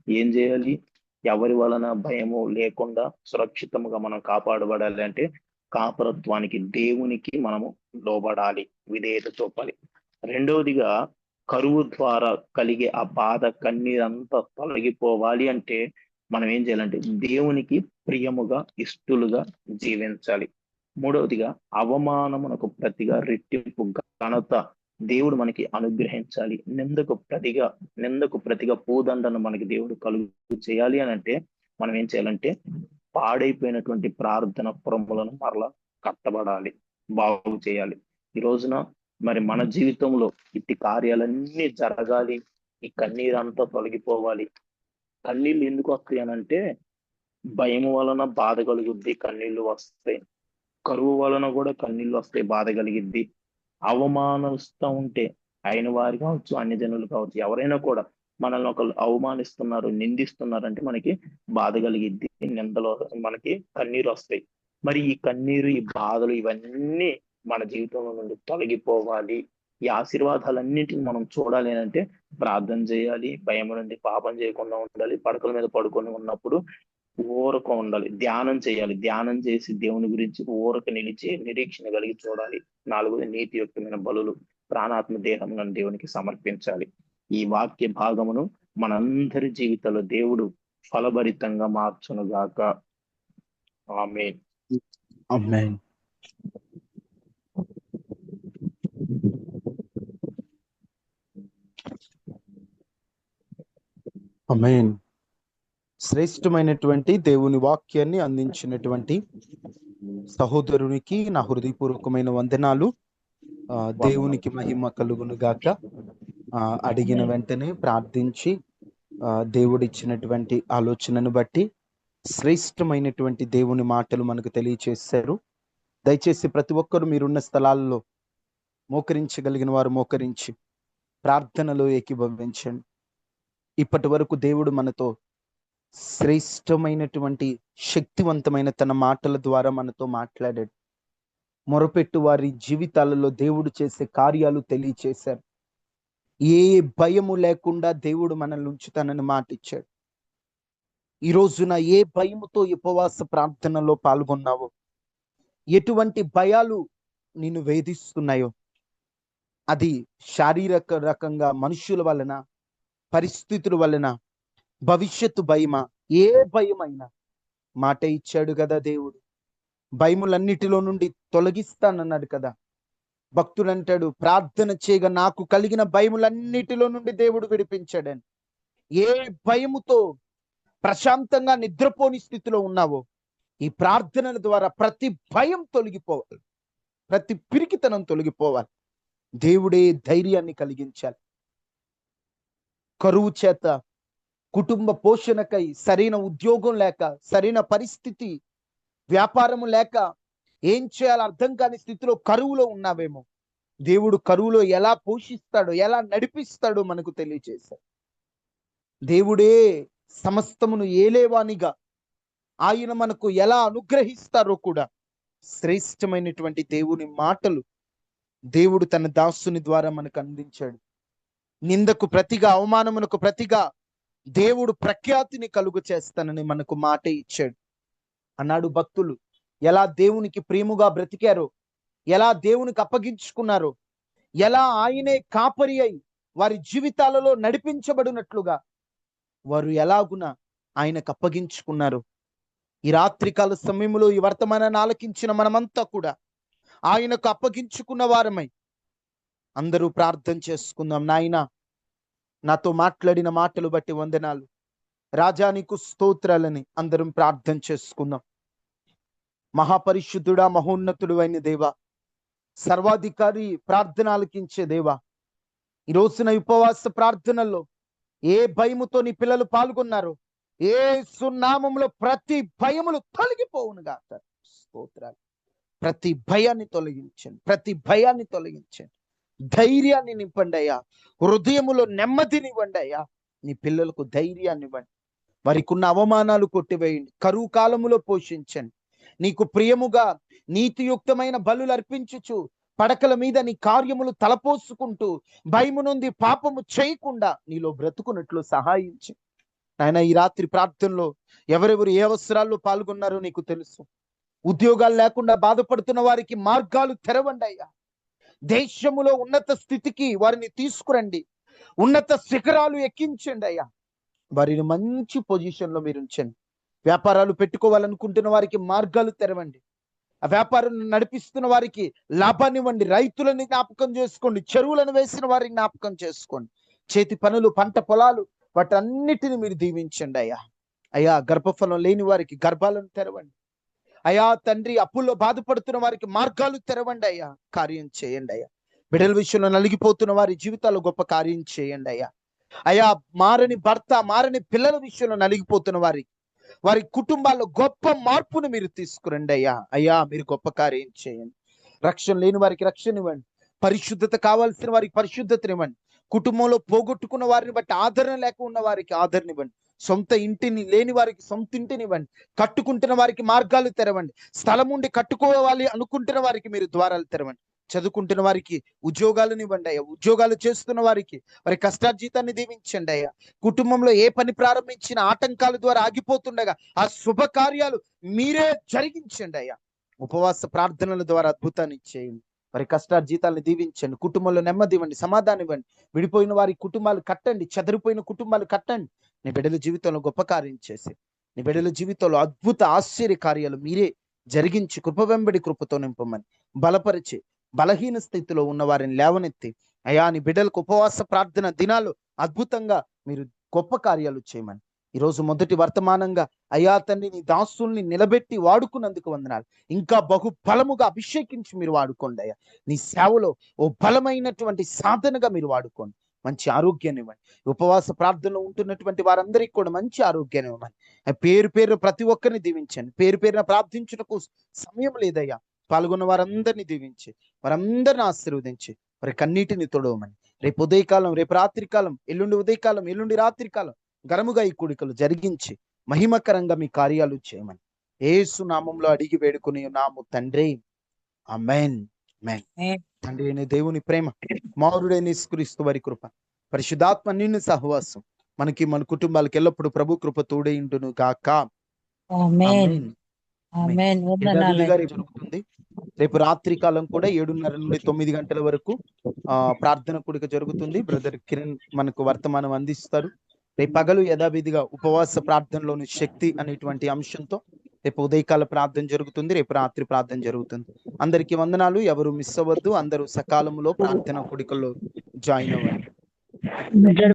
E: ఏం చేయాలి? ఎవరి వలన భయము లేకుండా సురక్షితముగా మనం కాపాడబడాలి అంటే కాపరత్వానికి, దేవునికి మనము లోబడాలి, విధేయత చూపాలి. రెండవదిగా కరువు ద్వారా కలిగే ఆ బాధ, కన్నీరంతా తొలగిపోవాలి అంటే మనం ఏం చేయాలంటే దేవునికి ప్రియముగా, ఇష్టలుగా జీవించాలి. మూడవదిగా అవమానమునకు ప్రతిగా రెట్టింపు ఘనత దేవుడు మనకి అనుగ్రహించాలి. నిందకు ప్రతిగా పూదండను మనకి దేవుడు కలుగు చేయాలి అని అంటే మనం ఏం చేయాలంటే పాడైపోయినటువంటి ప్రార్థన పురములను మరలా కట్టబడాలి, బాగు చేయాలి. ఈ రోజున మరి మన జీవితంలో ఇట్టి కార్యాలన్నీ జరగాలి, ఈ కన్నీరంతా తొలగిపోవాలి. కన్నీళ్ళు ఎందుకు వస్తాయి అనంటే భయం వలన బాధ కలుగుద్ది, కన్నీళ్లు వస్తాయి. కరువు వలన కూడా కన్నీళ్లు వస్తాయి, బాధ కలిగిద్ది. అవమానిస్తూ ఉంటే అయిన వారు కావచ్చు, అన్యజనులు కావచ్చు, ఎవరైనా కూడా మనల్ని ఒకళ్ళు అవమానిస్తున్నారు, నిందిస్తున్నారంటే మనకి బాధ కలిగిద్ది, నిందలో మనకి కన్నీరు వస్తాయి. మరి ఈ కన్నీరు, ఈ బాధలు ఇవన్నీ మన జీవితంలో నుండి తొలగిపోవాలి. ఈ ఆశీర్వాదాలన్నింటిని మనం చూడాలి అంటే ప్రార్థన చేయాలి, భయం నుండి పాపం చేయకుండా ఉండాలి, పడకల మీద పడుకొని ఉన్నప్పుడు ఊరక ఉండాలి, ధ్యానం చేయాలి, ధ్యానం చేసి దేవుని గురించి ఊరక నిలిచి నిరీక్షణ కలిగి చూడాలి. 4వది నీతియుక్తమైన బలులు, ప్రాణాత్మ దేహములను దేవునికి సమర్పించాలి. ఈ వాక్య భాగమును మనందరి జీవితంలో దేవుడు ఫలభరితంగా మార్చునుగాక. ఆమేన్.
A: ఆమేన్. ఆమేన్. శ్రేష్టమైనటువంటి దేవుని వాక్యాన్ని అందించినటువంటి సహోదరునికి నా హృదయపూర్వకమైన వందనాలు. దేవునికి మహిమ కలుగును గాక. అడిగిన వెంటనే ప్రార్థించి దేవుడిచ్చినటువంటి ఆలోచనను బట్టి శ్రేష్టమైనటువంటి దేవుని మాటలు మనకు తెలియచేశారు. దయచేసి ప్రతి ఒక్కరు మీరున్న స్థలాల్లో మోకరించగలిగిన వారు మోకరించి ప్రార్థనలో ఏకీభవించండి. ఇప్పటి వరకు దేవుడు మనతో శ్రేష్టమైనటువంటి శక్తివంతమైన తన మాటల ద్వారా మనతో మాట్లాడాడు. మొరపెట్టు వారి జీవితాలలో దేవుడు చేసే కార్యాలు తెలియచేశారు. ఏ భయము లేకుండా దేవుడు మనల్ని ఉంచుతానని మాట ఇచ్చాడు. ఈ రోజున ఏ భయముతో ఉపవాస ప్రార్థనలో పాల్గొన్నావో, ఎటువంటి భయాలు నిన్ను వేధిస్తున్నాయో, అది శారీరక రకంగా మనుషుల వలన, పరిస్థితుల వలన, భవిష్యత్తు భయమా, ఏ భయమైనా మాట ఇచ్చాడు కదా దేవుడు. భయములన్నిటిలో నుండి తొలగిస్తానన్నాడు కదా. భక్తుడు అంటాడు, ప్రార్థన చేయగా నాకు కలిగిన భయములన్నిటిలో నుండి దేవుడు విడిపించాడని. ఏ భయముతో ప్రశాంతంగా నిద్రపోని స్థితిలో ఉన్నావో, ఈ ప్రార్థనల ద్వారా ప్రతి భయం తొలగిపోవాలి, ప్రతి పిరికితనం తొలగిపోవాలి. దేవుడే ధైర్యాన్ని కలిగించాలి. కరువు చేత కుటుంబ పోషణకై సరైన ఉద్యోగం లేక, సరైన పరిస్థితి, వ్యాపారము లేక, ఏం చేయాలో అర్థం కాని స్థితిలో కరువులో ఉన్నావేమో. దేవుడు కరువులో ఎలా పోషిస్తాడో, ఎలా నడిపిస్తాడో మనకు తెలియజేశాడు. దేవుడే సమస్తమును ఏలేవానిగా ఆయన మనకు ఎలా అనుగ్రహిస్తారో కూడా శ్రేష్టమైనటువంటి దేవుని మాటలు దేవుడు తన దాసుని ద్వారా మనకు అందించాడు. నిందకు ప్రతిగా, అవమానమునకు ప్రతిగా దేవుడు ప్రఖ్యాతిని కలుగు చేస్తానని మనకు మాట ఇచ్చాడు. అన్నాడు భక్తులు ఎలా దేవునికి ప్రేముగా బ్రతికారో, ఎలా దేవునికి అప్పగించుకున్నారో, ఎలా ఆయనే కాపరి అయి వారి జీవితాలలో నడిపించబడినట్లుగా వారు ఎలాగున ఆయనకు అప్పగించుకున్నారు. ఈ రాత్రికాల సమయంలో ఈ వర్తమానాన్ని ఆలకించిన మనమంతా కూడా ఆయనకు అప్పగించుకున్న వారమై అందరూ ప్రార్థన చేసుకుందాం. నాయనా, నాతో మాట్లాడిన మాటలు బట్టి వందనాలు రాజా, నీకు స్తోత్రాలని అందరం ప్రార్థన చేసుకుందాం. మహాపరిశుద్ధుడా, మహోన్నతుడు అయిన దేవా, సర్వాధికారి, ప్రార్థన ఆలకించే దేవా, ఈ రోజున ఉపవాస ప్రార్థనల్లో ఏ భయముతో నీ పిల్లలు పాల్గొన్నారో యేసు నామములో ప్రతి భయములు తొలగిపోవునుగా. స్తోత్రాలు. ప్రతి భయాన్ని తొలగించండి, ప్రతి భయాన్ని తొలగించండి. ధైర్యాన్ని నింపండి అయ్యా, హృదయములో నెమ్మదినివ్వండి అయ్యా. నీ పిల్లలకు ధైర్యాన్ని ఇవ్వండి. వారికి ఉన్న అవమానాలు కొట్టివేయండి. కరువు కాలములో పోషించండి. నీకు ప్రియముగా నీతియుక్తమైన బలులు అర్పించుచు పడకల మీద నీ కార్యములు తలపోసుకుంటూ భయము నుండి పాపము చేయకుండా నీలో బ్రతుకున్నట్లు సహాయించి నాయన, ఈ రాత్రి ప్రార్థనలో ఎవరెవరు ఏ అవసరాల్లో పాల్గొన్నారో నీకు తెలుసు. ఉద్యోగాలు లేకుండా బాధపడుతున్న వారికి మార్గాలు తెరవండి అయ్యా. దేశములో ఉన్నత స్థితికి వారిని తీసుకురండి. ఉన్నత శిఖరాలు ఎక్కించండి అయ్యా. వారిని మంచి పొజిషన్లో మీరు ఉంచండి. వ్యాపారాలు పెట్టుకోవాలనుకుంటున్న వారికి మార్గాలు తెరవండి. ఆ వ్యాపారం నడిపిస్తున్న వారికి లాభాన్ని ఇవ్వండి. రైతులను జ్ఞాపకం చేసుకోండి. చెరువులను వేసిన వారిని జ్ఞాపకం చేసుకోండి. చేతి పనులు, పంట పొలాలు, వాటన్నిటిని మీరు దీవించండి అయ్యా. అయ్యా, గర్భఫలం లేని వారికి గర్భాలను తెరవండి అయ్యా. తండ్రి, అప్పుల్లో బాధపడుతున్న వారికి మార్గాలు తెరవండి అయ్యా. కార్యం చేయండి అయ్యా. బిడ్డల విషయంలో నలిగిపోతున్న వారి జీవితాల్లో గొప్ప కార్యం చేయండి అయ్యా. అయ్యా, మారని భర్త, మారని పిల్లల విషయంలో నలిగిపోతున్న వారి కుటుంబాల్లో గొప్ప మార్పును మీరు తీసుకురండి అయ్యా. అయ్యా, మీరు గొప్ప కార్యం చేయండి. రక్షణ లేని వారికి రక్షణ ఇవ్వండి. పరిశుద్ధత కావాల్సిన వారికి పరిశుద్ధతనివ్వండి. కుటుంబంలో పోగొట్టుకున్న వారిని బట్టి ఆదరణ లేక ఉన్న వారికి ఆదరణ ఇవ్వండి. సొంత ఇంటిని లేని వారికి సొంత ఇంటిని ఇవ్వండి. కట్టుకుంటున్న వారికి మార్గాలు తెరవండి. స్థలం ఉండి కట్టుకోవాలి అనుకుంటున్న వారికి మీరు ద్వారాలు తెరవండి. చదువుకుంటున్న వారికి ఉద్యోగాలను ఇవ్వండి అయ్యా. ఉద్యోగాలు చేస్తున్న వారికి వారి కష్టార్జితాన్ని దీవించండి అయ్యా. కుటుంబంలో ఏ పని ప్రారంభించిన ఆటంకాల ద్వారా ఆగిపోతుండగా ఆ శుభకార్యాలు మీరే జరిగించండి అయ్యా. ఉపవాస ప్రార్థనల ద్వారా అద్భుతాన్ని చేయండి. వారి కష్టార్జితాలను దీవించండి. కుటుంబంలో నెమ్మది ఇవ్వండి, సమాధానం ఇవ్వండి. విడిపోయిన వారి కుటుంబాలు కట్టండి, చెదరిపోయిన కుటుంబాలు కట్టండి. నీ బిడ్డల జీవితంలో గొప్ప కార్యం చేసి నీ బిడ్డల జీవితంలో అద్భుత ఆశ్చర్య కార్యాలు మీరే జరిగించి కృప వెంబడి కృపతో నింపమని బలపరిచి బలహీన స్థితిలో ఉన్న వారిని లేవనెత్తి అయా, నీ బిడ్డలకు ఉపవాస ప్రార్థన దినాలు అద్భుతంగా మీరు గొప్ప కార్యాలు చేయమని ఈరోజు మొదటి వర్తమానంగా అయా తండ్రి, నీ దాసుల్ని నిలబెట్టి వాడుకున్నందుకు వందనాలు. ఇంకా బహు బలముగా అభిషేకించి మీరు వాడుకోండి అయ్యా. నీ సేవలో ఓ బలమైనటువంటి సాధనగా మీరు వాడుకోండి. మంచి ఆరోగ్యాన్ని ఇవ్వండి. ఉపవాస ప్రార్థనలో ఉంటున్నటువంటి వారందరికీ కూడా మంచి ఆరోగ్యాన్ని ఇవ్వమని పేరు పేరు ప్రతి ఒక్కరిని దీవించండి. పేరు పేరున ప్రార్థించుటకు సమయం లేదయ్యా. పాల్గొన్న వారందరినీ దీవించి వారందరిని ఆశీర్వదించి వారి కన్నీటిని తొడవమని రేపు ఉదయకాలం, రేపు రాత్రికాలం, ఎల్లుండి ఉదయకాలం, ఎల్లుండి రాత్రికాలం ఘనముగా ఈ కూడికలు జరిగించి మహిమకరంగా మీ కార్యాలు చేయమని యేసు నామంలో అడిగి వేడుకుని నాము తండ్రి. ఆమేన్. తండ్రి అయిన దేవుని ప్రేమ, కుమారుడైన యేసుక్రీస్తు వారి కృప, పరిశుద్ధాత్మ నిన్ను సహవాసం మనకి మన కుటుంబాలకు ఎల్లప్పుడు ప్రభు కృప తోడైండును గాక. జరుగుతుంది. రేపు రాత్రి కాలం కూడా 7:30 నుండి 9 గంటల వరకు ప్రార్థన కూడిక జరుగుతుంది. బ్రదర్ కిరణ్ మనకు వర్తమానం అందిస్తారు. రేపు పగలు యథావిధిగా ఉపవాస ప్రార్థనలోని శక్తి అనేటువంటి అంశంతో రేపు ఉదయకాల ప్రార్థన జరుగుతుంది. రేపు రాత్రి ప్రార్థన జరుగుతుంది. అందరికీ వందనాలు. ఎవరు మిస్ అవ్వద్దు. అందరూ సకాలంలో ప్రార్థన కూడికల్లో జాయిన్ అవ్వండి.